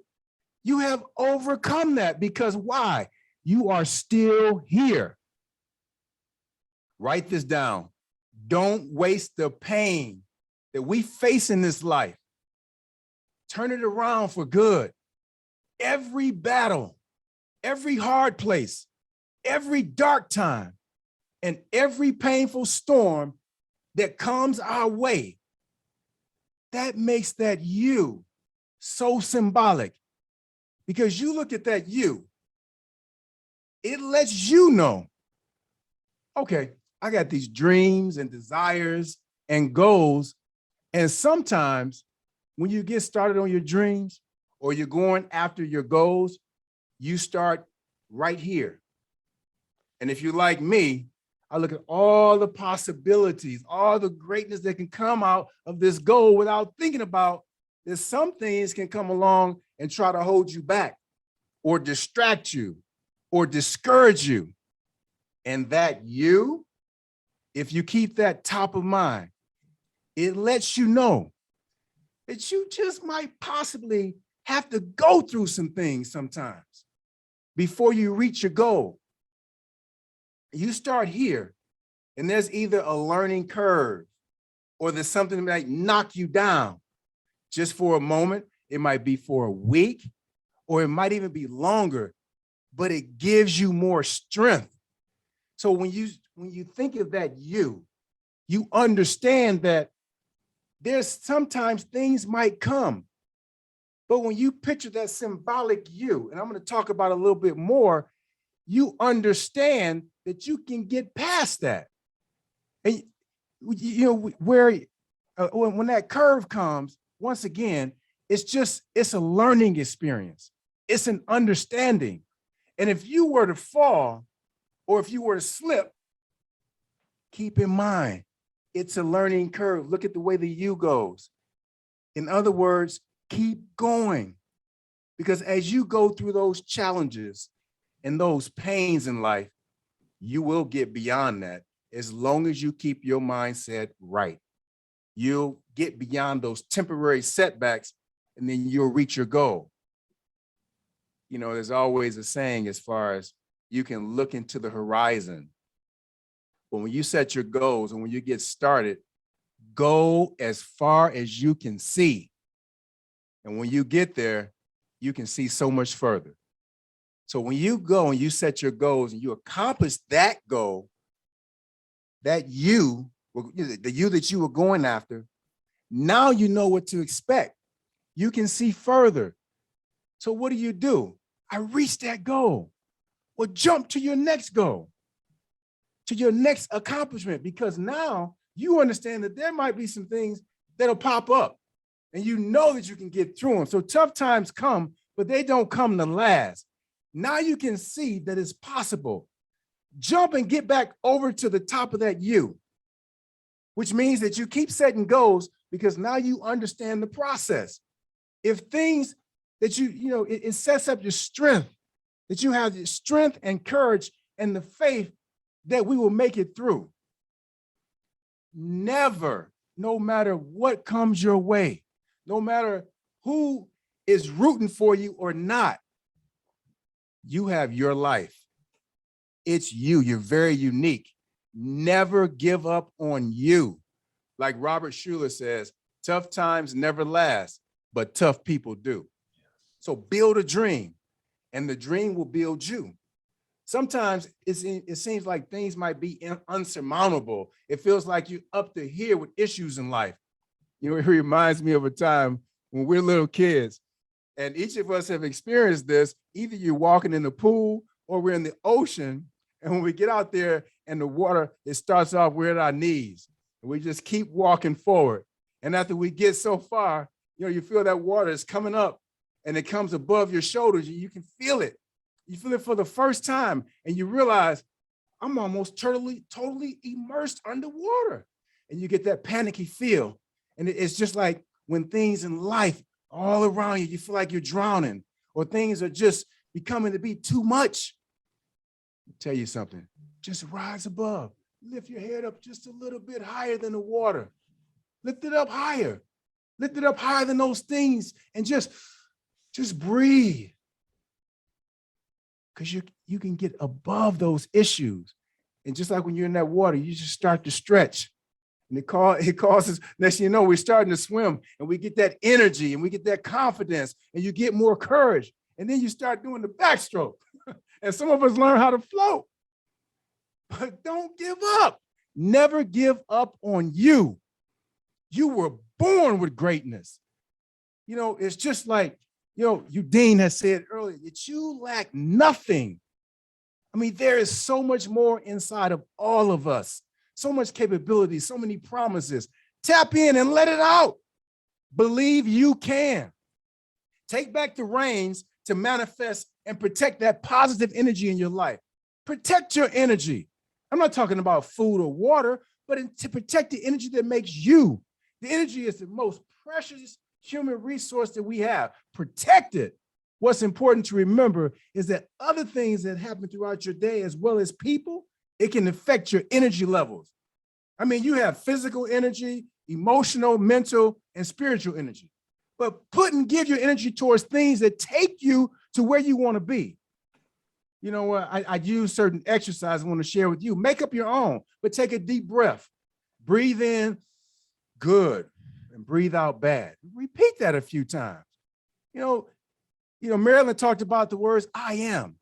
you have overcome that, because why? You are still here. Write this down. Don't waste the pain that we face in this life. Turn it around for good. Every battle, every hard place, every dark time, and every painful storm that comes our way, that makes that you so symbolic, because you look at that you, it lets you know, okay, I got these dreams and desires and goals. And sometimes when you get started on your dreams or you're going after your goals, you start right here. And if you're like me, I look at all the possibilities, all the greatness that can come out of this goal without thinking about that some things can come along and try to hold you back or distract you or discourage you. And that you, if you keep that top of mind, it lets you know that you just might possibly have to go through some things sometimes before you reach your goal. You start here, and there's either a learning curve or there's something that might knock you down just for a moment. It might be for a week, or it might even be longer, but it gives you more strength. So when you think of that you understand that there's sometimes things might come, but when you picture that symbolic you, and I'm going to talk about a little bit more, you understand that you can get past that. And when that curve comes, once again, it's a learning experience. It's an understanding. And if you were to fall, or if you were to slip, keep in mind, it's a learning curve. Look at the way the you goes. In other words, keep going. Because as you go through those challenges and those pains in life, you will get beyond that as long as you keep your mindset right. You'll get beyond those temporary setbacks, and then you'll reach your goal. There's always a saying as far as you can look into the horizon. But when you set your goals and when you get started, go as far as you can see. And when you get there, you can see so much further. So when you go and you set your goals and you accomplish that goal, that you, the you that you were going after, now you know what to expect. You can see further. So what do? I reached that goal. Well, jump to your next goal, to your next accomplishment, because now you understand that there might be some things that'll pop up and you know that you can get through them. So tough times come, but they don't come to last. Now you can see that it's possible. Jump and get back over to the top of that you, which means that you keep setting goals because now you understand the process. If things that it sets up your strength, that you have the strength and courage and the faith that we will make it through. Never, no matter what comes your way, no matter who is rooting for you or not, you have your life. It's you. You're very unique. Never give up on you. Like Robert Schuller says, tough times never last, but tough people do. So build a dream, and the dream will build you. Sometimes it seems like things might be unsurmountable. It feels like you're up to here with issues in life. You know, it reminds me of a time when we're little kids, and each of us have experienced this. Either you're walking in the pool or we're in the ocean, and when we get out there and the water, it starts off, we're at our knees, and we just keep walking forward. And after we get so far, you know, you feel that water is coming up and it comes above your shoulders, and you can feel it. You feel it for the first time, and you realize, I'm almost totally immersed underwater. And you get that panicky feel. And it's just like when things in life all around you, you feel like you're drowning, or things are just becoming to be too much. I'll tell you something, just rise above. Lift your head up just a little bit higher than the water. Lift it up higher. Lift it up higher than those things, and just breathe. Because you can get above those issues. And just like when you're in that water, you just start to stretch. And it causes, next thing you know, we're starting to swim, and we get that energy, and we get that confidence, and you get more courage. And then you start doing the backstroke. And some of us learn how to float. But don't give up. Never give up on you. You were born with greatness. You know, it's just like, you know, Udine has said earlier that you lack nothing. I mean, there is so much more inside of all of us, so much capability, so many promises. Tap in and let it out. Believe you can. Take back the reins to manifest and protect that positive energy in your life. Protect your energy. I'm not talking about food or water, but to protect the energy that makes you. The energy is the most precious human resource that we have. Protect it. What's important to remember is that other things that happen throughout your day, as well as people, it can affect your energy levels. I mean, you have physical energy, emotional, mental, and spiritual energy. But give your energy towards things that take you to where you want to be. You know what? I use certain exercises I want to share with you. Make up your own, but take a deep breath. Breathe in good and breathe out bad. Repeat that a few times. You know, Marilyn talked about the words I am.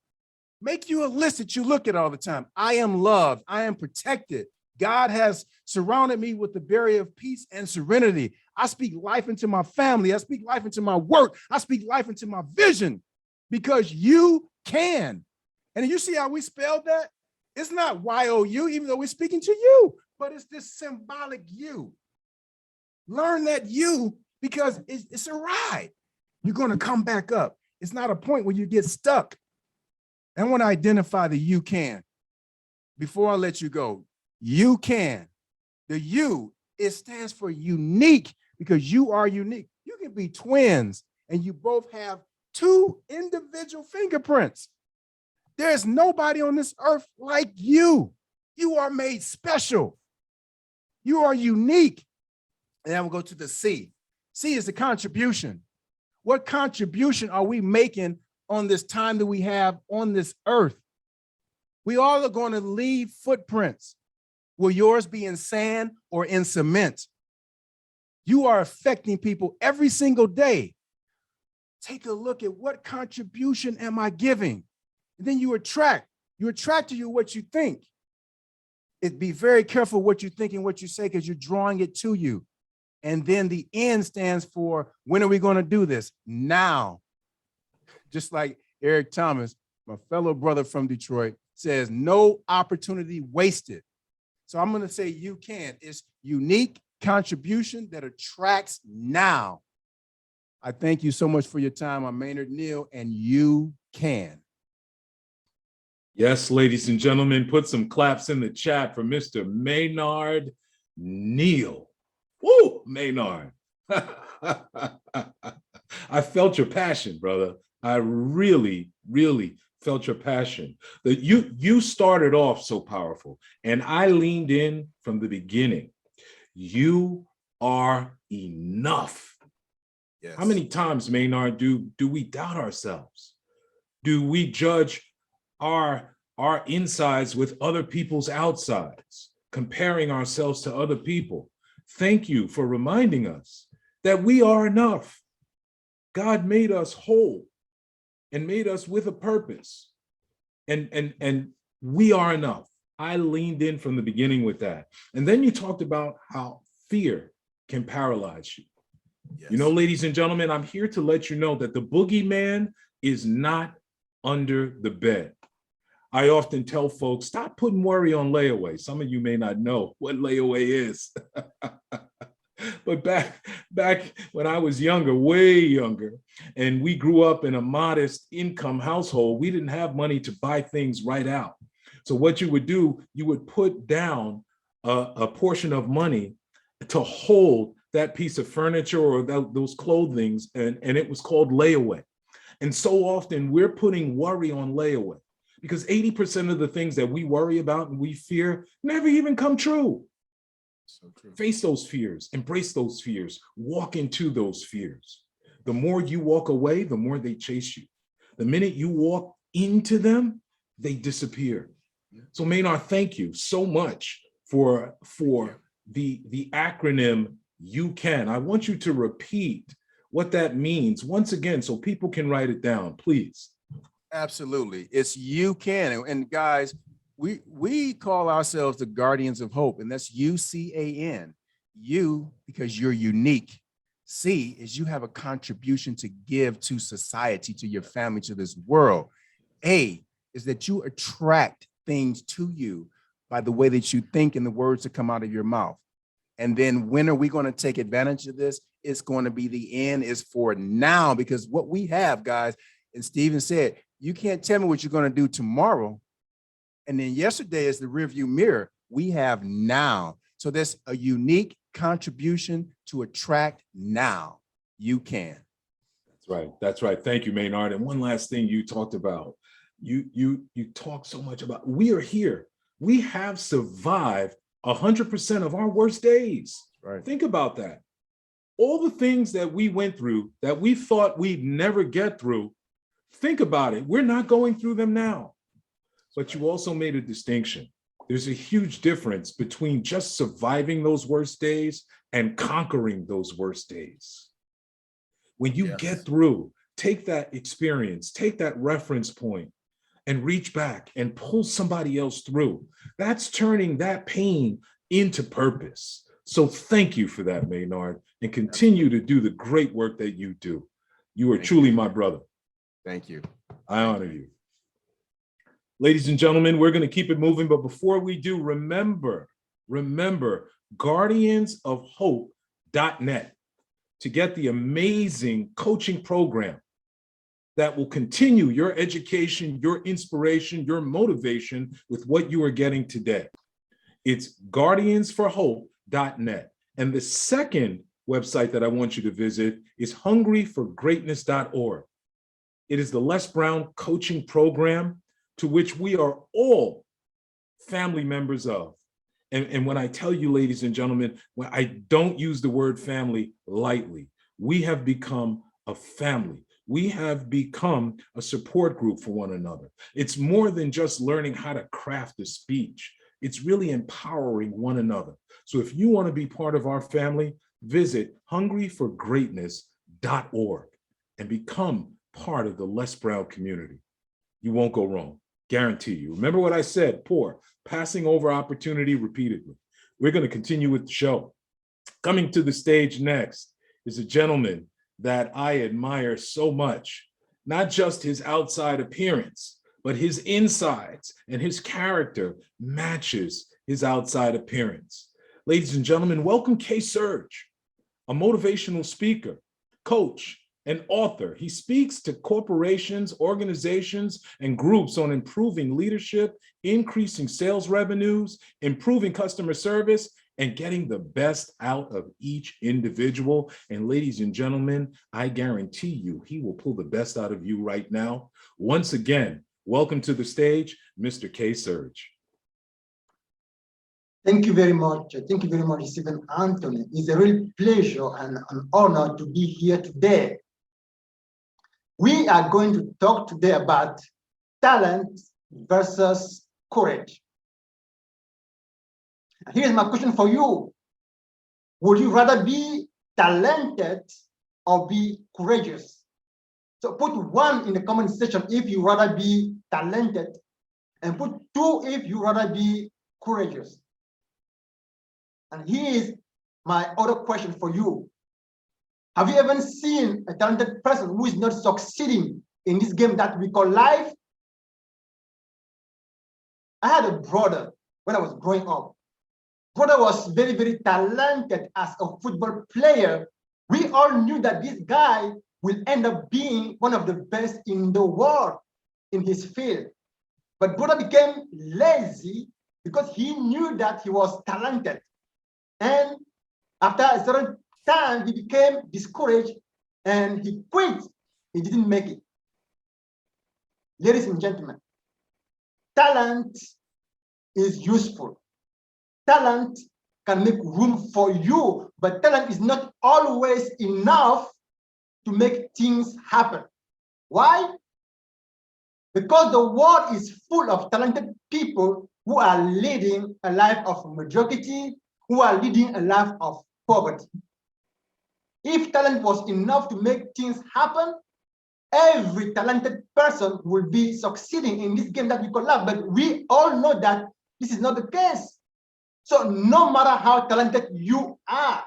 Make you a list that you look at all the time. I am loved. I am protected. God has surrounded me with the barrier of peace and serenity. I speak life into my family. I speak life into my work. I speak life into my vision, because you can. And you see how we spelled that? It's not Y-O-U, even though we're speaking to you, but it's this symbolic you. Learn that you, because it's a ride. You're going to come back up. It's not a point where you get stuck. I want to identify the you can. Before I let you go, you can. The you, it stands for unique, because you are unique. You can be twins and you both have two individual fingerprints. There's nobody on this earth like you. You are made special. You are unique. And then we'll go to the C. C is the contribution. What contribution are we making on this time that we have on this earth? We all are going to leave footprints. Will yours be in sand or in cement? You are affecting people every single day. Take a look at what contribution am I giving? And then you attract to you what you think. Be very careful what you think and what you say, because you're drawing it to you. And then the N stands for, when are we going to do this? Now. Just like Eric Thomas, my fellow brother from Detroit, says, no opportunity wasted. So I'm going to say you can. It's unique contribution that attracts now. I thank you so much for your time. I'm Maynard Neal, and you can. Yes, ladies and gentlemen, put some claps in the chat for Mr. Maynard Neal. Woo, Maynard. I felt your passion, brother. I really, really felt your passion. That you started off so powerful, and I leaned in from the beginning. You are enough. Yes. How many times, Maynard, do we doubt ourselves? Do we judge our insides with other people's outsides, comparing ourselves to other people? Thank you for reminding us that we are enough. God made us whole and made us with a purpose. And we are enough. I leaned in from the beginning with that. And then you talked about how fear can paralyze you. Yes. You know, ladies and gentlemen, I'm here to let you know that the boogeyman is not under the bed. I often tell folks, stop putting worry on layaway. Some of you may not know what layaway is. But back when I was younger, way younger, and we grew up in a modest income household, we didn't have money to buy things right out. So what you would do, you would put down a portion of money to hold that piece of furniture or those clothings, and it was called layaway. And so often we're putting worry on layaway because 80% of the things that we worry about and we fear never even come true. So true. Face those fears, embrace those fears, walk into those fears. The more you walk away, the more they chase you. The minute you walk into them, they disappear. So Maynard, thank you so much for the acronym UCAN. I want you to repeat what that means once again so people can write it down, please. Absolutely. It's UCAN. And guys, we call ourselves the Guardians of Hope, and that's UCAN. U, because you're unique. C is you have a contribution to give to society, to your family, to this world. A is that you attract things to you by the way that you think and the words that come out of your mouth. And then when are we going to take advantage of this? It's going to be the end is for now, because what we have, guys, and Stephen said, you can't tell me what you're going to do tomorrow. And then yesterday is the rearview mirror. We have now. So there's a unique contribution to attract now. You can. That's right. That's right. Thank you, Maynard. And one last thing you talked about. You talk so much about, we are here. We have survived 100% of our worst days. Right. Think about that. All the things that we went through that we thought we'd never get through, think about it. We're not going through them now. But you also made a distinction. There's a huge difference between just surviving those worst days and conquering those worst days. When you get through, take that experience, take that reference point, and reach back and pull somebody else through. That's turning that pain into purpose. So thank you for that, Maynard, and continue to do the great work that you do. You are truly my brother. Thank you. I honor you. Ladies and gentlemen, we're going to keep it moving, but before we do, remember, guardiansofhope.net to get the amazing coaching program that will continue your education, your inspiration, your motivation with what you are getting today. It's guardiansforhope.net. And the second website that I want you to visit is hungryforgreatness.org. It is the Les Brown coaching program to which we are all family members of. And when I tell you, ladies and gentlemen, when I don't use the word family lightly, we have become a family. We have become a support group for one another. It's more than just learning how to craft a speech. It's really empowering one another. So if you want to be part of our family, visit hungryforgreatness.org and become part of the Les Brown community. You won't go wrong, guarantee you. Remember what I said, passing over opportunity repeatedly. We're going to continue with the show. Coming to the stage next is a gentleman that I admire so much, not just his outside appearance, but his insides and his character matches his outside appearance. Ladies and gentlemen, welcome K. Surge, a motivational speaker, coach, and author. He speaks to corporations, organizations, and groups on improving leadership, increasing sales revenues, improving customer service, and getting the best out of each individual. And ladies and gentlemen, I guarantee you, he will pull the best out of you right now. Once again, welcome to the stage, Mr. K. Surge. Thank you very much. Thank you very much, Stephen Anthony. It's a real pleasure and an honor to be here today. We are going to talk today about talent versus courage. Here's my question for you. Would you rather be talented or be courageous? So put one in the comment section if you rather be talented and put 2 if you rather be courageous. And here's my other question for you. Have you ever seen a talented person who is not succeeding in this game that we call life? I had a brother when I was growing up. Brother was very, very talented as a football player. We all knew that this guy will end up being one of the best in the world in his field. But brother became lazy because he knew that he was talented. And after a certain time, he became discouraged and he quit. He didn't make it. Ladies and gentlemen, talent is useful. Talent can make room for you, but talent is not always enough to make things happen. Why? Because the world is full of talented people who are leading a life of mediocrity, who are leading a life of poverty. If talent was enough to make things happen, every talented person will be succeeding in this game that we call life. But we all know that this is not the case. So no matter how talented you are,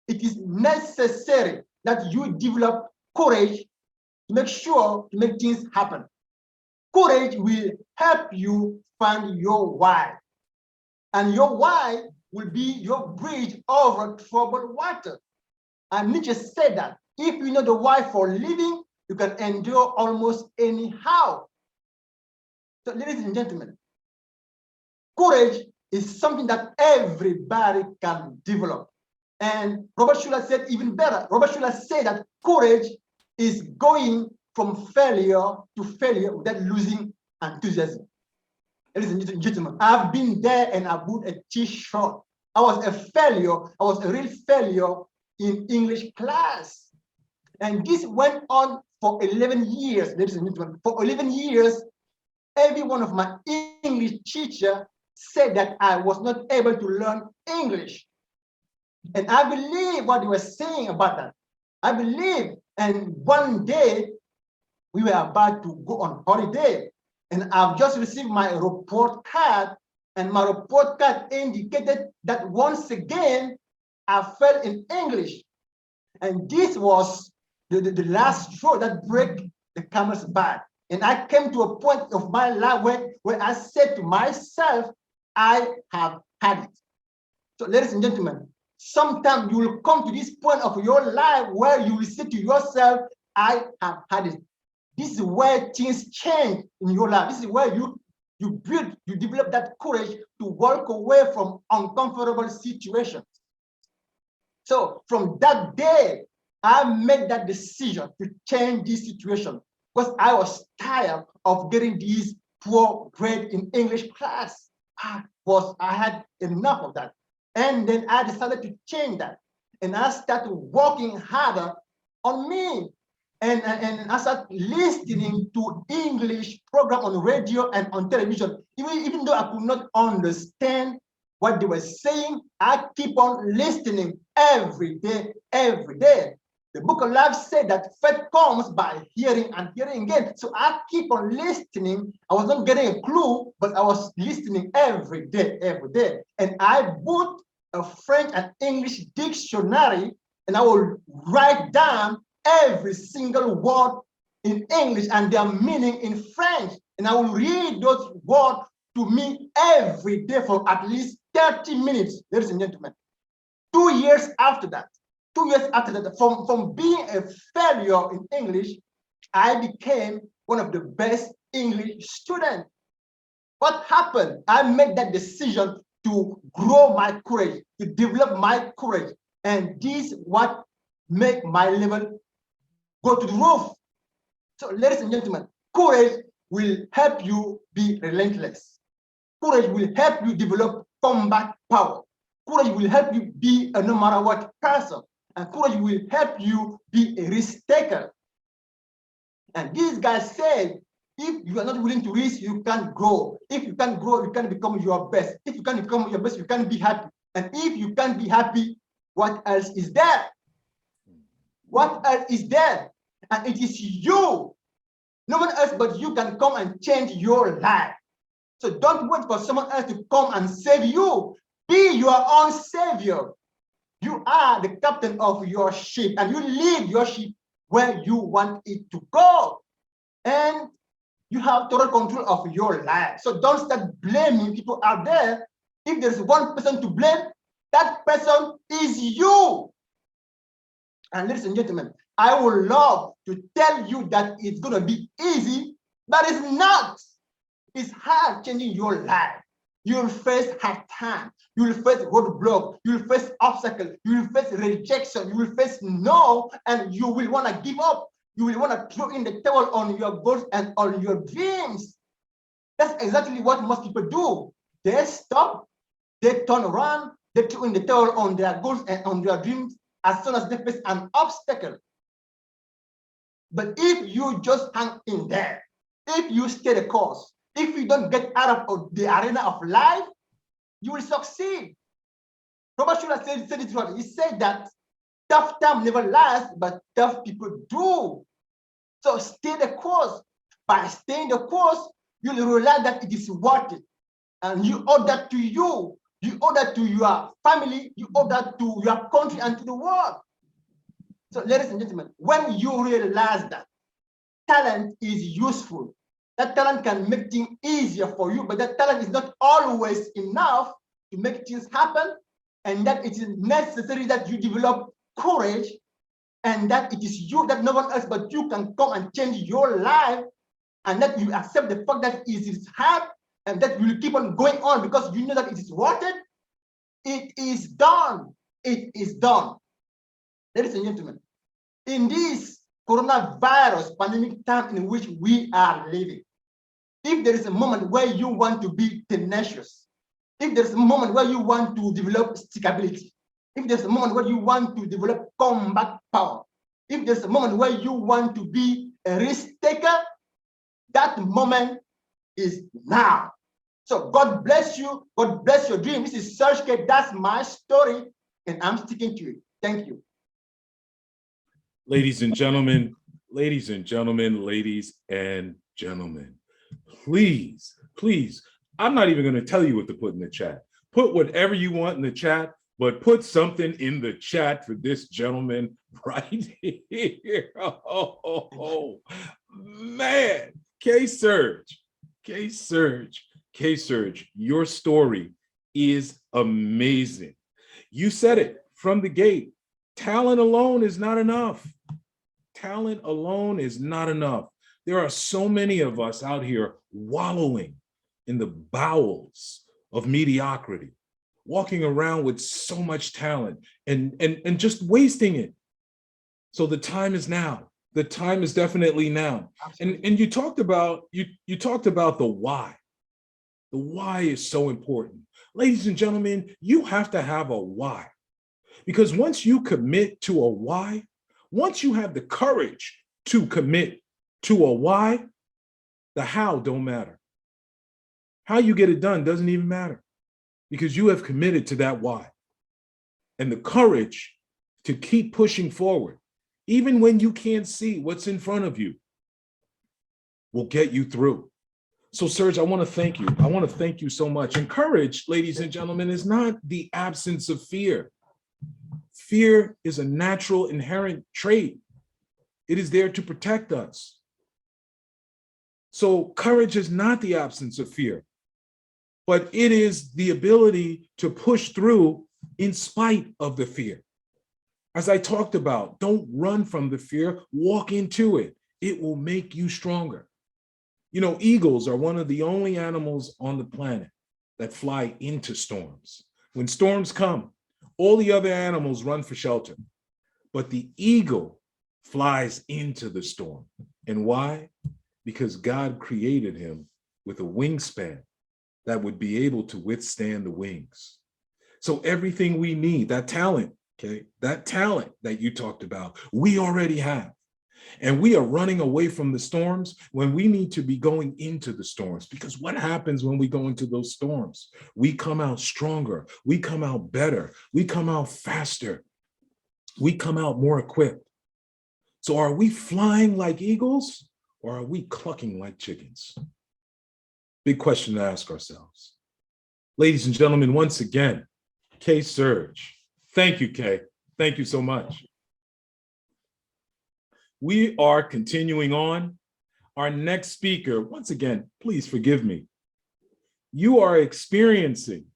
it is necessary that you develop courage to make sure to make things happen. Courage will help you find your why. And your why will be your bridge over troubled water. And Nietzsche said that if you know the why for living, you can endure almost anyhow. So ladies and gentlemen, courage is something that everybody can develop. And Robert Schuller said even better. Robert Schuller said that courage is going from failure to failure without losing enthusiasm. Ladies and gentlemen, I've been there and I put a t-shirt. I was a failure. I was a real failure in English class. And this went on for 11 years, ladies and gentlemen. For 11 years, every one of my English teachers said that I was not able to learn English. And I believe what they were saying about that. I believe, and one day we were about to go on holiday, and I've just received my report card, and my report card indicated that once again, I failed in English. And this was the last straw that broke the camel's back. And I came to a point of my life where I said to myself, I have had it. So ladies and gentlemen, sometime you will come to this point of your life where you will say to yourself, I have had it. This is where things change in your life. This is where you develop that courage to walk away from uncomfortable situations. So from that day, I made that decision to change this situation because I was tired of getting these poor grades in English class. I had enough of that. And then I decided to change that. And I started working harder on me. And I started listening to English program on radio and on television. Even though I could not understand what they were saying, I keep on listening every day, every day. The book of life said that faith comes by hearing and hearing again. So I keep on listening. I was not getting a clue, but I was listening every day, every day. And I bought a French and English dictionary, and I will write down every single word in English and their meaning in French. And I will read those words to me every day for at least 30 minutes, ladies and gentlemen. 2 years after that, from being a failure in English, I became one of the best English students. What happened? I made that decision to grow my courage, to develop my courage. And this is what made my level go to the roof. So ladies and gentlemen, courage will help you be relentless. Courage will help you develop combat power. Courage will help you be a no matter what person. And courage will help you be a risk taker. And this guy said, if you are not willing to risk, you can't grow. If you can't grow, you can't become your best. If you can't become your best, you can't be happy. And if you can't be happy, what else is there? What else is there? And it is you. No one else but you can come and change your life. So don't wait for someone else to come and save you. Be your own savior. You are the captain of your ship, and you lead your ship where you want it to go. And you have total control of your life. So don't start blaming people out there. If there's one person to blame, that person is you. And ladies and gentlemen, I would love to tell you that it's going to be easy, but it's not. It's hard changing your life. You'll face hard time. You'll face roadblock. You'll face obstacles. You'll face rejection. You will face no, and you will want to give up. You will want to throw in the towel on your goals and on your dreams. That's exactly what most people do. They stop, they turn around, they throw in the towel on their goals and on their dreams as soon as they face an obstacle. But if you just hang in there, if you stay the course, if you don't get out of the arena of life, you will succeed. Robert Schuller said it right. He said that tough time never lasts, but tough people do. So stay the course. By staying the course, you'll realize that it is worth it. And you owe that to you. You owe that to your family. You owe that to your country and to the world. So ladies and gentlemen, when you realize that talent is useful, that talent can make things easier for you, but that talent is not always enough to make things happen, and that it is necessary that you develop courage, and that it is you, that no one else but you can come and change your life, and that you accept the fact that it is hard, and that you will keep on going on because you know that it is worth it. It is done. It is done. Ladies and gentlemen, in this coronavirus pandemic time in which we are living, if there is a moment where you want to be tenacious, if there's a moment where you want to develop stickability, if there's a moment where you want to develop combat power, if there's a moment where you want to be a risk taker, that moment is now. So God bless you. God bless your dream. This is Serge K. That's my story, and I'm sticking to it. Thank you. Ladies and gentlemen, ladies and gentlemen, ladies and gentlemen, please, please, I'm not even going to tell you what to put in the chat. Put whatever you want in the chat, but put something in the chat for this gentleman right here. Oh, man. K-Surge, K-Surge, K-Surge, your story is amazing. You said it from the gate. Talent alone is not enough. Talent alone is not enough. There are so many of us out here wallowing in the bowels of mediocrity, walking around with so much talent and just wasting it. So the time is now. The time is definitely now. And you talked about the why. The why is so important. Ladies and gentlemen, you have to have a why. Because once you commit to a why, once you have the courage to commit to a why, the how don't matter. How you get it done doesn't even matter because you have committed to that why. And the courage to keep pushing forward, even when you can't see what's in front of you, will get you through. So Serge, I want to thank you. I want to thank you so much. And courage, ladies and gentlemen, is not the absence of fear. Fear is a natural, inherent trait. It is there to protect us. So courage is not the absence of fear, but it is the ability to push through in spite of the fear. As I talked about, don't run from the fear, walk into it. It will make you stronger. You know, eagles are one of the only animals on the planet that fly into storms. When storms come, all the other animals run for shelter, but the eagle flies into the storm. And why? Because God created him with a wingspan that would be able to withstand the wings. So everything we need, that talent, okay, that talent that you talked about, we already have. And we are running away from the storms when we need to be going into the storms. Because what happens when we go into those storms? We come out stronger. We come out better. We come out faster. We come out more equipped. So are we flying like eagles or are we clucking like chickens? Big question to ask ourselves. Ladies and gentlemen, once again, Kay Surge. Thank you, Kay. Thank you so much. We are continuing on. Our next speaker, once again, please forgive me. You are experiencing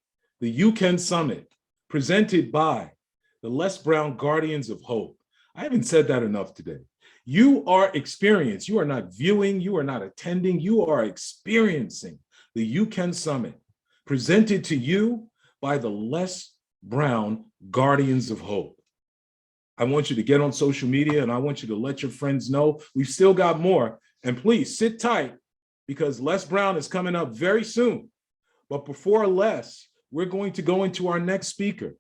the UCAN Summit presented by the Les Brown Guardians of Hope. I haven't said that enough today. You are experiencing, you are not viewing, you are not attending, you are experiencing the UCAN Summit presented to you by the Les Brown Guardians of Hope. I want you to get on social media and I want you to let your friends know we've still got more. And please sit tight because Les Brown is coming up very soon. But before Les, we're going to go into our next speaker,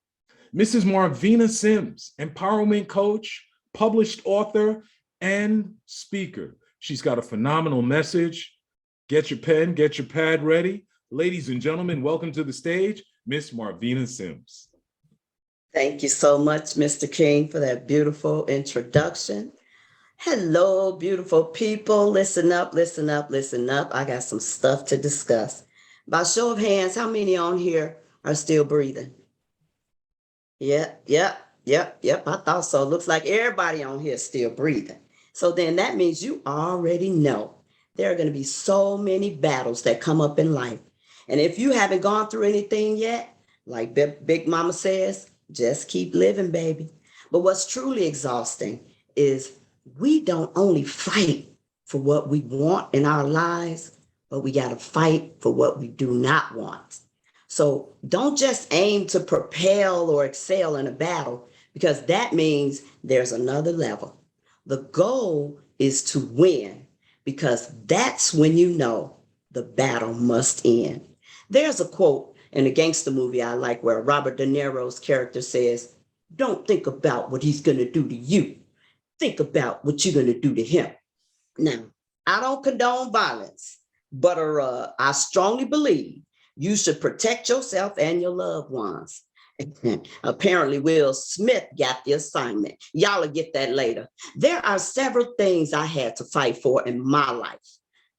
Mrs. Marvina Sims, empowerment coach, published author, and speaker. She's got a phenomenal message. Get your pen, get your pad ready. Ladies and gentlemen, welcome to the stage, Miss Marvina Sims. Thank you so much, Mr. King, for that beautiful introduction. Hello, beautiful people. Listen up, listen up, listen up. I got some stuff to discuss. By show of hands, how many on here are still breathing? Yep. I thought so. Looks like everybody on here is still breathing. So then that means you already know there are going to be so many battles that come up in life. And if you haven't gone through anything yet, like Big Mama says, just keep living, baby. But what's truly exhausting is we don't only fight for what we want in our lives, but we got to fight for what we do not want. So don't just aim to propel or excel in a battle, because that means there's another level. The goal is to win, because that's when you know the battle must end. There's a quote in a gangster movie I like where Robert De Niro's character says, "Don't think about what he's going to do to you. Think about what you're going to do to him." Now, I don't condone violence, but I strongly believe you should protect yourself and your loved ones. Apparently, Will Smith got the assignment. Y'all will get that later. There are several things I had to fight for in my life.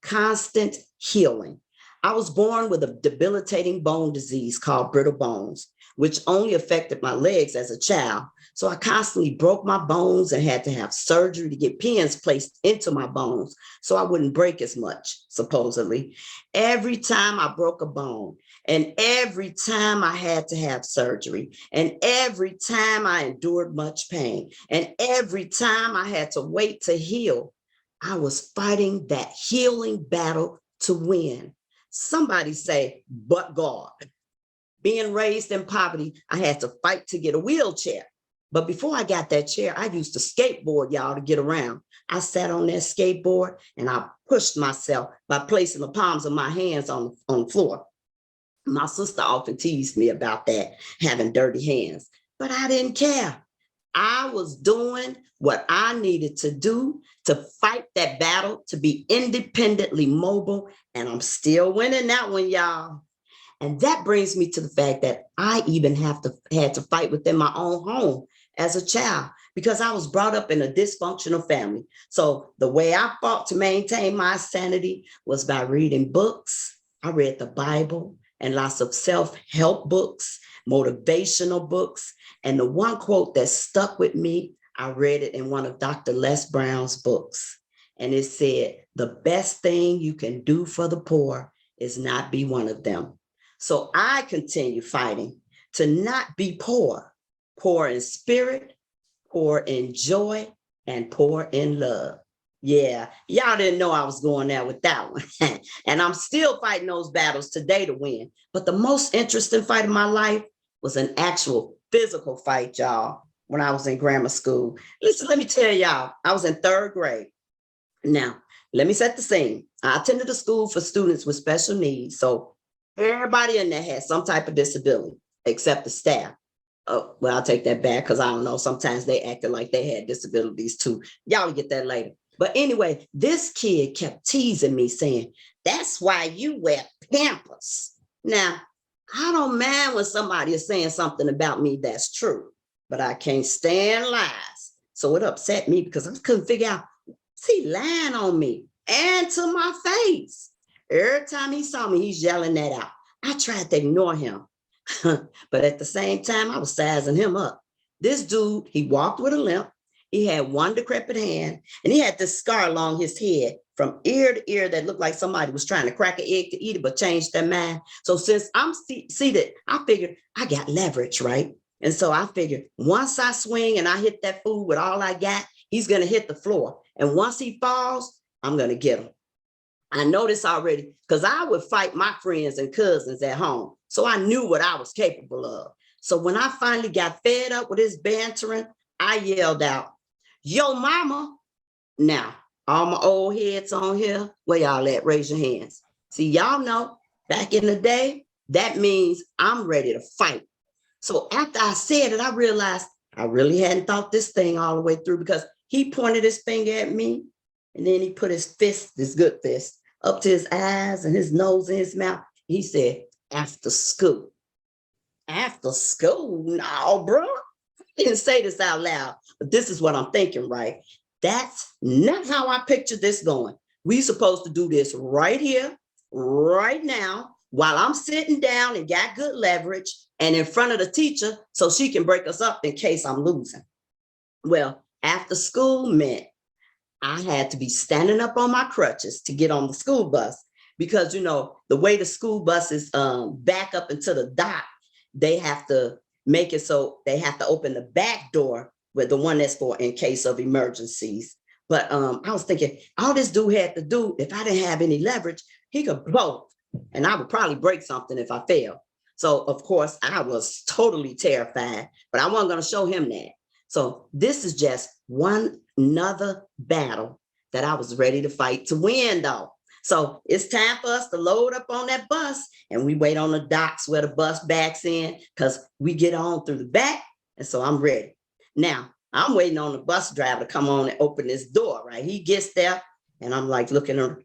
Constant healing. I was born with a debilitating bone disease called brittle bones, which only affected my legs as a child. So I constantly broke my bones and had to have surgery to get pins placed into my bones so I wouldn't break as much, supposedly. Every time I broke a bone, and every time I had to have surgery, and every time I endured much pain, and every time I had to wait to heal, I was fighting that healing battle to win. Somebody say, but God. Being raised in poverty, I had to fight to get a wheelchair. But before I got that chair, I used to skateboard, y'all, to get around. I sat on that skateboard and I pushed myself by placing the palms of my hands on the floor. My sister often teased me about that, having dirty hands, but I didn't care. I was doing what I needed to do to fight that battle, to be independently mobile, and I'm still winning that one, y'all. And that brings me to the fact that I even had to fight within my own home as a child, because I was brought up in a dysfunctional family. So the way I fought to maintain my sanity was by reading books. I read the Bible and lots of self-help books, motivational books. And the one quote that stuck with me, I read it in one of Dr. Les Brown's books. And it said, "The best thing you can do for the poor is not be one of them." So I continue fighting to not be poor, poor in spirit, poor in joy, and poor in love. Yeah, y'all didn't know I was going there with that one. And I'm still fighting those battles today to win. But the most interesting fight of my life was an actual physical fight, y'all, when I was in grammar school. Listen, let me tell y'all, I was in 3rd grade. Now, let me set the scene. I attended a school for students with special needs. So everybody in there had some type of disability, except the staff. Oh, well, I'll take that back because I don't know. Sometimes they acted like they had disabilities too. Y'all will get that later. But anyway, this kid kept teasing me saying, "That's why you wear Pampers." Now, I don't mind when somebody is saying something about me that's true, but I can't stand lies. So it upset me because I couldn't figure out, is he lying on me and to my face? Every time he saw me, he's yelling that out. I tried to ignore him. But at the same time, I was sizing him up. This dude, he walked with a limp. He had one decrepit hand, and he had this scar along his head from ear to ear that looked like somebody was trying to crack an egg to eat it, but changed their mind. So since I'm seated, I figured I got leverage, right? And so I figured once I swing and I hit that fool with all I got, he's going to hit the floor. And once he falls, I'm going to get him. I know this already because I would fight my friends and cousins at home. So I knew what I was capable of. So when I finally got fed up with his bantering, I yelled out, "Yo, mama." Now, all my old heads on here, where y'all at? Raise your hands. See, y'all know back in the day, that means I'm ready to fight. So after I said it, I realized I really hadn't thought this thing all the way through because he pointed his finger at me and then he put his fist, this good fist, up to his eyes and his nose and his mouth. He said, "After school." After school? No, bro. I didn't say this out loud, but this is what I'm thinking, right? That's not how I pictured this going. We supposed to do this right here, right now, while I'm sitting down and got good leverage and in front of the teacher so she can break us up in case I'm losing. Well, after school meant I had to be standing up on my crutches to get on the school bus because, you know, the way the school buses back up into the dock, they have to make it so they have to open the back door with the one that's for in case of emergencies. But I was thinking, all this dude had to do, if I didn't have any leverage, he could blow and I would probably break something if I failed. So of course I was totally terrified, but I wasn't going to show him that. So this is just another battle that I was ready to fight to win though. So it's time for us to load up on that bus and we wait on the docks where the bus backs in because we get on through the back. And so I'm ready. Now I'm waiting on the bus driver to come on and open this door, right? He gets there and I'm like looking around.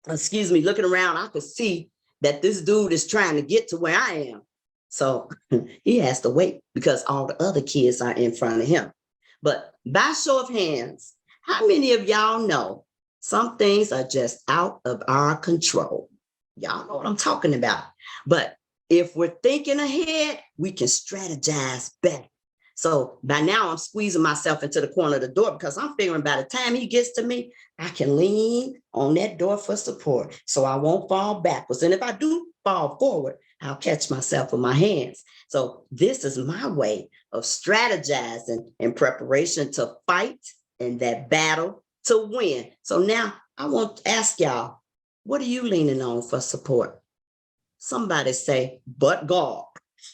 I could see that this dude is trying to get to where I am. So he has to wait because all the other kids are in front of him. But by show of hands, how many of y'all know some things are just out of our control? Y'all know what I'm talking about. But if we're thinking ahead, we can strategize better. So by now I'm squeezing myself into the corner of the door because I'm figuring by the time he gets to me, I can lean on that door for support so I won't fall backwards. And if I do fall forward, I'll catch myself with my hands. So this is my way of strategizing in preparation to fight in that battle to win. So now I want to ask y'all, what are you leaning on for support? Somebody say, "But God."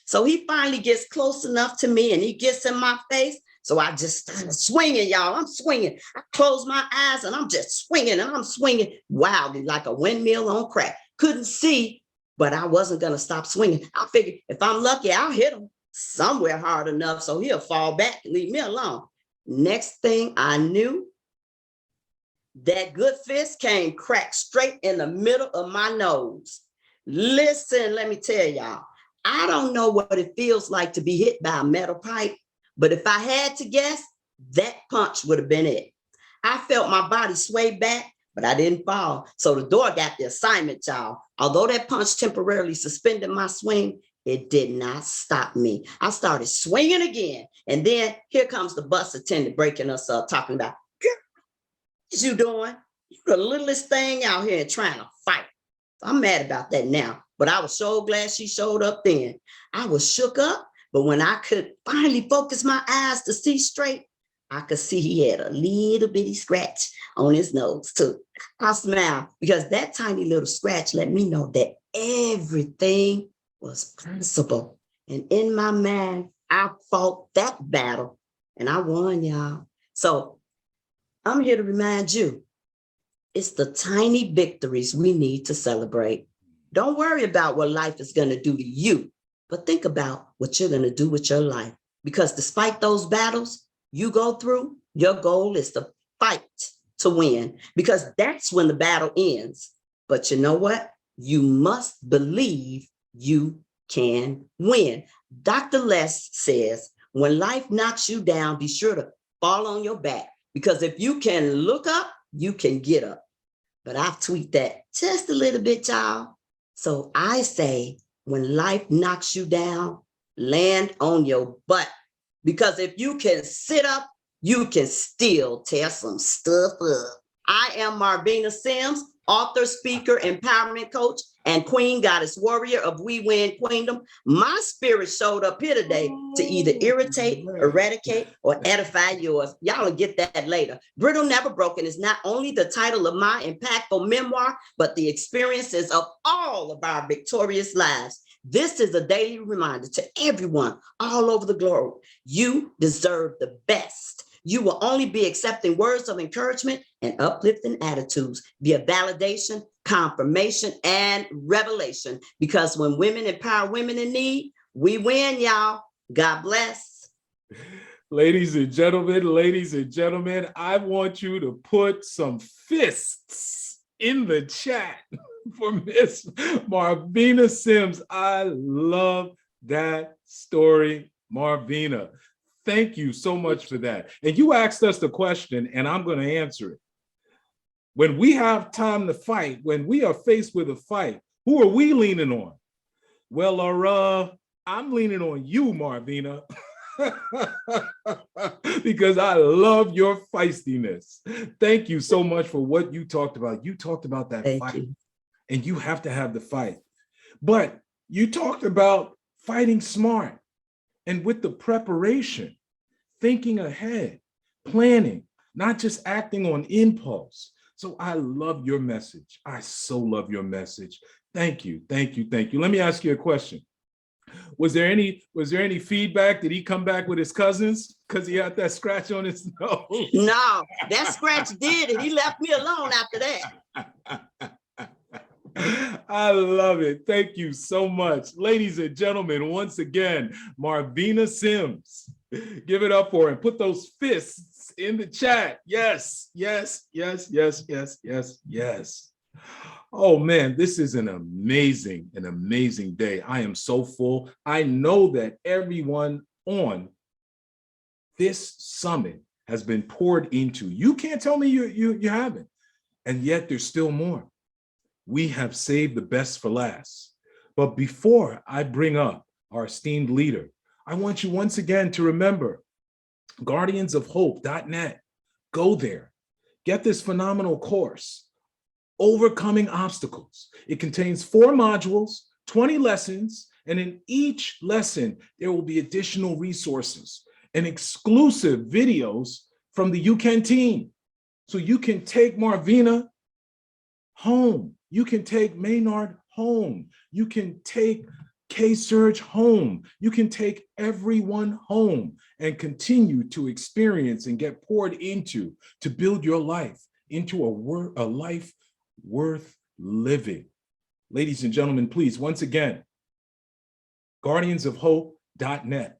So he finally gets close enough to me and he gets in my face. So I just started swinging, y'all. I'm swinging. I close my eyes and I'm just swinging and I'm swinging wildly like a windmill on crack. Couldn't see, but I wasn't going to stop swinging. I figured if I'm lucky, I'll hit him somewhere hard enough so he'll fall back and leave me alone. Next thing I knew, that good fist came cracked straight in the middle of my nose. Listen, let me tell y'all, I don't know what it feels like to be hit by a metal pipe, but if I had to guess, that punch would have been it. I felt my body sway back, but I didn't fall. So the door got the assignment, y'all. Although that punch temporarily suspended my swing, it did not stop me. I started swinging again. And then here comes the bus attendant breaking us up, talking about, "What you doing? You're the littlest thing out here trying to fight." I'm mad about that now, but I was so glad she showed up then. I was shook up, but when I could finally focus my eyes to see straight, I could see he had a little bitty scratch on his nose too. I smiled because that tiny little scratch let me know that everything was possible. And in my mind, I fought that battle and I won, y'all. So I'm here to remind you, it's the tiny victories we need to celebrate. Don't worry about what life is going to do to you, but think about what you're going to do with your life. Because despite those battles you go through, your goal is to fight to win, because that's when the battle ends. But you know what? You must believe you can win. Dr. Les says, when life knocks you down, be sure to fall on your back, because if you can look up, you can get up. but I've tweaked that just a little bit, y'all. So I say, when life knocks you down, land on your butt. Because if you can sit up, you can still tear some stuff up. I am Marvina Sims, author, speaker, empowerment coach, and queen goddess warrior of We Win Queendom. My spirit showed up here today to either irritate, eradicate, or edify yours. Y'all will get that later. Brittle Never Broken is not only the title of my impactful memoir, but the experiences of all of our victorious lives. This is a daily reminder to everyone all over the globe. You deserve the best. You will only be accepting words of encouragement and uplifting attitudes via validation, confirmation, and revelation. Because when women empower women in need, we win, y'all. God bless. Ladies and gentlemen, I want you to put some fists in the chat for Miss Marvina Sims. I love that story, Marvina. Thank you so much for that. And you asked us the question, and I'm going to answer it. When we have time to fight, when we are faced with a fight, who are we leaning on? Well, I'm leaning on you, Marvina, because I love your feistiness. Thank you so much for what you talked about. You talked about that fight, and you have to have the fight. But you talked about fighting smart. And with the preparation, thinking ahead, planning, not just acting on impulse. So I love your message. I so love your message. Thank you, thank you, thank you. Let me ask you a question. Was there any feedback? Did he come back with his cousins because he had that scratch on his nose? No, that scratch did, and he left me alone after that. I love it. Thank you so much. Ladies and gentlemen, once again, Marvina Sims. Give it up for him. Put those fists in the chat. Yes, yes, yes, yes, yes, yes, yes. Oh man, this is an amazing day. I am so full. I know that everyone on this summit has been poured into. You can't tell me you haven't. And yet there's still more. We have saved the best for last. But before I bring up our esteemed leader, I want you once again to remember guardiansofhope.net. Go there, get this phenomenal course, Overcoming Obstacles. It contains 4 modules, 20 lessons, and in each lesson, there will be additional resources and exclusive videos from the UCAN team. So you can take Marvina home. You can take Maynard home. You can take K-Surge home. You can take everyone home and continue to experience and get poured into to build your life into a life worth living. Ladies and gentlemen, please, once again, guardiansofhope.net.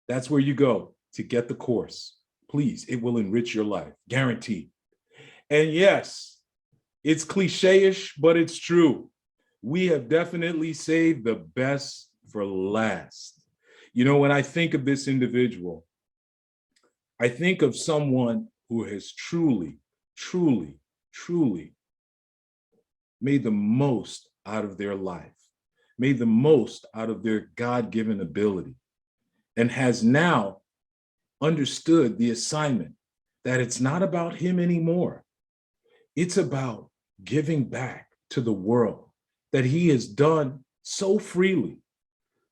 That's where you go to get the course. Please, it will enrich your life, guaranteed. And yes, it's cliche-ish, but it's true. We have definitely saved the best for last. You know, when I think of this individual, I think of someone who has truly, truly, truly made the most out of their life, made the most out of their God-given ability, and has now understood the assignment that it's not about him anymore. It's about giving back to the world that he has done so freely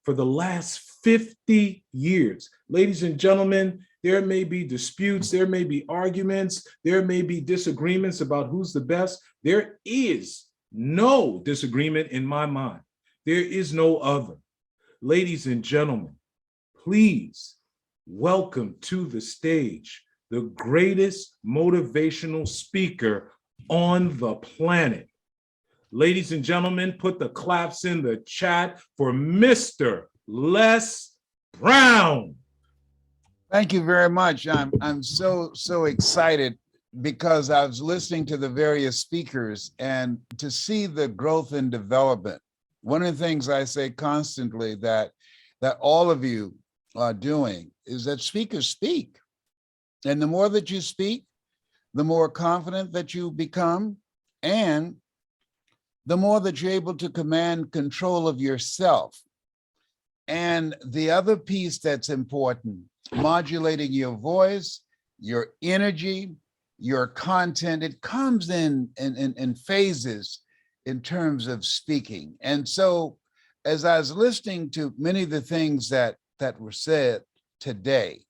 for the last 50 years. Ladies and gentlemen, there may be disputes, there may be arguments, there may be disagreements about who's the best. There is no disagreement in my mind. There is no other. Ladies and gentlemen, please welcome to the stage the greatest motivational speaker on the planet. Ladies and gentlemen, put the claps in the chat for Mr. Les Brown. Thank you very much. I'm so excited because I was listening to the various speakers and to see the growth and development. One of the things I say constantly that all of you are doing is that speakers speak. And the more that you speak, the more confident that you become And the more that you're able to command control of yourself. And the other piece that's important, modulating your voice, your energy, your content, it comes in phases in terms of speaking. And so as I was listening to many of the things that were said today,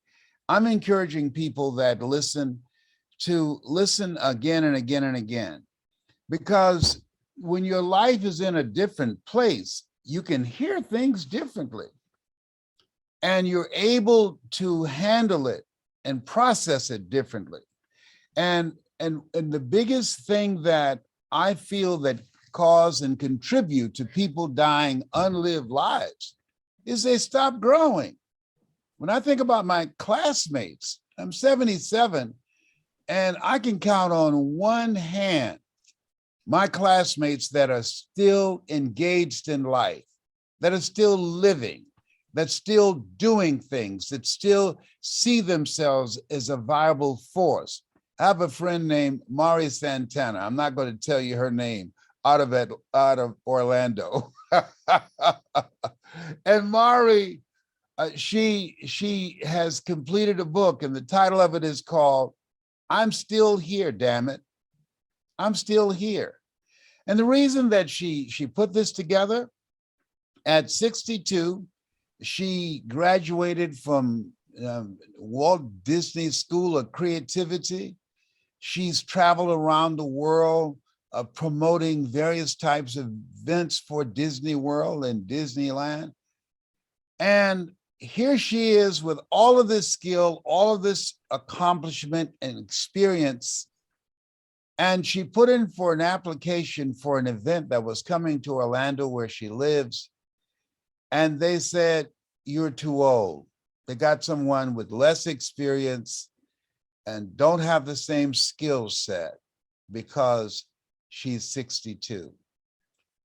I'm encouraging people that listen to listen again and again and again, because when your life is in a different place, you can hear things differently and you're able to handle it and process it differently. And the biggest thing that I feel that cause and contribute to people dying unlived lives is they stop growing. When I think about my classmates, I'm 77, and I can count on one hand my classmates that are still engaged in life, that are still living, that still doing things, that still see themselves as a viable force. I have a friend named Mari Santana. I'm not going to tell you her name, out of Orlando. And Mari, she has completed a book, and the title of it is called "I'm Still Here, Damn It. I'm Still Here." And the reason that she put this together, at 62, she graduated from Walt Disney School of Creativity. She's traveled around the world promoting various types of events for Disney World and Disneyland. And here she is with all of this skill, all of this accomplishment and experience. And she put in for an application for an event that was coming to Orlando where she lives. And they said, "You're too old." They got someone with less experience and don't have the same skill set because she's 62.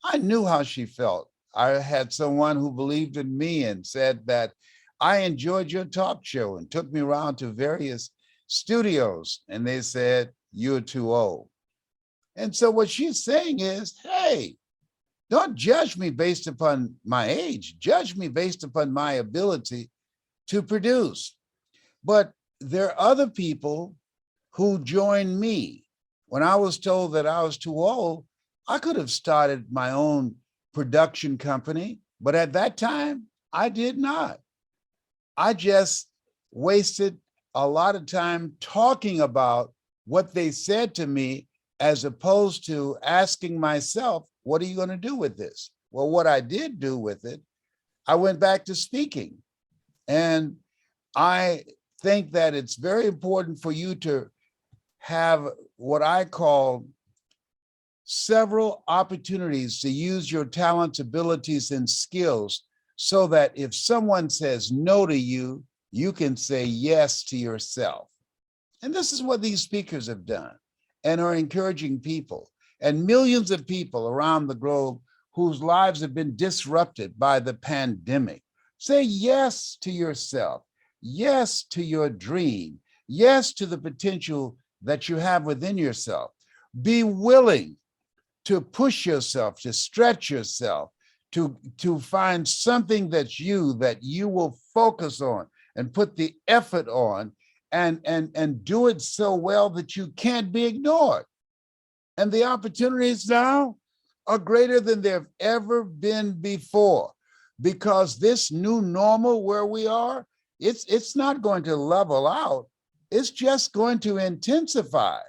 I knew how she felt. I had someone who believed in me and said that I enjoyed your talk show and took me around to various studios, and they said, "You're too old." And so what she's saying is, hey, don't judge me based upon my age, judge me based upon my ability to produce. But there are other people who joined me. When I was told that I was too old, I could have started my own production company, but at that time, I did not. I just wasted a lot of time talking about what they said to me, as opposed to asking myself, what are you going to do with this? Well, what I did do with it, I went back to speaking. And I think that it's very important for you to have what I call several opportunities to use your talents, abilities, and skills, so that if someone says no to you, you can say yes to yourself. And this is what these speakers have done and are encouraging people, and millions of people around the globe whose lives have been disrupted by the pandemic. Say yes to yourself, yes to your dream, yes to the potential that you have within yourself. Be willing to push yourself, to stretch yourself, to find something that you will focus on and put the effort on, and do it so well that you can't be ignored. And the opportunities now are greater than they've ever been before, because this new normal where we are, it's not going to level out. It's just going to intensify.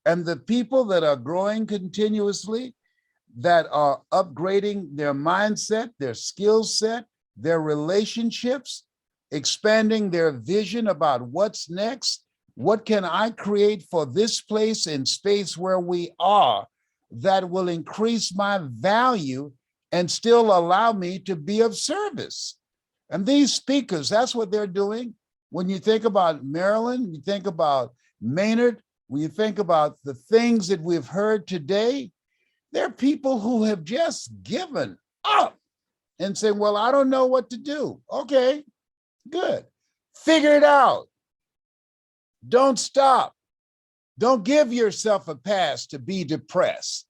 And the people that are growing continuously, that are upgrading their mindset, their skill set, their relationships, expanding their vision about what's next, what can I create for this place and space where we are that will increase my value and still allow me to be of service. And these speakers, that's what they're doing. When you think about Maryland, you think about Maynard, when you think about the things that we've heard today, there are people who have just given up and say, well, I don't know what to do. Okay, good. Figure it out. Don't stop. Don't give yourself a pass to be depressed.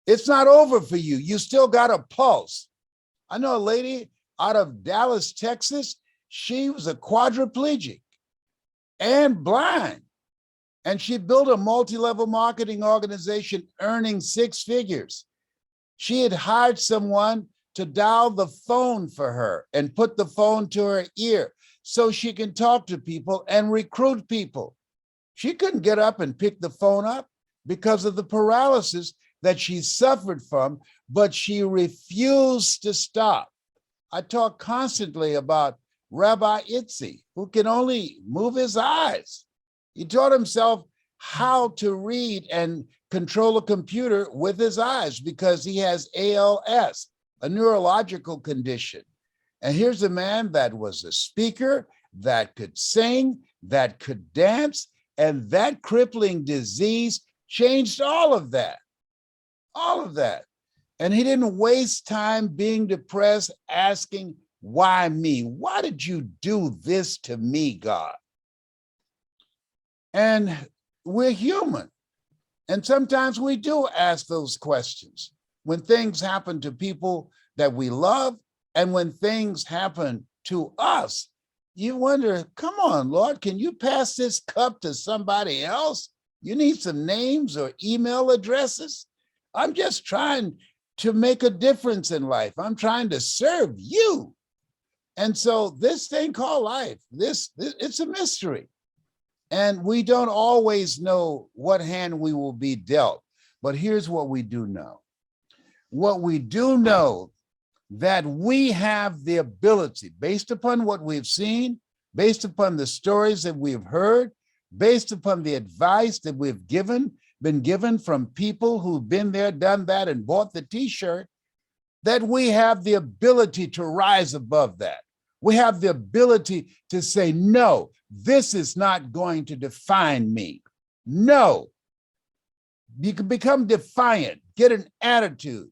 It's not over for you. You still got a pulse. I know a lady out of Dallas, Texas. She was a quadriplegic and blind. And she built a multi-level marketing organization earning 6 figures. She had hired someone to dial the phone for her and put the phone to her ear so she can talk to people and recruit people. She couldn't get up and pick the phone up because of the paralysis that she suffered from, but she refused to stop. I talk constantly about Rabbi Itzi, who can only move his eyes. He taught himself how to read and control a computer with his eyes because he has ALS, a neurological condition. And here's a man that was a speaker, that could sing, that could dance, and that crippling disease changed all of that. All of that. And he didn't waste time being depressed, asking, why me? Why did you do this to me, God? And we're human. And sometimes we do ask those questions when things happen to people that we love and when things happen to us. You wonder, come on, Lord, can you pass this cup to somebody else? You need some names or email addresses? I'm just trying to make a difference in life. I'm trying to serve you. And so this thing called life, it's a mystery. And we don't always know what hand we will be dealt. But here's what we do know. What we do know, that we have the ability, based upon what we've seen, based upon the stories that we've heard, based upon the advice that we've been given from people who've been there, done that, and bought the t-shirt, that we have the ability to rise above that. We have the ability to say, no, this is not going to define me. No. You can become defiant, get an attitude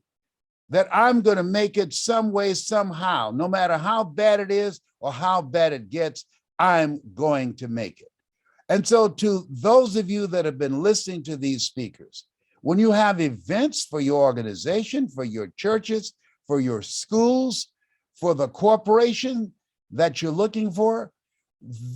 that I'm going to make it some way, somehow, no matter how bad it is or how bad it gets, I'm going to make it. And so to those of you that have been listening to these speakers, when you have events for your organization, for your churches, for your schools, for the corporation that you're looking for,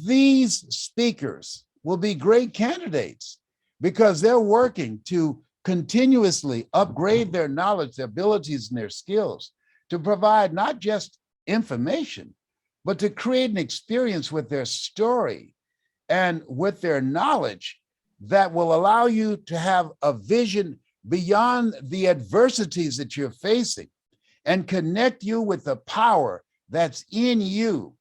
these speakers will be great candidates because they're working to continuously upgrade their knowledge, their abilities, and their skills to provide not just information, but to create an experience with their story and with their knowledge that will allow you to have a vision beyond the adversities that you're facing and connect you with the power that's in you,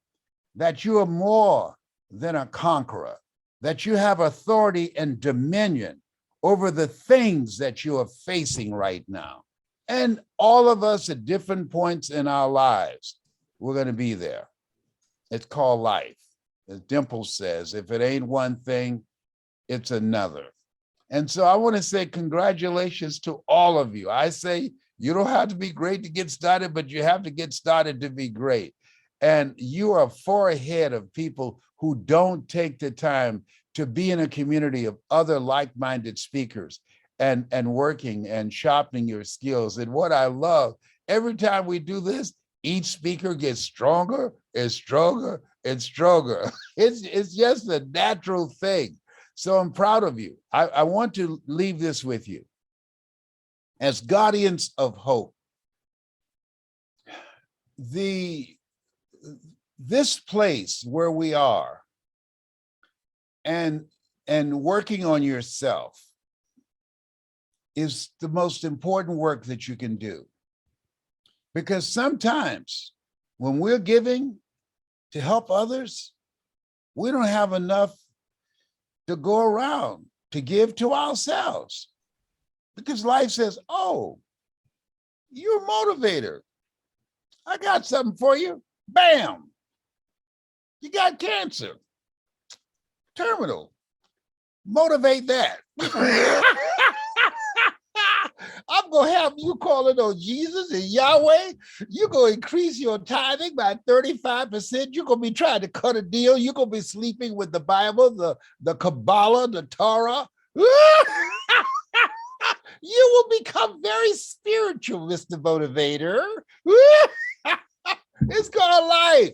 that you are more than a conqueror, that you have authority and dominion over the things that you are facing right now. And all of us at different points in our lives, we're going to be there. It's called life. As Dimple says, if it ain't one thing, it's another. And so I want to say congratulations to all of you. I say you don't have to be great to get started, but you have to get started to be great. And you are far ahead of people who don't take the time to be in a community of other like-minded speakers and working and sharpening your skills. And what I love, every time we do this, each speaker gets stronger and stronger and stronger. It's just a natural thing. So I'm proud of you. I want to leave this with you. As guardians of hope, this place where we are and working on yourself is the most important work that you can do. Because sometimes when we're giving to help others, we don't have enough to go around to give to ourselves. Because life says, oh, you're a motivator. I got something for you. Bam. You got cancer. Terminal. Motivate that. I'm going to have you calling on Jesus and Yahweh. You're going to increase your tithing by 35%. You're going to be trying to cut a deal. You're going to be sleeping with the Bible, the Kabbalah, the Torah. You will become very spiritual, Mr. Motivator. It's called life.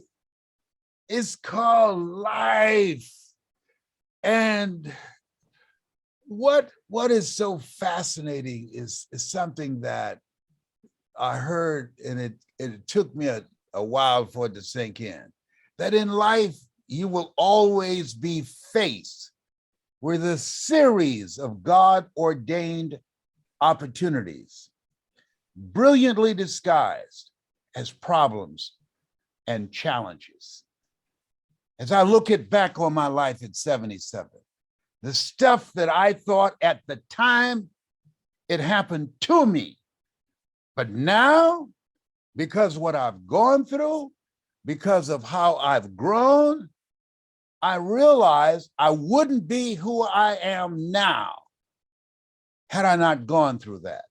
It's called life. And what is so fascinating is something that I heard, and it took me a while for it to sink in, that in life, you will always be faced with a series of God-ordained opportunities, brilliantly disguised as problems and challenges. As I look back on my life at 77, the stuff that I thought at the time it happened to me, but now, because of what I've gone through, because of how I've grown, I realized I wouldn't be who I am now had I not gone through that.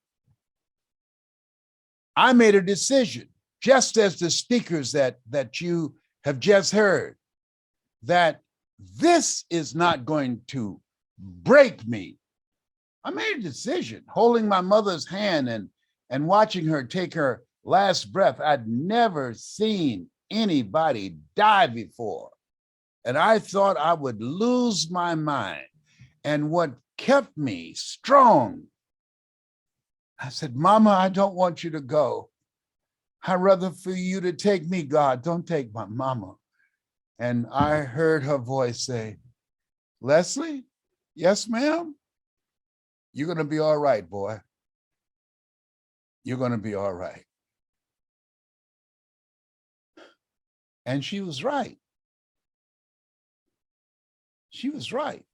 I made a decision, just as the speakers that you have just heard, that this is not going to break me. I made a decision, holding my mother's hand and watching her take her last breath. I'd never seen anybody die before. And I thought I would lose my mind. And what kept me strong, I said, Mama, I don't want you to go. I'd rather for you to take me, God. Don't take my mama. And I heard her voice say, Leslie, yes, ma'am. You're going to be all right, boy. You're going to be all right. And she was right. She was right.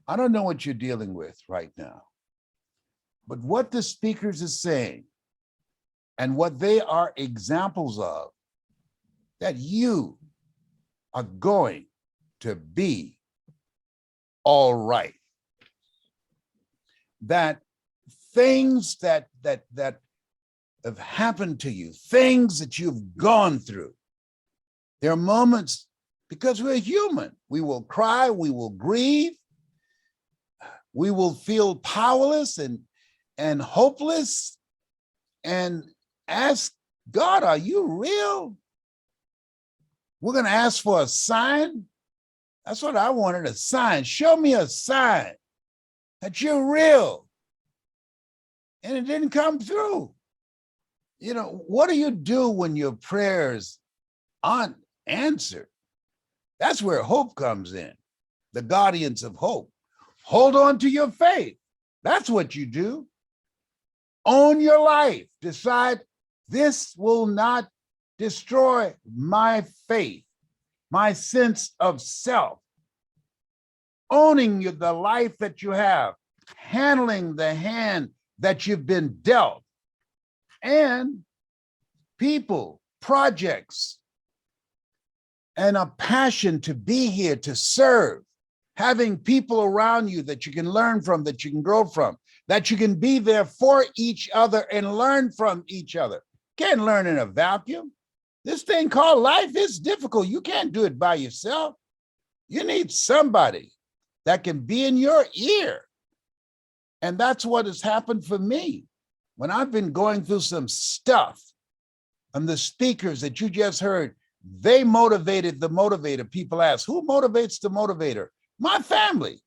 I don't know what you're dealing with right now, but what the speakers are saying and what they are examples of, that you are going to be all right. That things that have happened to you, things that you've gone through, there are moments, because we're human, we will cry, we will grieve, we will feel powerless and hopeless, and ask God, are you real? We're going to ask for a sign. That's what I wanted, a sign. Show me a sign that you're real. And it didn't come through. You know, what do you do when your prayers aren't answered? That's where hope comes in, the guardians of hope. Hold on to your faith. That's what you do. Own your life. Decide, this will not destroy my faith, my sense of self. Owning the life that you have, handling the hand that you've been dealt, and people, projects, and a passion to be here to serve, having people around you that you can learn from, that you can grow from, that you can be there for each other and learn from each other. Can't learn in a vacuum. This thing called life is difficult. You can't do it by yourself. You need somebody that can be in your ear. And that's what has happened for me. When I've been going through some stuff, and the speakers that you just heard, they motivated the motivator. People ask, who motivates the motivator? My family.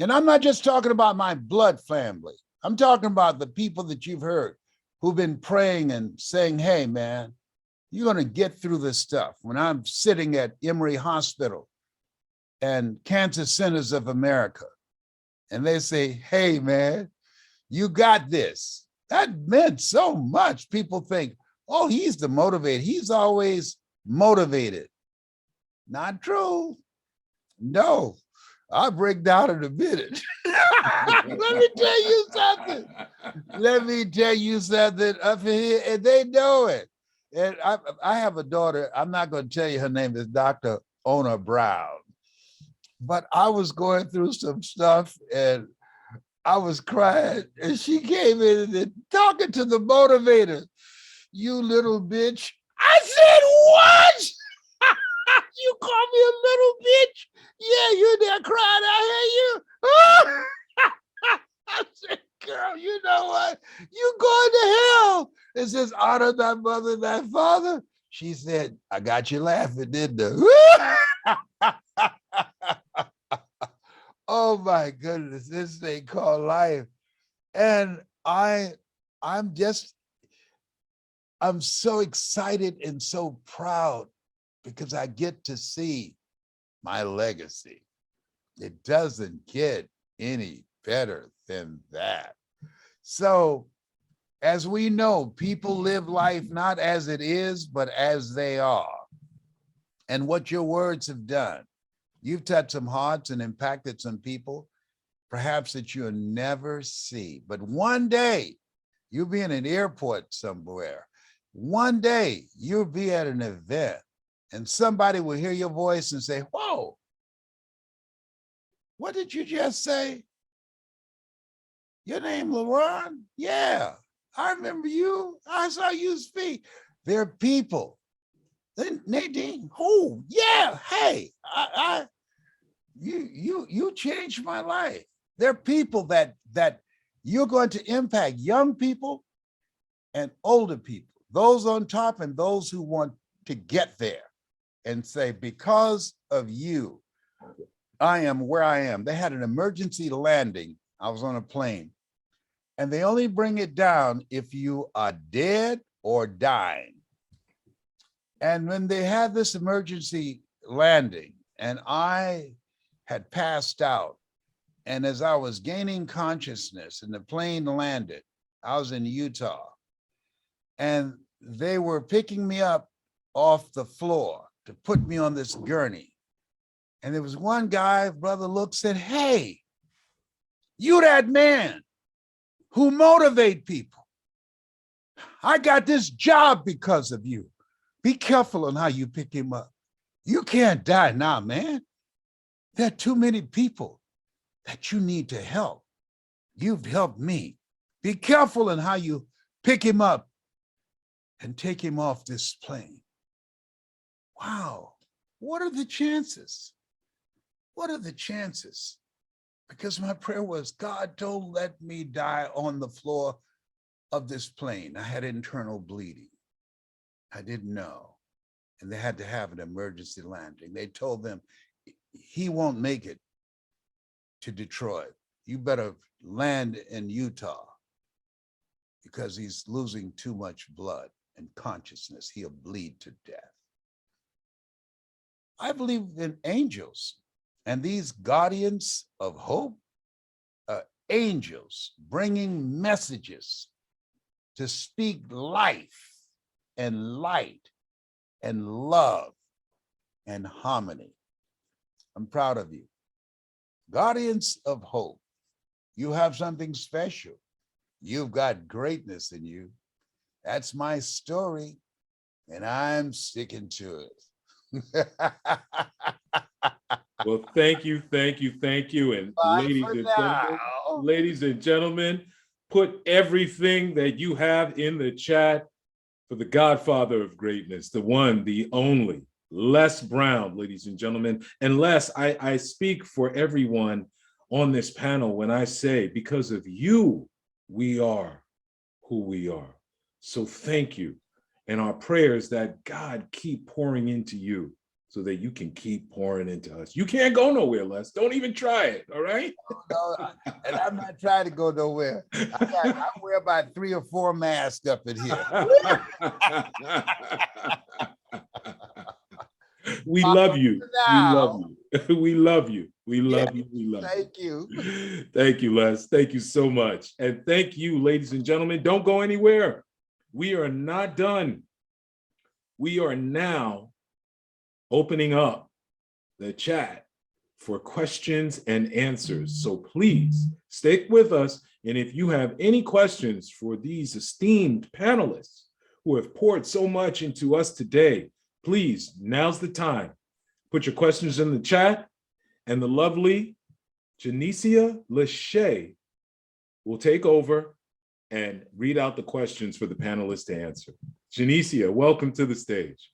And I'm not just talking about my blood family. I'm talking about the people that you've heard who've been praying and saying, hey, man, you're going to get through this stuff. When I'm sitting at Emory Hospital and Cancer Centers of America, and they say, hey, man, you got this. That meant so much. People think, oh, he's the motivator. He's always motivated. Not true. No, I'll break down in a minute. Let me tell you something. Let me tell you something up here, and they know it. And I have a daughter, I'm not going to tell you her name is Dr. Ona Brown, but I was going through some stuff and I was crying, and she came in and talking to the motivator. You little bitch. I said, what? You call me a little bitch? Yeah, you're there crying, I hear you. I said, girl, you know what? You going to hell. It says, honor thy mother and thy father. She said, I got you laughing, didn't I? Oh my goodness, this thing called life. And I'm so excited and so proud because I get to see my legacy. It doesn't get any better than that. So, as we know, people live life not as it is, but as they are. And what your words have done, you've touched some hearts and impacted some people, perhaps that you'll never see. But one day, you'll be in an airport somewhere. One day, you'll be at an event, and somebody will hear your voice and say, whoa, what did you just say? Your name, LaRon? Yeah, I remember you. I saw you speak. There are people. Then Nadine, who? Yeah, hey, you changed my life. There are people that you're going to impact, young people and older people, those on top and those who want to get there and say, because of you, I am where I am. They had an emergency landing. I was on a plane, and they only bring it down if you are dead or dying. And when they had this emergency landing, and I had passed out, and as I was gaining consciousness and the plane landed, I was in Utah, and they were picking me up off the floor to put me on this gurney. And there was one guy, Brother Look, said, hey, you that man who motivate people. I got this job because of you. Be careful on how you pick him up. You can't die now, man. There are too many people that you need to help. You've helped me. Be careful in how you pick him up and take him off this plane. Wow, what are the chances? What are the chances? Because my prayer was, God, don't let me die on the floor of this plane. I had internal bleeding. I didn't know. And they had to have an emergency landing. They told them, he won't make it to Detroit. You better land in Utah because he's losing too much blood and consciousness. He'll bleed to death. I believe in angels, and these guardians of hope, angels bringing messages to speak life and light and love and harmony. I'm proud of you. Guardians of hope, you have something special. You've got greatness in you. That's my story, and I'm sticking to it. Well, thank you, thank you, thank you. And ladies and gentlemen, put everything that you have in the chat for the godfather of greatness, the one, the only, Les Brown, ladies and gentlemen. And Les, I speak for everyone on this panel when I say, because of you, we are who we are. So thank you. And our prayers that God keep pouring into you so that you can keep pouring into us. You can't go nowhere, Les. Don't even try it, all right? No, and I'm not trying to go nowhere. I wear about 3 or 4 masks up in here. We love you. We love you. We love you. We love you. We love you. Thank you. Thank you, Les. Thank you so much. And thank you, ladies and gentlemen. Don't go anywhere. We are not done. We are now opening up the chat for questions and answers. So please stick with us. And if you have any questions for these esteemed panelists who have poured so much into us today, please, now's the time. Put your questions in the chat, and the lovely Janicia Lachey will take over and read out the questions for the panelists to answer. Janicia, welcome to the stage.